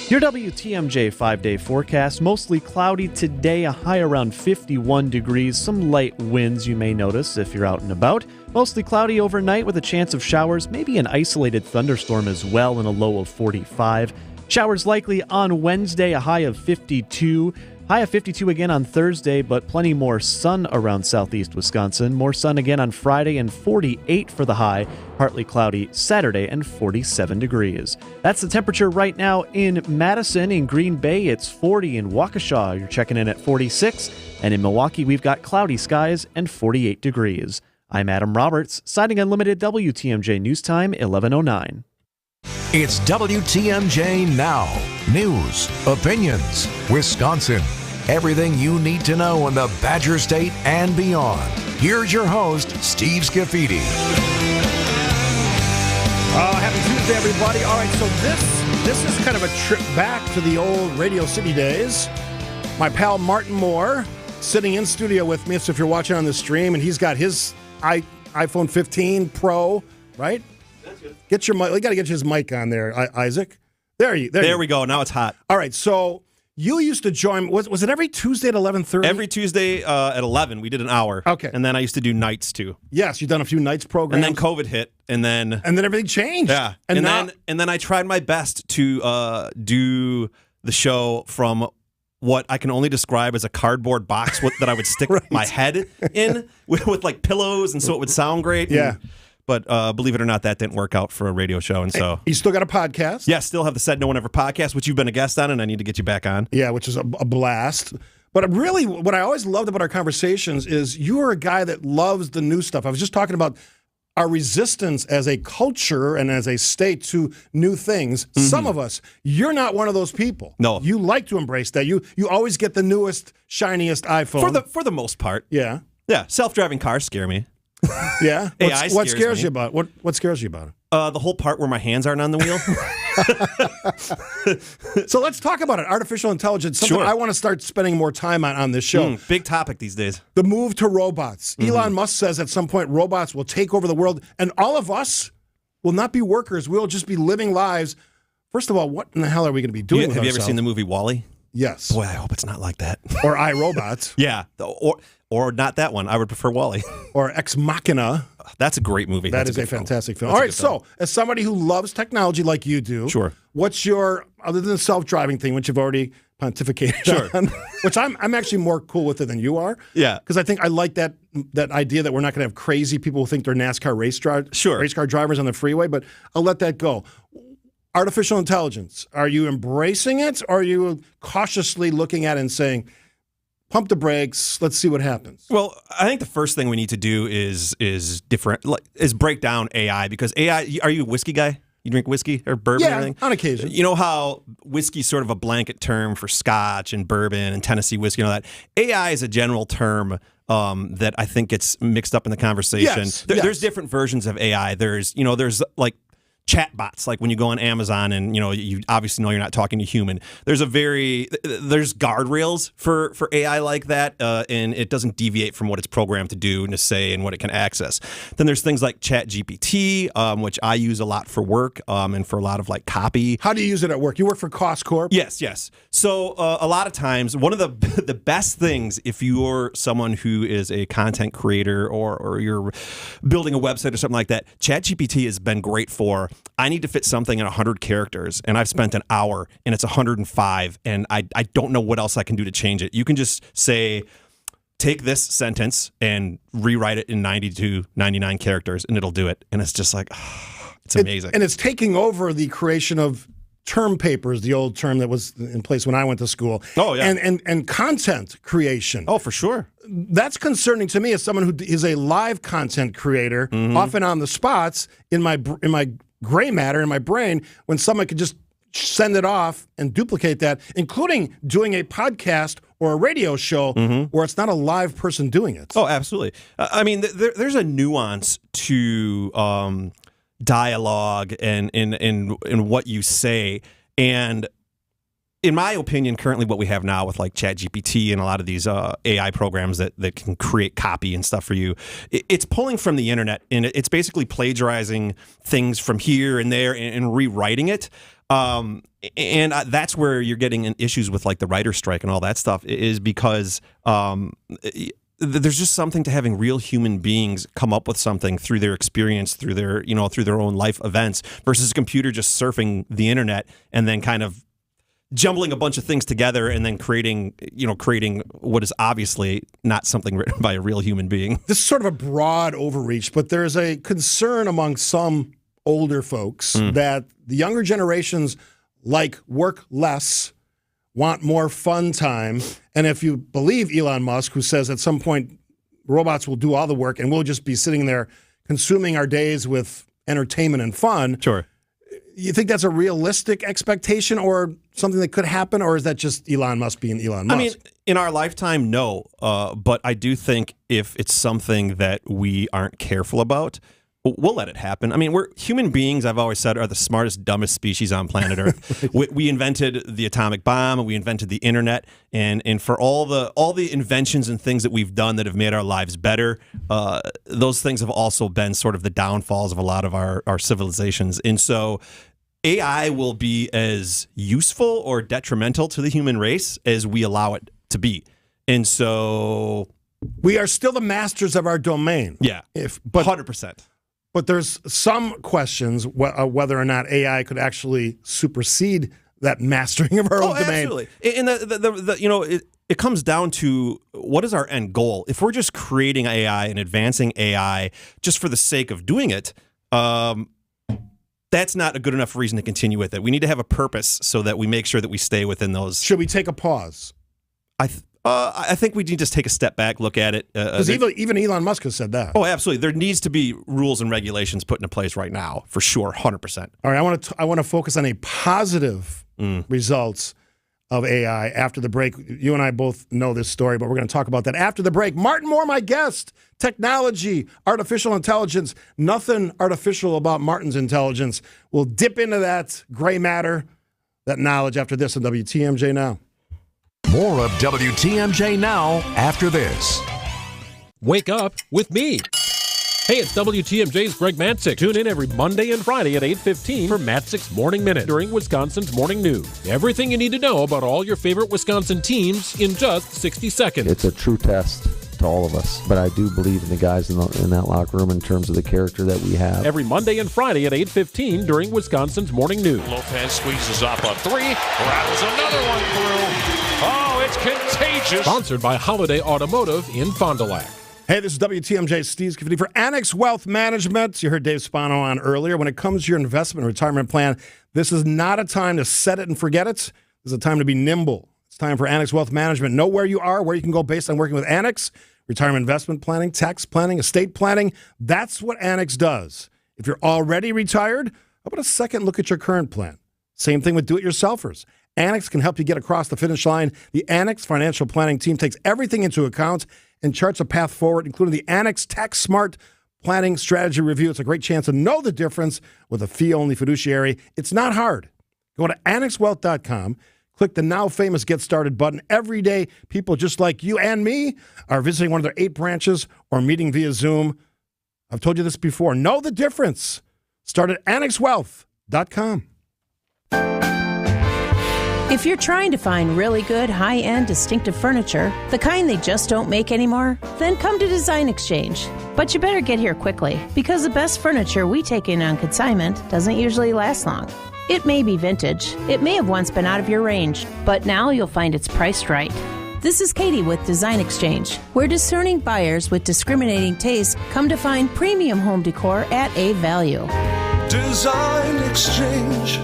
Your WTMJ 5-day forecast, mostly cloudy today, a high around 51 degrees. Some light winds you may notice if you're out and about. Mostly cloudy overnight with a chance of showers, maybe an isolated thunderstorm as well, and a low of 45. Showers likely on Wednesday, a high of 52. High of 52 again on Thursday, but plenty more sun around southeast Wisconsin. More sun again on Friday and 48 for the high. Partly cloudy Saturday and 47 degrees. That's the temperature right now in Madison. In Green Bay, it's 40. In Waukesha, you're checking in at 46. And in Milwaukee, we've got cloudy skies and 48 degrees. I'm Adam Roberts, Siding Unlimited WTMJ News Time, 11:09. It's WTMJ Now. News, opinions, Wisconsin. Everything you need to know in the Badger State and beyond. Here's your host, Steve Scafidi. Happy Tuesday, everybody. All right, so this is kind of a trip back to the old Radio City days. My pal Martin Moore sitting in studio with me. So if you're watching on the stream, and he's got his iPhone 15 Pro, right? Get your mic. We got to get his mic on there, Isaac. There we go. Now it's hot. All right. So you used to join. Was it every Tuesday at 11:30? Every Tuesday at 11. We did an hour. Okay. And then I used to do nights too. Yes, you've done a few nights programs. And then COVID hit, and then everything changed. Yeah. And then I tried my best to do the show from what I can only describe as a cardboard box that I would stick right. my head in with like pillows, and so it would sound great. Yeah. But believe it or not, that didn't work out for a radio show. And so you still got a podcast? Yeah, still have the Said No One Ever podcast, which you've been a guest on, and I need to get you back on. Yeah, which is a blast. But really, what I always loved about our conversations is you are a guy that loves the new stuff. I was just talking about our resistance as a culture and as a state to new things. Mm-hmm. Some of us, you're not one of those people. No. You like to embrace that. You always get the newest, shiniest iPhone. For the most part. Yeah. Yeah, self-driving cars scare me. Yeah? What scares me. you about it? What scares you about it? The whole part where my hands aren't on the wheel. So let's talk about it. Artificial intelligence, something Sure. I want to start spending more time on this show. Big topic these days. The move to robots. Mm-hmm. Elon Musk says at some point robots will take over the world, and all of us will not be workers. We'll just be living lives. First of all, what in the hell are we going to be doing with Have you ourselves? ever seen the movie WALL-E? Yes. Boy, I hope it's not like that. Or iRobots. Yeah. Or not that one. I would prefer WALL-E. Or Ex Machina. That's a great movie. That That's is a good film. fantastic film. That's All a right, good film. so as somebody who loves technology like you do, Sure. what's your, other than the self-driving thing, which you've already pontificated on, which I'm actually more cool with it than you are. Yeah. Because I think I like that idea that we're not going to have crazy people who think they're NASCAR race car drivers on the freeway, but I'll let that go. Artificial intelligence, are you embracing it, or are you cautiously looking at it and saying, pump the brakes, let's see what happens? Well, I think the first thing we need to do is break down AI, because AI, are you a whiskey guy? You drink whiskey or bourbon or anything? On occasion. You know how whiskey's sort of a blanket term for Scotch and bourbon and Tennessee whiskey and all that? AI is a general term that I think gets mixed up in the conversation. Yes, There's different versions of AI. There's like chat bots, like when you go on Amazon and you obviously know you're not talking to a human. There's guardrails for AI like that, and it doesn't deviate from what it's programmed to do and to say and what it can access. Then there's things like ChatGPT, which I use a lot for work and for a lot of like copy. How do you use it at work? You work for Cost Corp? Yes. So a lot of times, one of the best things, if you're someone who is a content creator or you're building a website or something like that, ChatGPT has been great for. I need to fit something in 100 characters, and I've spent an hour, and it's 105, and I don't know what else I can do to change it. You can just say, take this sentence and rewrite it in 90 to 99 characters, and it'll do it. And it's just like, it's amazing. And it's taking over the creation of term papers, the old term that was in place when I went to school. Oh, yeah. And content creation. Oh, for sure. That's concerning to me as someone who is a live content creator, often on the spots in my gray matter in my brain, when someone could just send it off and duplicate that, including doing a podcast or a radio show where it's not a live person doing it. Oh, absolutely. I mean, there's a nuance to dialogue and in what you say. And in my opinion, currently what we have now with like ChatGPT and a lot of these AI programs that can create copy and stuff for you, it's pulling from the internet, and it's basically plagiarizing things from here and there and rewriting it. And that's where you're getting issues with like the writer's strike and all that stuff, is because there's just something to having real human beings come up with something through their experience, through their own life events, versus a computer just surfing the internet and then kind of jumbling a bunch of things together and then creating what is obviously not something written by a real human being. This is sort of a broad overreach, but there's a concern among some older folks that the younger generations work less, want more fun time, and if you believe Elon Musk, who says at some point robots will do all the work and we'll just be sitting there consuming our days with entertainment and fun. Sure. You think that's a realistic expectation or something that could happen, or is that just Elon Musk being Elon Musk? I mean, in our lifetime, no. But I do think if it's something that we aren't careful about, we'll let it happen. I mean, we're human beings, I've always said, are the smartest, dumbest species on planet Earth. We invented the atomic bomb, we invented the internet, and for all the inventions and things that we've done that have made our lives better, those things have also been sort of the downfalls of a lot of our civilizations. And so AI will be as useful or detrimental to the human race as we allow it to be. And so we are still the masters of our domain. Yeah, 100%. But there's some questions whether or not AI could actually supersede that mastering of our own domain. Absolutely. And it comes down to what is our end goal. If we're just creating AI and advancing AI just for the sake of doing it, that's not a good enough reason to continue with it. We need to have a purpose so that we make sure that we stay within those. Should we take a pause? I think we need to just take a step back, look at it. Because even Elon Musk has said that. Oh, absolutely. There needs to be rules and regulations put into place right now, for sure, 100%. All right, I want to focus on a positive results of AI after the break. You and I both know this story, but we're going to talk about that after the break. Martin Moore, my guest. Technology, artificial intelligence. Nothing artificial about Martin's intelligence. We'll dip into that gray matter, that knowledge after this on WTMJ Now. More of WTMJ Now after this. Wake up with me. Hey, it's WTMJ's Greg Matzik. Tune in every Monday and Friday at 8:15 for Matzik's Morning Minute during Wisconsin's Morning News. Everything you need to know about all your favorite Wisconsin teams in just 60 seconds. It's a true test. to all of us. But I do believe in the guys in that locker room in terms of the character that we have. Every Monday and Friday at 8:15 during Wisconsin's Morning News. Lopez squeezes up a three, rattles another one through. Oh, it's contagious. Sponsored by Holiday Automotive in Fond du Lac. Hey, this is WTMJ Steve Scafidi for Annex Wealth Management. You heard Dave Spano on earlier. When it comes to your investment and retirement plan, this is not a time to set it and forget it. This is a time to be nimble. It's time for Annex Wealth Management. Know where you are, where you can go based on working with Annex. Retirement investment planning, tax planning, estate planning. That's what Annex does. If you're already retired, how about a second look at your current plan? Same thing with do-it-yourselfers. Annex can help you get across the finish line. The Annex financial planning team takes everything into account and charts a path forward, including the Annex Tax Smart Planning Strategy Review. It's a great chance to know the difference with a fee-only fiduciary. It's not hard. Go to annexwealth.com, click the now famous Get Started button. Every day, people just like you and me are visiting one of their 8 branches or meeting via Zoom. I've told you this before. Know the difference. Start at annexwealth.com. If you're trying to find really good, high-end, distinctive furniture, the kind they just don't make anymore, then come to Design Exchange. But you better get here quickly, because the best furniture we take in on consignment doesn't usually last long. It may be vintage, it may have once been out of your range, but now you'll find it's priced right. This is Katie with Design Exchange, where discerning buyers with discriminating tastes come to find premium home decor at a value. Design Exchange.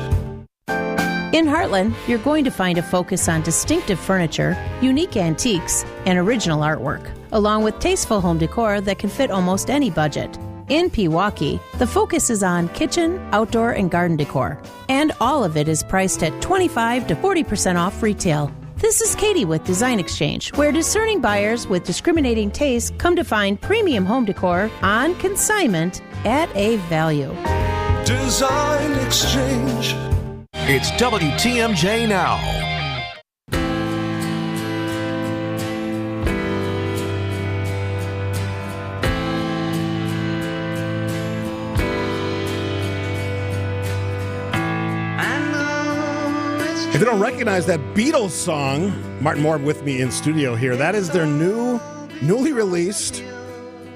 In Heartland, you're going to find a focus on distinctive furniture, unique antiques, and original artwork, along with tasteful home decor that can fit almost any budget. In Pewaukee, the focus is on kitchen, outdoor, and garden decor, and all of it is priced at 25 to 40% off retail. This is Katie with Design Exchange, where discerning buyers with discriminating tastes come to find premium home decor on consignment at a value. Design Exchange. It's WTMJ Now. If you don't recognize that Beatles song, Martin Moore with me in studio here. That is their newly released.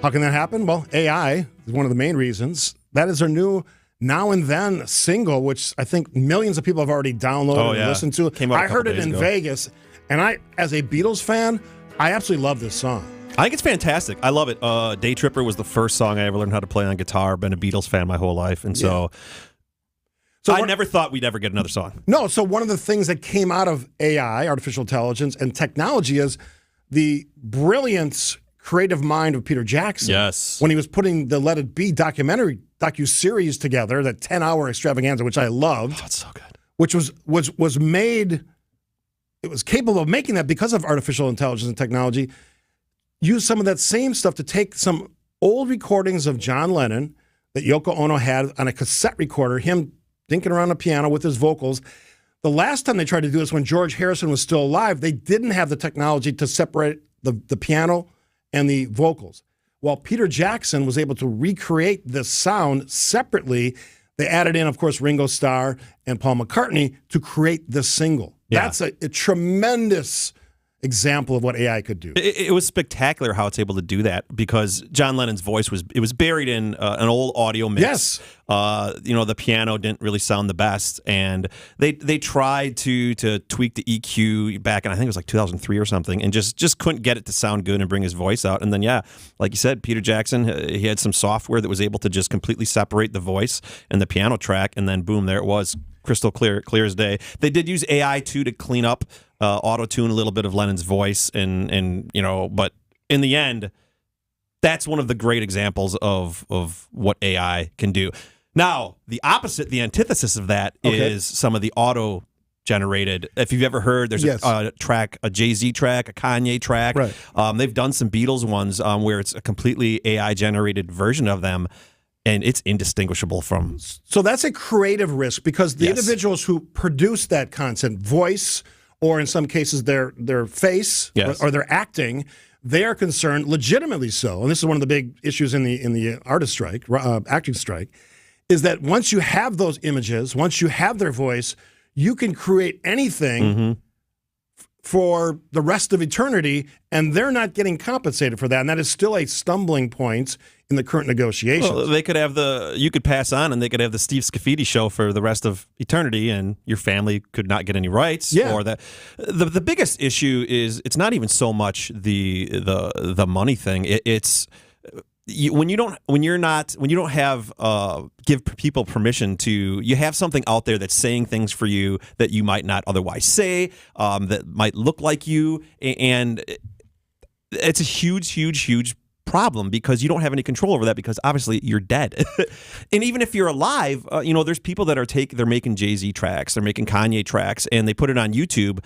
How can that happen? Well, AI is one of the main reasons. That is their new Now and Then single, which I think millions of people have already downloaded and listened to. I heard it in Vegas, and I, as a Beatles fan, I absolutely love this song. I think it's fantastic. I love it. Day Tripper was the first song I ever learned how to play on guitar. Been a Beatles fan my whole life, and so I never thought we'd ever get another song. No, so one of the things that came out of AI, artificial intelligence, and technology is the brilliant creative mind of Peter Jackson. Yes. When he was putting the Let It Be docuseries together, that 10-hour extravaganza, which I loved. Oh, it's so good. Which was made, it was capable of making that because of artificial intelligence and technology. Used some of that same stuff to take some old recordings of John Lennon that Yoko Ono had on a cassette recorder, him dinking around the piano with his vocals. The last time they tried to do this, when George Harrison was still alive, they didn't have the technology to separate the piano and the vocals. While Peter Jackson was able to recreate this sound separately, they added in, of course, Ringo Starr and Paul McCartney to create this single. Yeah. That's a tremendous example of what AI could do. It was spectacular how it's able to do that, because John Lennon's voice was buried in an old audio mix. Yes. The piano didn't really sound the best, and they tried to tweak the EQ back in, I think it was like 2003 or something, and just couldn't get it to sound good and bring his voice out. And then, yeah, like you said, Peter Jackson, he had some software that was able to just completely separate the voice and the piano track, and then boom, there it was, crystal clear as day. They did use AI too to clean up, auto-tune a little bit of Lennon's voice, and but in the end, that's one of the great examples of what AI can do. Now, the opposite, the antithesis of that is some of the auto-generated. If you've ever heard, there's a track, a Jay-Z track, a Kanye track. Right. They've done some Beatles ones where it's a completely AI-generated version of them, and it's indistinguishable from. So that's a creative risk, because the individuals who produce that content, voice, or in some cases their face, or their acting, they are concerned, legitimately so, and this is one of the big issues in the artist strike, acting strike, is that once you have those images, once you have their voice, you can create anything for the rest of eternity, and they're not getting compensated for that. And that is still a stumbling point in the current negotiations. Well, they could have you could pass on and they could have the Steve Scafidi show for the rest of eternity, and your family could not get any rights. Yeah. Or the biggest issue is it's not even so much the money thing. It's when you don't have give people permission to, you have something out there that's saying things for you that you might not otherwise say, that might look like you, and it's a huge problem because you don't have any control over that because obviously you're dead. And even if you're alive, there's people that they're making Jay-Z tracks, they're making Kanye tracks, and they put it on YouTube,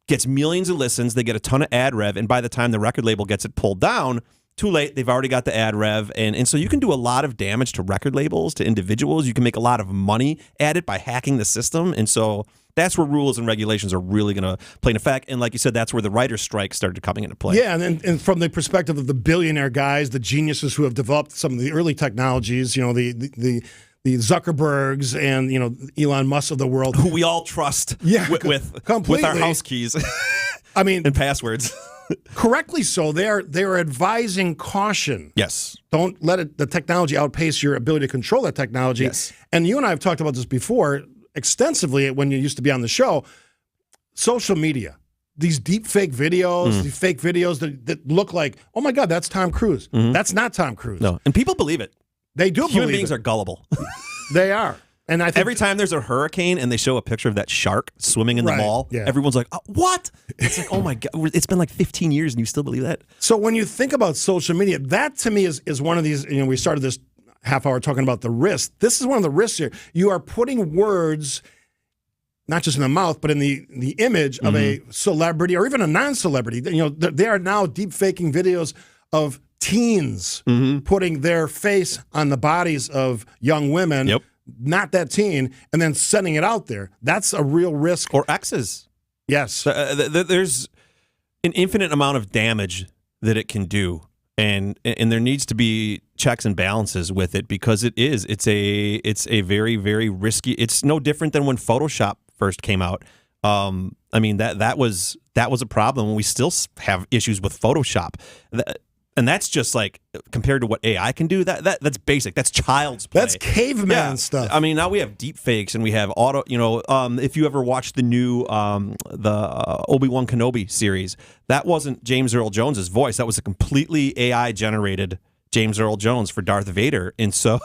gets millions of listens, they get a ton of ad rev, and by the time the record label gets it pulled down, too late, they've already got the ad rev, and so you can do a lot of damage to record labels, to individuals. You can make a lot of money at it by hacking the system, and so that's where rules and regulations are really going to play in effect. And like you said, that's where the writer's strike started coming into play. Yeah, and from the perspective of the billionaire guys, the geniuses who have developed some of the early technologies, the Zuckerbergs and Elon Musk of the world, who we all trust, with our house keys, I mean, and passwords. Correctly so. They are advising caution. Yes. Don't let the technology outpace your ability to control that technology. Yes. And you and I have talked about this before extensively when you used to be on the show. Social media, these deep fake videos, these fake videos that look like, oh my God, that's Tom Cruise. Mm-hmm. That's not Tom Cruise. No, and people believe it. They do. Human beings are gullible. They are. And I think every time there's a hurricane and they show a picture of that shark swimming in the mall, everyone's like, what? It's like, oh my God, it's been like 15 years and you still believe that? So when you think about social media, that to me is one of these, we started this half hour talking about the risk. This is one of the risks here. You are putting words, not just in the mouth, but in the image of a celebrity or even a non-celebrity. They are now deep faking videos of teens putting their face on the bodies of young women. Yep. Not that teen, and then sending it out there. That's a real risk. Or exes. Yes. There's an infinite amount of damage that it can do, and there needs to be checks and balances with it because it's a very, very risky. It's no different than when Photoshop first came out. I mean that was a problem, and we still have issues with Photoshop. And that's just like compared to what AI can do. That's basic. That's child's play. That's caveman stuff. I mean, now we have deep fakes and we have auto. If you ever watched the new the Obi-Wan Kenobi series, that wasn't James Earl Jones's voice. That was a completely AI generated James Earl Jones for Darth Vader. And so,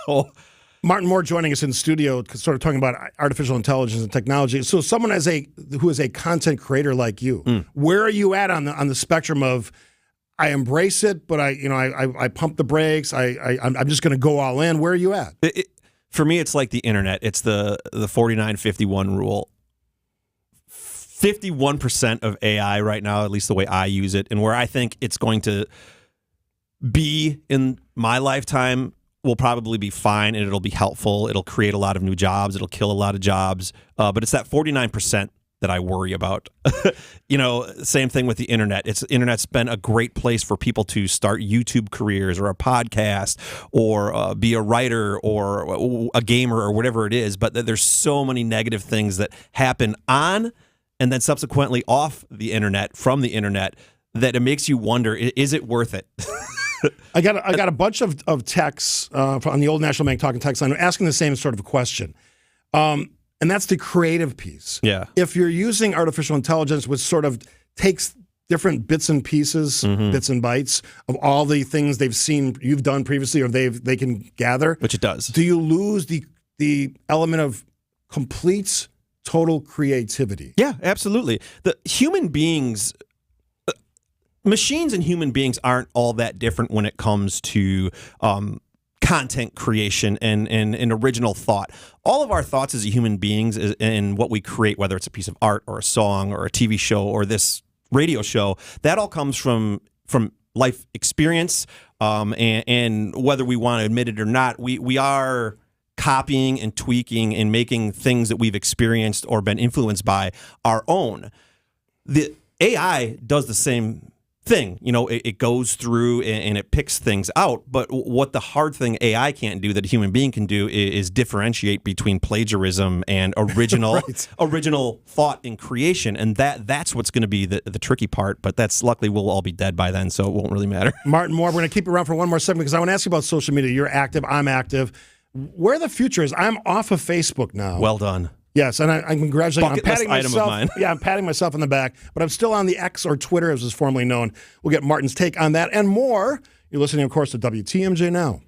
Martin Moore joining us in the studio, sort of talking about artificial intelligence and technology. So, someone who is a content creator like you, where are you at on the spectrum of? I embrace it, but I pump the brakes. I'm just going to go all in. Where are you at? For me, it's like the internet. It's the 49-51 rule. 51% of AI right now, at least the way I use it, and where I think it's going to be in my lifetime, will probably be fine, and it'll be helpful. It'll create a lot of new jobs. It'll kill a lot of jobs. But it's that 49% that I worry about. Same thing with the internet. Internet's been a great place for people to start YouTube careers or a podcast or be a writer or a gamer or whatever it is. But there's so many negative things that happen on and then subsequently off the internet, from the internet, that it makes you wonder, is it worth it? I got a bunch of texts on the old National Bank Talking text line asking the same sort of question. And that's the creative piece. Yeah. If you're using artificial intelligence, which sort of takes different bits and pieces, bits and bytes of all the things they've seen you've done previously, or they can gather, which it does. Do you lose the element of complete, total creativity? Yeah, absolutely. The human beings, machines and human beings aren't all that different when it comes to content creation and original thought. All of our thoughts as human beings and what we create, whether it's a piece of art or a song or a TV show or this radio show, that all comes from life experience, and whether we want to admit it or not, we are copying and tweaking and making things that we've experienced or been influenced by our own. The AI does the same thing. It goes through and it picks things out. But what the hard thing AI can't do that a human being can do is differentiate between plagiarism and original Right. original thought and creation. And that's what's going to be the tricky part. But that's luckily we'll all be dead by then, so it won't really matter. Martin Moore, we're going to keep you around for one more segment because I want to ask you about social media. You're active. I'm active. Where the future is, I'm off of Facebook now. Well done. Yes, and I'm congratulating. Bucket list item of mine. Yeah, I'm patting myself on the back, but I'm still on the X or Twitter, as was formerly known. We'll get Martin's take on that and more. You're listening, of course, to WTMJ Now.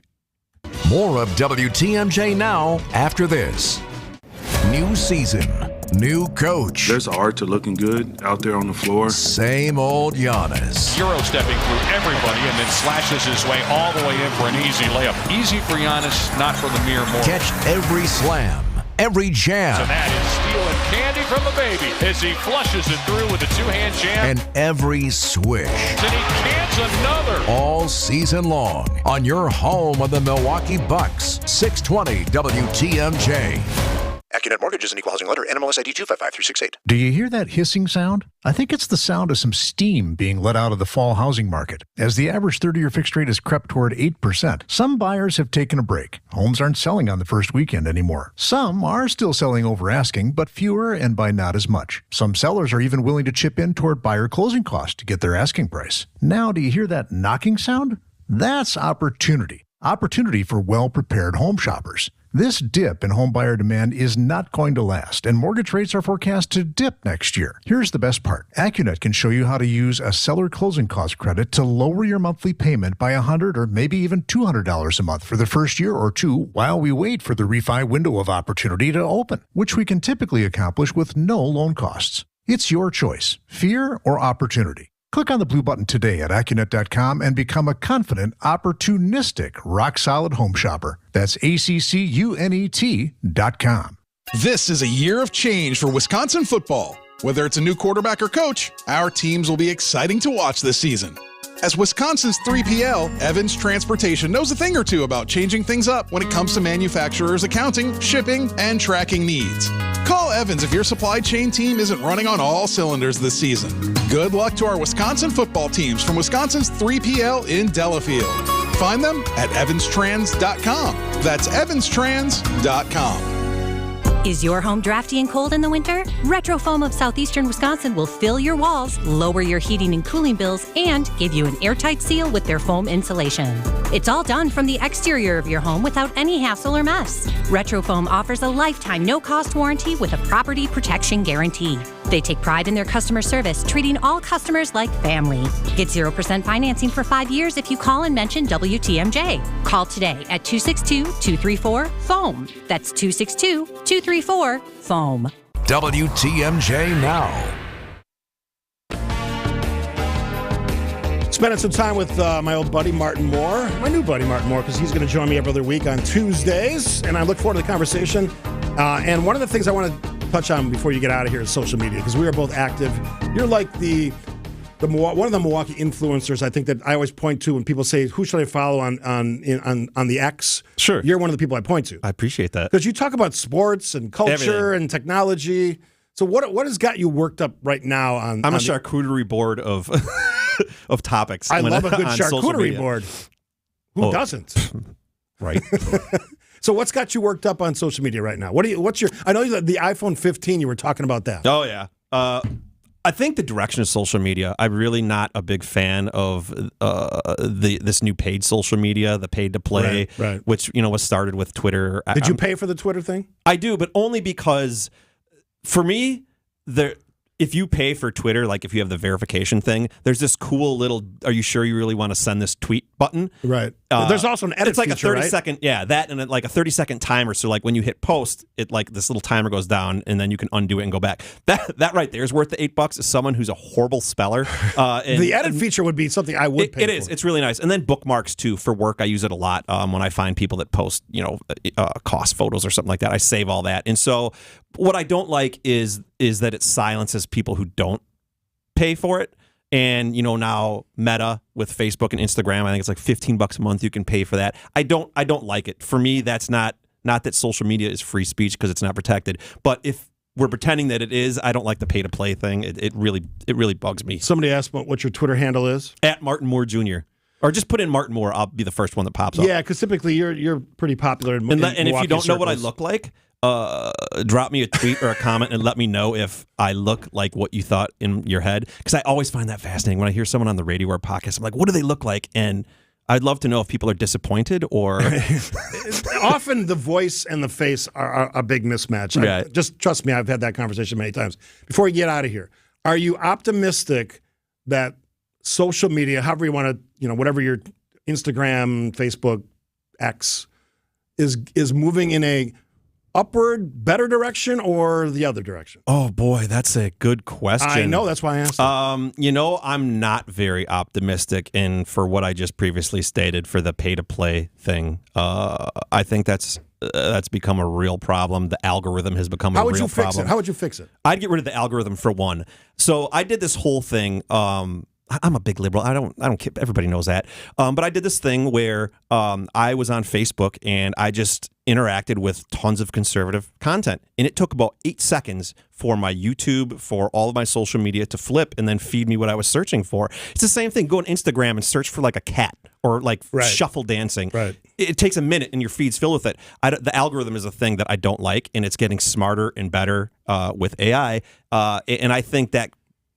More of WTMJ Now after this. New season, new coach. There's an art to looking good out there on the floor. Same old Giannis. Euro stepping through everybody and then slashes his way all the way in for an easy layup. Easy for Giannis, not for the mere mortal. Catch every slam, every jam. And that is stealing candy from the baby as he flushes it through with a two-hand jam. And every swish. And he cans another. All season long on your home of the Milwaukee Bucks. 620 WTMJ. AccuNet Mortgage is an equal housing lender. NMLS ID 255368. Do you hear that hissing sound? I think it's the sound of some steam being let out of the fall housing market. As the average 30-year fixed rate has crept toward 8%, some buyers have taken a break. Homes aren't selling on the first weekend anymore. Some are still selling over asking, but fewer and by not as much. Some sellers are even willing to chip in toward buyer closing costs to get their asking price. Now, do you hear that knocking sound? That's opportunity. Opportunity for well-prepared home shoppers. This dip in home buyer demand is not going to last, and mortgage rates are forecast to dip next year. Here's the best part. AccuNet can show you how to use a seller closing cost credit to lower your monthly payment by $100 or maybe even $200 a month for the first year or two while we wait for the refi window of opportunity to open, which we can typically accomplish with no loan costs. It's your choice, fear or opportunity. Click on the blue button today at AccuNet.com and become a confident, opportunistic, rock-solid home shopper. That's ACCUNET.com. This is a year of change for Wisconsin football. Whether it's a new quarterback or coach, our teams will be exciting to watch this season. As Wisconsin's 3PL, Evans Transportation knows a thing or two about changing things up when it comes to manufacturers' accounting, shipping, and tracking needs. Call Evans if your supply chain team isn't running on all cylinders this season. Good luck to our Wisconsin football teams from Wisconsin's 3PL in Delafield. Find them at evanstrans.com. That's evanstrans.com. Is your home drafty and cold in the winter? Retro Foam of Southeastern Wisconsin will fill your walls, lower your heating and cooling bills, and give you an airtight seal with their foam insulation. It's all done from the exterior of your home without any hassle or mess. Retro Foam offers a lifetime no-cost warranty with a property protection guarantee. They take pride in their customer service, treating all customers like family. Get 0% financing for 5 years if you call and mention WTMJ. Call today at 262-234-FOAM. That's 262-234-FOAM. WTMJ Now. Spending some time with my old buddy Martin Moore, my new buddy Martin Moore, because he's going to join me every other week on Tuesdays, and I look forward to the conversation. And one of the things I want to touch on before you get out of here is social media, because we are both active. You're like one of the Milwaukee influencers. I think that I always point to when people say, "Who should I follow on the X?" Sure, you're one of the people I point to. I appreciate that because you talk about sports and culture and technology. So what has got you worked up right now on? I'm a charcuterie board of of topics. I love a good charcuterie board. Who doesn't? Right. So what's got you worked up on social media right now? What's your? I know the iPhone 15. You were talking about that. Oh yeah. I think the direction of social media. I'm really not a big fan of this new paid social media, the paid to play, right. Which was started with Twitter. Did you pay for the Twitter thing? I do, but only because for me if you pay for Twitter, like if you have the verification thing, there's this cool little, are you sure you really want to send this tweet button? Right. There's also an edit it's like feature, a 30-second, yeah, that and like a 30-second timer. So like when you hit post, it like this little timer goes down and then you can undo it and go back. That right there is worth the $8 as someone who's a horrible speller. The edit feature would be something I would pay for. It is. It's really nice. And then bookmarks too. For work, I use it a lot when I find people that post, cost photos or something like that. I save all that. And so what I don't like is that it silences people who don't pay for it. And now Meta with Facebook and Instagram, I think it's like $15 a month you can pay for that. I don't like it. For me, that's not that social media is free speech because it's not protected. But if we're pretending that it is. I don't like the pay-to-play thing. It really bugs me. Somebody asked what your Twitter handle is. At Martin Moore Jr. Or just put in Martin Moore. I'll be the first one that pops up. Yeah, because typically you're pretty popular in and Milwaukee if you don't know what I circles. look like, drop me a tweet or a comment and let me know if I look like what you thought in your head. Because I always find that fascinating when I hear someone on the radio or podcast. I'm like, what do they look like? And I'd love to know if people are disappointed or. Often the voice and the face are a big mismatch. Right. Just trust me, I've had that conversation many times. Before we get out of here, are you optimistic that social media, however you want to, whatever your Instagram, Facebook, X, is moving in a upward, better direction or the other direction? Oh, boy, that's a good question. I know, that's why I asked. I'm not very optimistic for what I just previously stated for the pay-to-play thing. I think that's become a real problem. The algorithm has become a real problem. How would you fix it? I'd get rid of the algorithm for one. So I did this whole thing. I'm a big liberal. I don't care. Everybody knows that. But I did this thing where I was on Facebook and I just interacted with tons of conservative content. And it took about 8 seconds for my YouTube, for all of my social media to flip and then feed me what I was searching for. It's the same thing. Go on Instagram and search for like a cat or like shuffle dancing. Right. It takes a minute and your feed's filled with it. The algorithm is a thing that I don't like, and it's getting smarter and better with AI. And I think that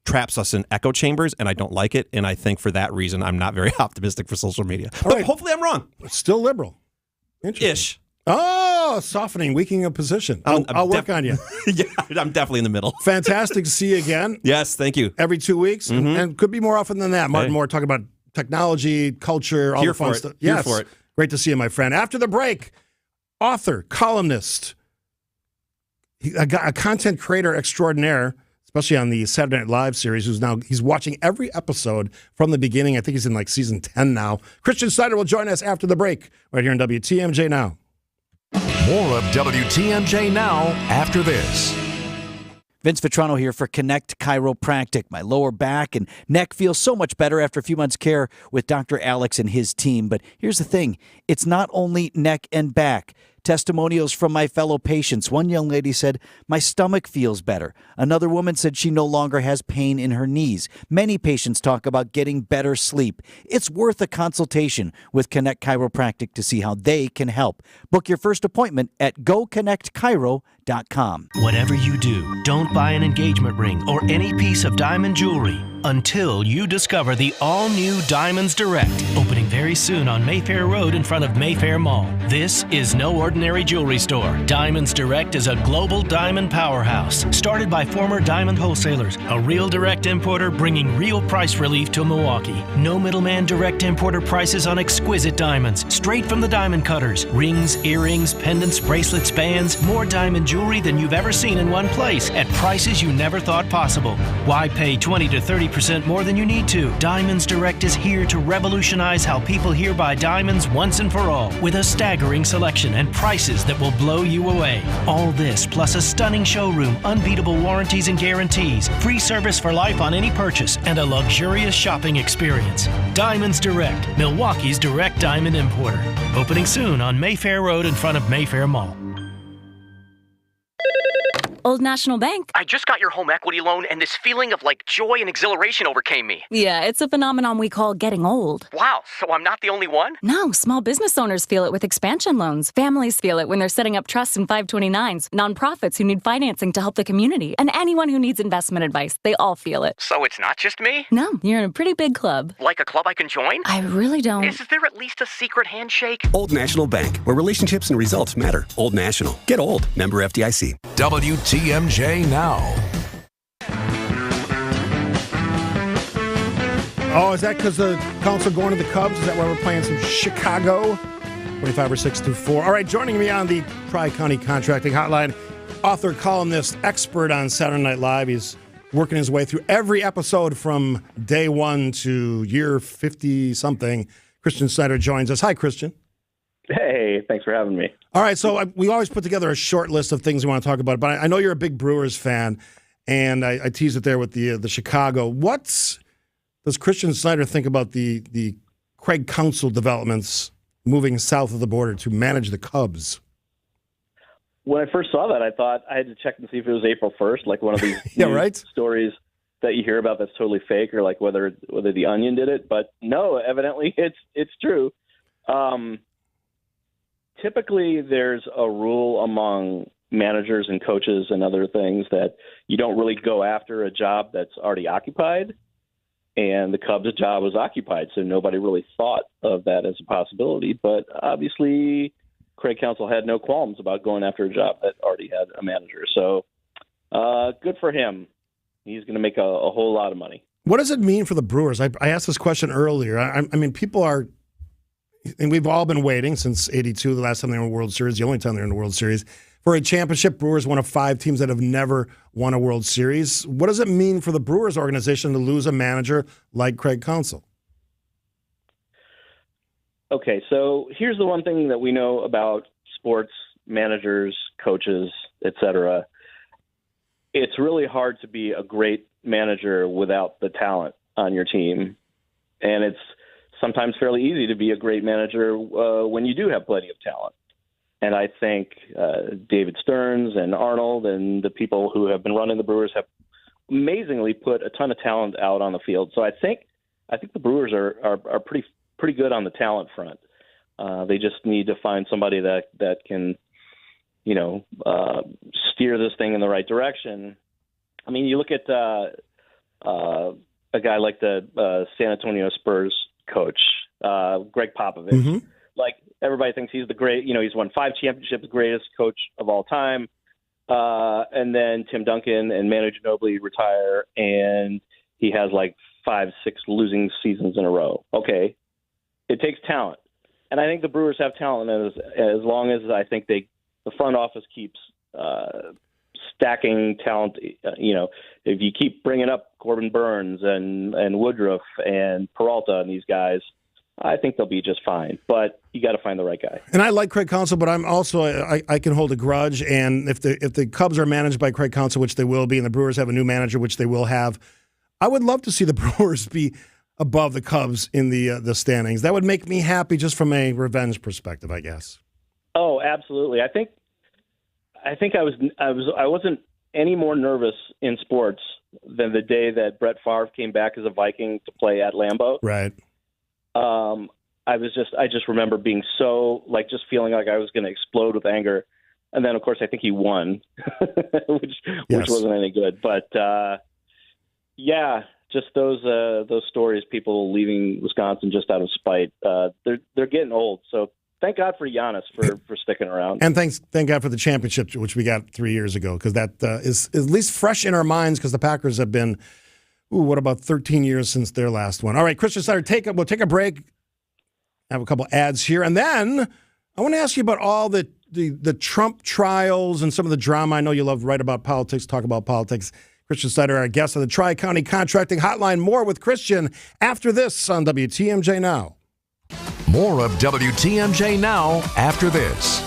traps us in echo chambers, and I don't like it. And I think for that reason, I'm not very optimistic for social media. But hopefully I'm wrong. Still liberal. Interesting. Ish. Oh, softening, weakening of position. I'll work on you. Yeah, I'm definitely in the middle. Fantastic to see you again. Yes, thank you. Every 2 weeks, and could be more often than that. Martin Moore talking about technology, culture, all Here the fun for it. stuff. Here Yes. for it. Great to see you, my friend. After the break, author, columnist, a content creator extraordinaire, especially on the Saturday Night Live series, he's watching every episode from the beginning. I think he's in like season 10 now. Christian Schneider will join us after the break right here on WTMJ Now. More of WTMJ Now after this. Vince Vitrano here for Connect Chiropractic. My lower back and neck feels so much better after a few months' care with Dr. Alex and his team. But here's the thing. It's not only neck and back. Testimonials from my fellow patients. One young lady said, my stomach feels better. Another woman said she no longer has pain in her knees. Many patients talk about getting better sleep. It's worth a consultation with Connect Chiropractic to see how they can help. Book your first appointment at goconnectchiro.com. Whatever you do, don't buy an engagement ring or any piece of diamond jewelry until you discover the all-new Diamonds Direct, opening very soon on Mayfair Road in front of Mayfair Mall. This is no ordinary jewelry store. Diamonds Direct is a global diamond powerhouse, started by former diamond wholesalers, a real direct importer bringing real price relief to Milwaukee. No middleman direct importer prices on exquisite diamonds, straight from the diamond cutters. Rings, earrings, pendants, bracelets, bands, more diamond jewelry than you've ever seen in one place at prices you never thought possible. Why pay 20 to 30% more than you need to? Diamonds Direct is here to revolutionize how people here buy diamonds once and for all, with a staggering selection and prices that will blow you away. All this plus a stunning showroom, unbeatable warranties and guarantees, free service for life on any purchase, and a luxurious shopping experience. Diamonds Direct, Milwaukee's direct diamond importer. Opening soon on Mayfair Road in front of Mayfair Mall. Old National Bank. I just got your home equity loan, and this feeling of joy and exhilaration overcame me. Yeah, it's a phenomenon we call getting old. Wow, so I'm not the only one? No, small business owners feel it with expansion loans. Families feel it when they're setting up trusts and 529s. Nonprofits who need financing to help the community. And anyone who needs investment advice. They all feel it. So it's not just me? No, you're in a pretty big club. Like a club I can join? I really don't. Is there at least a secret handshake? Old National Bank, where relationships and results matter. Old National. Get old. Member FDIC. WTMJ Now. Oh, is that because the Counsell going to the Cubs? Is that why we're playing some Chicago? 25 or 624. All right, joining me on the Tri-County Contracting Hotline, author, columnist, expert on Saturday Night Live. He's working his way through every episode from day one to year 50-something. Christian Schneider joins us. Hi, Christian. Hey, thanks for having me. All right, so we always put together a short list of things we want to talk about, but I know you're a big Brewers fan, and I teased it there with the Chicago. Does Christian Schneider think about the Craig Counsell developments moving south of the border to manage the Cubs? when I first saw that, I thought I had to check and see if it was April 1st, like one of these stories that you hear about that's totally fake, or like whether the Onion did it. But no, evidently it's true. Typically, there's a rule among managers and coaches and other things that you don't really go after a job that's already occupied. And the Cubs' job was occupied, so nobody really thought of that as a possibility. But obviously, Craig Counsell had no qualms about going after a job that already had a manager. So good for him. He's going to make a whole lot of money. What does it mean for the Brewers? I asked this question earlier. I mean, people are, and we've all been waiting since '82, the last time they were in the World Series, the only time they were in the World Series, for a championship. Brewers, one of 5 teams that have never won a World Series. What does it mean for the Brewers organization to lose a manager like Craig Counsell? Okay, so here's the one thing that we know about sports managers, coaches, etc. It's really hard to be a great manager without the talent on your team. And it's sometimes fairly easy to be a great manager when you do have plenty of talent. And I think David Stearns and Arnold and the people who have been running the Brewers have amazingly put a ton of talent out on the field. So I think the Brewers are pretty good on the talent front. They just need to find somebody that can, steer this thing in the right direction. I mean, you look at a guy like the San Antonio Spurs coach, Greg Popovich. Mm-hmm. Like, everybody thinks he's the great, he's won 5 championships, greatest coach of all time. And then Tim Duncan and Manu Ginobili retire, and he has like 5-6 losing seasons in a row. Okay. It takes talent. And I think the Brewers have talent as long as I think the front office keeps stacking talent. If you keep bringing up Corbin Burns and Woodruff and Peralta and these guys, I think they'll be just fine. But you got to find the right guy. And I like Craig Counsell, but I'm also I can hold a grudge. And if the Cubs are managed by Craig Counsell, which they will be, and the Brewers have a new manager, which they will have, I would love to see the Brewers be above the Cubs in the standings. That would make me happy, just from a revenge perspective, I guess. Oh, absolutely. I think I wasn't any more nervous in sports than the day that Brett Favre came back as a Viking to play at Lambeau. Right. I just remember being so, just feeling like I was going to explode with anger. And then, of course, I think he won, which wasn't any good. But just those stories, people leaving Wisconsin just out of spite. They're getting old. So thank God for Giannis for sticking around. And thank God for the championship, which we got 3 years ago, because that is at least fresh in our minds, because the Packers have been, what about 13 years since their last one? All right, Christian Schneider, we'll take a break. I have a couple ads here. And then I want to ask you about all the Trump trials and some of the drama. I know you love to write about politics, talk about politics. Christian Schneider, our guest on the Tri-County Contracting Hotline. More with Christian after this on WTMJ Now. More of WTMJ Now after this.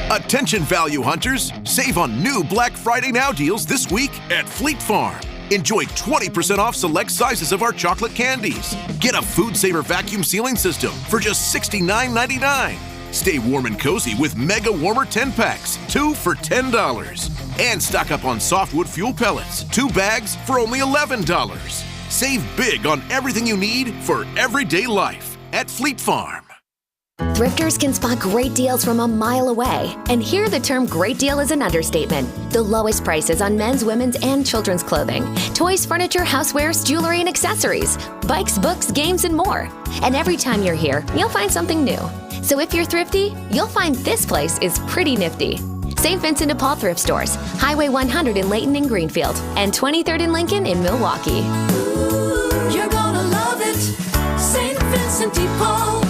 Attention value hunters, save on new Black Friday Now deals this week at Fleet Farm. Enjoy 20% off select sizes of our chocolate candies. Get a Food Saver vacuum sealing system for just $69.99. Stay warm and cozy with Mega Warmer 10-packs, 2 for $10. And stock up on softwood fuel pellets, 2 bags for only $11. Save big on everything you need for everyday life at Fleet Farm. Thrifters can spot great deals from a mile away. And here the term great deal is an understatement. The lowest prices on men's, women's, and children's clothing, toys, furniture, housewares, jewelry, and accessories, bikes, books, games, and more. And every time you're here, you'll find something new. So if you're thrifty, you'll find this place is pretty nifty. St. Vincent de Paul Thrift Stores, Highway 100 in Layton and Greenfield, and 23rd and Lincoln in Milwaukee. Ooh, you're gonna love it, St. Vincent de Paul.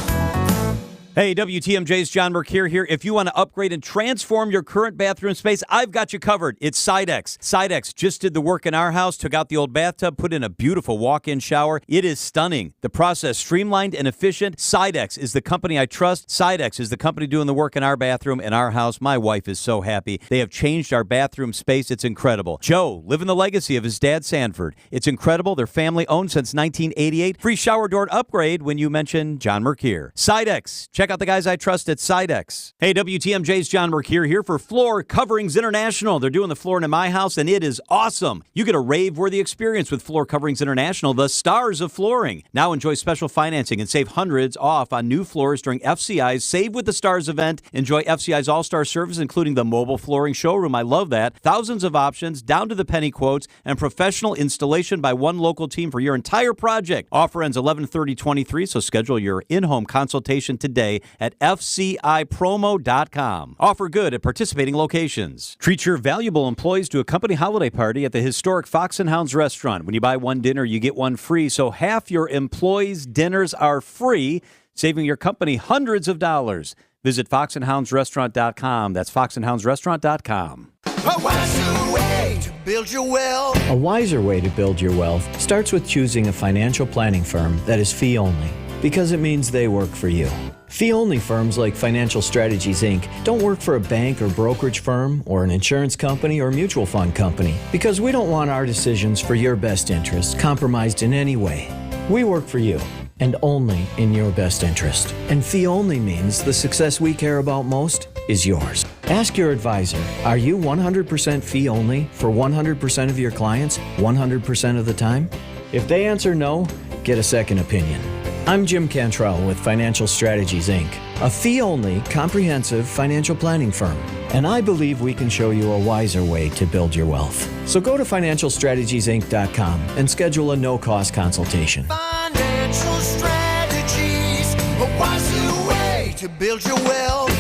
Hey, WTMJ's John Mercure here. If you want to upgrade and transform your current bathroom space, I've got you covered. It's Sidex. Sidex just did the work in our house, took out the old bathtub, put in a beautiful walk-in shower. It is stunning. The process streamlined and efficient. Sidex is the company I trust. Sidex is the company doing the work in our bathroom, in our house. My wife is so happy. They have changed our bathroom space. It's incredible. Joe, living the legacy of his dad, Sanford. It's incredible. They're family-owned since 1988. Free shower door upgrade when you mention John Mercure. Sidex. Check Check out the guys I trust at Sidex. Hey, WTMJ's John Mercure here for Floor Coverings International. They're doing the flooring in my house, and it is awesome. You get a rave-worthy experience with Floor Coverings International, the stars of flooring. Now enjoy special financing and save hundreds off on new floors during FCI's Save with the Stars event. Enjoy FCI's all-star service, including the mobile flooring showroom. I love that. Thousands of options, down to the penny quotes, and professional installation by one local team for your entire project. Offer ends 11/30/23, so schedule your in-home consultation today at fcipromo.com. Offer good at participating locations. Treat your valuable employees to a company holiday party at the historic Fox and Hounds restaurant. When you buy one dinner, you get one free, so half your employees' dinners are free, saving your company hundreds of dollars. Visit foxandhoundsrestaurant.com. That's foxandhoundsrestaurant.com. A wiser way to build your wealth. A wiser way to build your wealth starts with choosing a financial planning firm that is fee only, because it means they work for you. Fee-only firms like Financial Strategies, Inc. don't work for a bank or brokerage firm or an insurance company or mutual fund company, because we don't want our decisions for your best interests compromised in any way. We work for you, and only in your best interest. And fee-only means the success we care about most is yours. Ask your advisor, are you 100% fee-only for 100% of your clients 100% of the time? If they answer no, get a second opinion. I'm Jim Cantrell with Financial Strategies, Inc., a fee-only, comprehensive financial planning firm. And I believe we can show you a wiser way to build your wealth. So go to financialstrategiesinc.com and schedule a no-cost consultation. Financial strategies, a wiser way to build your wealth.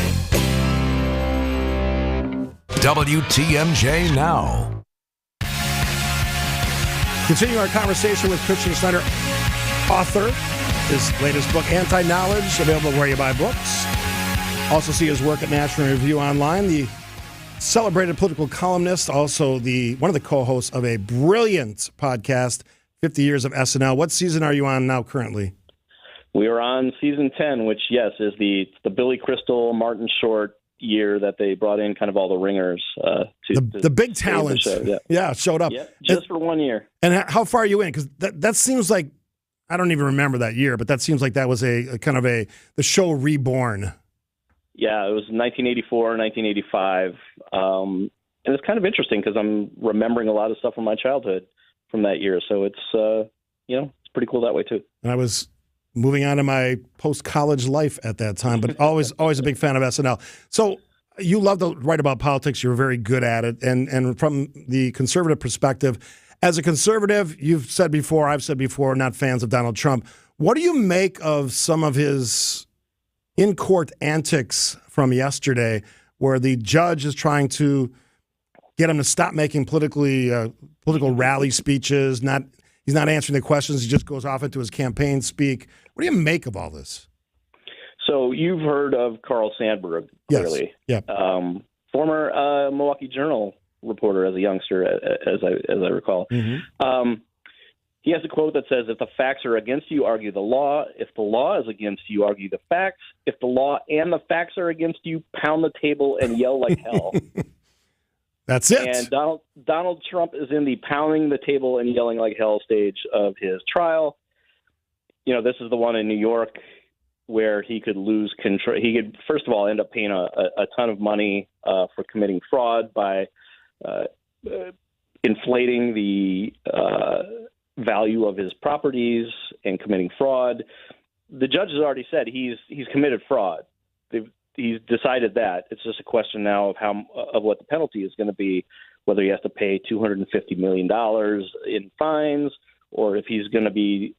WTMJ Now. Continue our conversation with Christian Schneider, author. His latest book, Anti-Knowledge, available where you buy books. Also see his work at National Review Online. The celebrated political columnist, also one of the co-hosts of a brilliant podcast, 50 Years of SNL. What season are you on now currently? We are on season 10, which, yes, is the Billy Crystal, Martin Short year that they brought in kind of all the ringers. The big talent. Showed up. Yeah, just for 1 year. And how far are you in? Because that seems like, I don't even remember that year, but that seems like that was the show reborn. Yeah, it was 1984, 1985. And it's kind of interesting because I'm remembering a lot of stuff from my childhood from that year. So it's, it's pretty cool that way too. And I was moving on to my post-college life at that time, but always a big fan of SNL. So you love to write about politics. You're very good at it. And from the conservative perspective, as a conservative, you've said before, I've said before, not fans of Donald Trump. What do you make of some of his in-court antics from yesterday where the judge is trying to get him to stop making political rally speeches? He's not answering the questions. He just goes off into his campaign speak. What do you make of all this? So you've heard of Carl Sandburg, clearly. Yes. Yeah. Former Milwaukee Journal reporter as a youngster, as I recall. Mm-hmm. He has a quote that says, "If the facts are against you, argue the law. If the law is against you, argue the facts. If the law and the facts are against you, pound the table and yell like hell." That's it. And Donald Trump is in the pounding the table and yelling like hell stage of his trial. This is the one in New York where he could lose control. He could, first of all, end up paying a ton of money for committing fraud by inflating the value of his properties and committing fraud. The judge has already said he's committed fraud. He's decided that. It's just a question now of what the penalty is going to be, whether he has to pay $250 million in fines or if he's going to be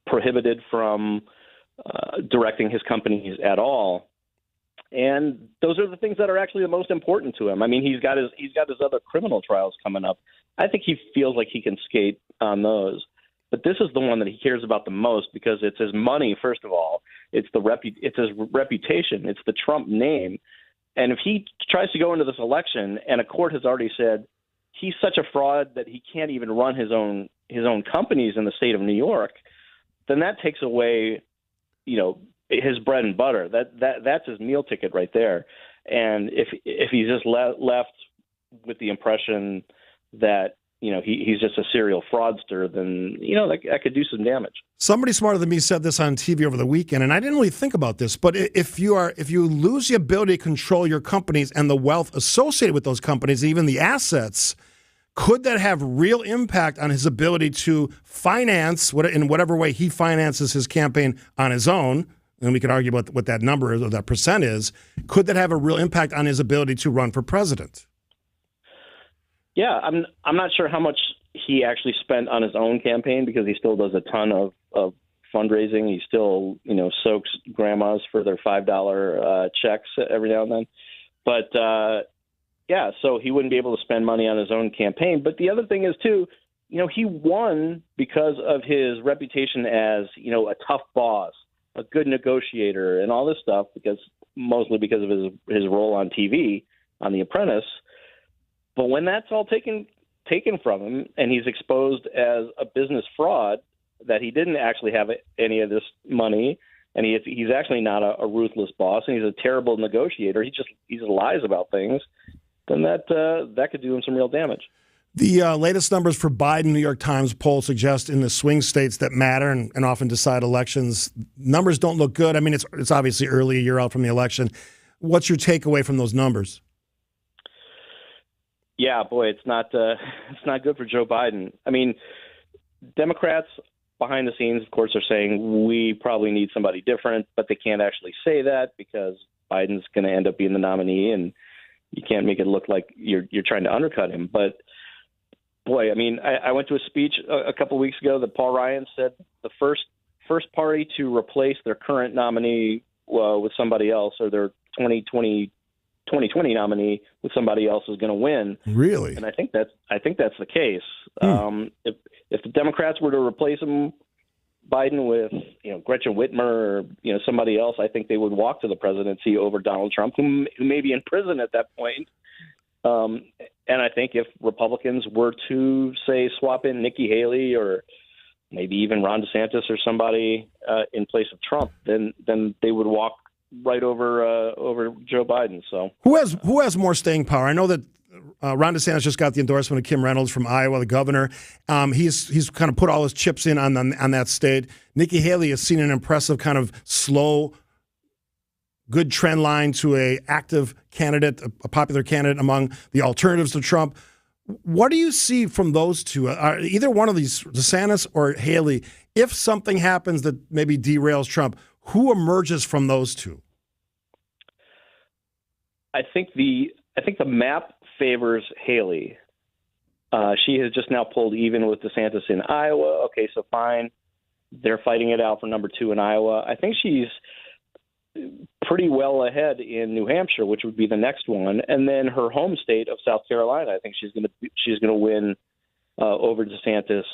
prohibited from directing his companies at all. And those are the things that are actually the most important to him. I mean, he's got his other criminal trials coming up. I think he feels like he can skate on those. But this is the one that he cares about the most because it's his money, first of all. It's his reputation. It's the Trump name. And if he tries to go into this election and a court has already said he's such a fraud that he can't even run his own companies in the state of New York, then that takes away, his bread and butter. That's his meal ticket right there. And if he's just left with the impression that he's just a serial fraudster, then that could do some damage. Somebody smarter than me said this on TV over the weekend, and I didn't really think about this. But if you lose the ability to control your companies and the wealth associated with those companies, even the assets, could that have real impact on his ability to finance in whatever way he finances his campaign on his own? And we could argue about what that number is or that percent is. Could that have a real impact on his ability to run for president? Yeah, I'm not sure how much he actually spent on his own campaign, because he still does a ton of fundraising. He still, soaks grandmas for their $5 checks every now and then. But so he wouldn't be able to spend money on his own campaign. But the other thing is too, he won because of his reputation as, a tough boss, a good negotiator, and all this stuff, mostly because of his role on TV on The Apprentice. But when that's all taken from him, and he's exposed as a business fraud, that he didn't actually have any of this money, and he's actually not a ruthless boss, and he's a terrible negotiator. He lies about things. Then that could do him some real damage. The latest numbers for Biden, New York Times poll suggest in the swing states that matter and often decide elections, numbers don't look good. I mean, it's obviously early, a year out from the election. What's your takeaway from those numbers? Yeah, boy, it's not good for Joe Biden. I mean, Democrats behind the scenes, of course, are saying we probably need somebody different, but they can't actually say that because Biden's going to end up being the nominee, and you can't make it look like you're trying to undercut him. But boy, I mean, I went to a speech a couple weeks ago that Paul Ryan said the first party to replace their current nominee with somebody else, or their 2020 nominee with somebody else, is going to win. Really? And I think that's the case. If the Democrats were to replace Biden with Gretchen Whitmer or somebody else, I think they would walk to the presidency over Donald Trump, who may be in prison at that point. And I think if Republicans were to, say, swap in Nikki Haley or maybe even Ron DeSantis or somebody in place of Trump, then they would walk right over Joe Biden. So who has more staying power? I know that Ron DeSantis just got the endorsement of Kim Reynolds from Iowa, the governor. He's kind of put all his chips in on that state. Nikki Haley has seen an impressive kind of slow, good trend line to a active candidate, a popular candidate among the alternatives to Trump. What do you see from those two? Either one of these, DeSantis or Haley, if something happens that maybe derails Trump, who emerges from those two? I think the map favors Haley. She has just now pulled even with DeSantis in Iowa. Okay, so fine. They're fighting it out for number 2 in Iowa. I think she's pretty well ahead in New Hampshire, which would be the next one, and then her home state of South Carolina. I think she's going to win over DeSantis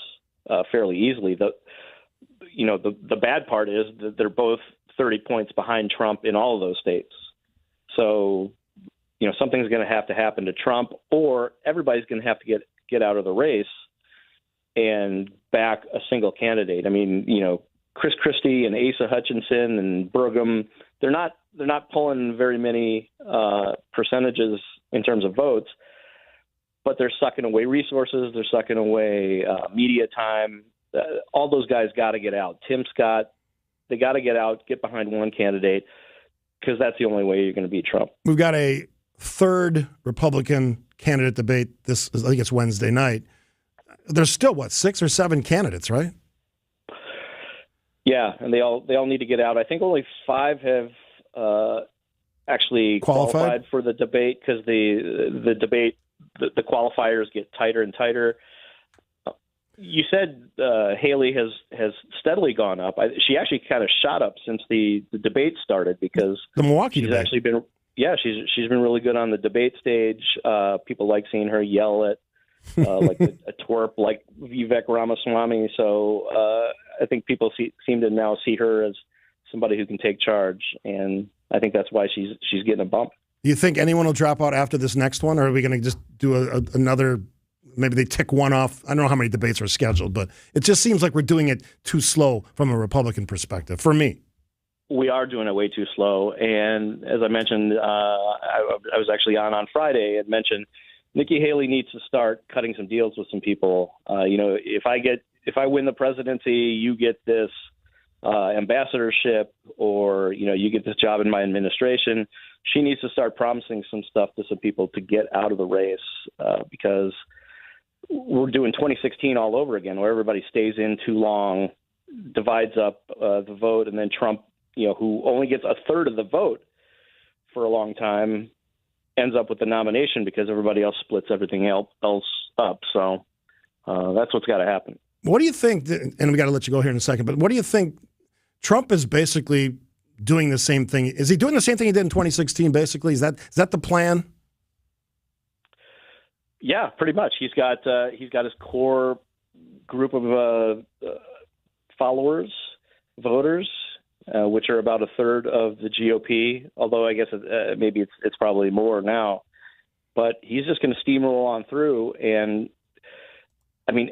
fairly easily. The bad part is that they're both 30 points behind Trump in all of those states. So something's going to have to happen to Trump, or everybody's going to have to get out of the race and back a single candidate. I mean, Chris Christie and Asa Hutchinson and Burgum, they're not pulling very many percentages in terms of votes, but they're sucking away resources. They're sucking away media time. All those guys got to get out. Tim Scott, they got to get out, get behind one candidate, because that's the only way you're going to beat Trump. We've got a third Republican candidate debate. I think it's Wednesday night. There's still, 6 or 7 candidates, right? Yeah, and they all need to get out. I think only 5 have actually qualified for the debate, because the debate, the qualifiers get tighter and tighter. You said Haley has steadily gone up. She actually kind of shot up since the debate started, because the Milwaukee she's debate. actually been she's been really good on the debate stage. People like seeing her yell at like a twerp like Vivek Ramaswamy. So I think people seem to now see her as somebody who can take charge, and I think that's why she's getting a bump. Do you think anyone will drop out after this next one, or are we going to just do another? Maybe they tick one off. I don't know how many debates are scheduled, but it just seems like we're doing it too slow from a Republican perspective, for me. We are doing it way too slow. And as I mentioned, I was actually on Friday and mentioned, Nikki Haley needs to start cutting some deals with some people. If I win the presidency, you get this ambassadorship, or you get this job in my administration. She needs to start promising some stuff to some people to get out of the race, because we're doing 2016 all over again, where everybody stays in too long, divides up the vote, and then Trump, who only gets a third of the vote for a long time, ends up with the nomination because everybody else splits everything else up. So that's what's got to happen. What do you think, and we got to let you go here in a second, but what do you think Trump is basically doing the same thing? Is he doing the same thing he did in 2016, basically? Is that the plan? Yeah, pretty much. He's got his core group of followers, voters, which are about a third of the GOP, although I guess maybe it's probably more now. But he's just going to steamroll on through, and I mean,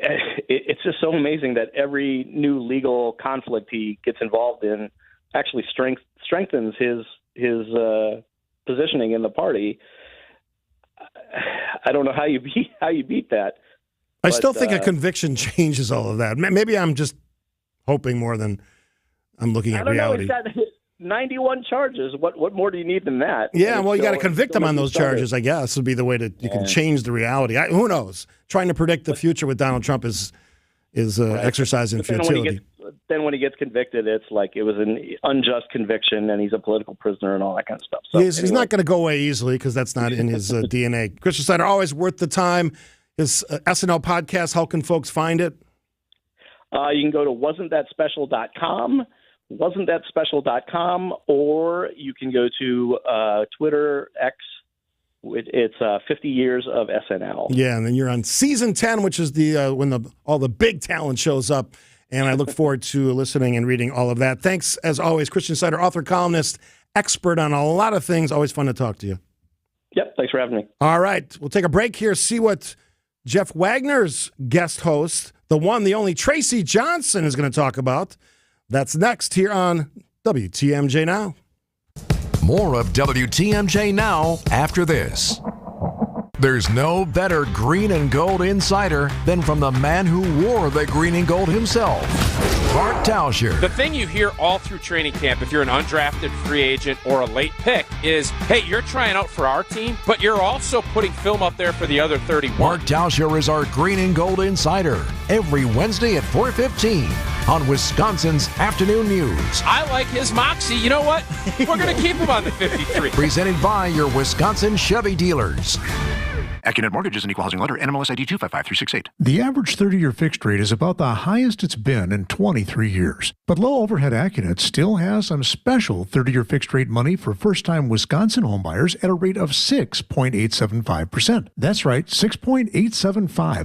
it's just so amazing that every new legal conflict he gets involved in actually strengthens his positioning in the party. I don't know how you beat that. I still think a conviction changes all of that. Maybe I'm just hoping more than I'm looking at reality. He's got 91 charges. What more do you need than that? Yeah, well, you got to convict him on those charges, I guess, would be the way that you can change the reality. Who knows? Trying to predict the future with Donald Trump is exercising futility. Then when he gets convicted, it's like it was an unjust conviction and he's a political prisoner and all that kind of stuff. So he's not going to go away easily because that's not in his DNA. Christian Schneider, always worth the time. His SNL podcast, how can folks find it? You can go to wasn'tthatspecial.com, or you can go to Twitter, X. It's 50 years of SNL. Yeah, and then you're on season 10, which is the when all the big talent shows up. And I look forward to listening and reading all of that. Thanks, as always, Christian Schneider, author, columnist, expert on a lot of things. Always fun to talk to you. Yep, thanks for having me. All right, we'll take a break here, see what Jeff Wagner's guest host, the one, the only Tracy Johnson, is going to talk about. That's next here on WTMJ Now. More of WTMJ Now after this. There's no better green and gold insider than from the man who wore the green and gold himself, Bart Tauscher. The thing you hear all through training camp, if you're an undrafted free agent or a late pick, is, hey, you're trying out for our team, but you're also putting film up there for the other 31. Bart Tauscher is our green and gold insider every Wednesday at 4:15 on Wisconsin's Afternoon News. I like his moxie. You know what? We're going to keep him on the 53. Presented by your Wisconsin Chevy dealers. AccuNet Mortgage is an equal housing lender. NMLS ID 255368. The average 30-year fixed rate is about the highest it's been in 23 years. But low overhead AccuNet still has some special 30-year fixed rate money for first-time Wisconsin homebuyers at a rate of 6.875%. That's right, 6.875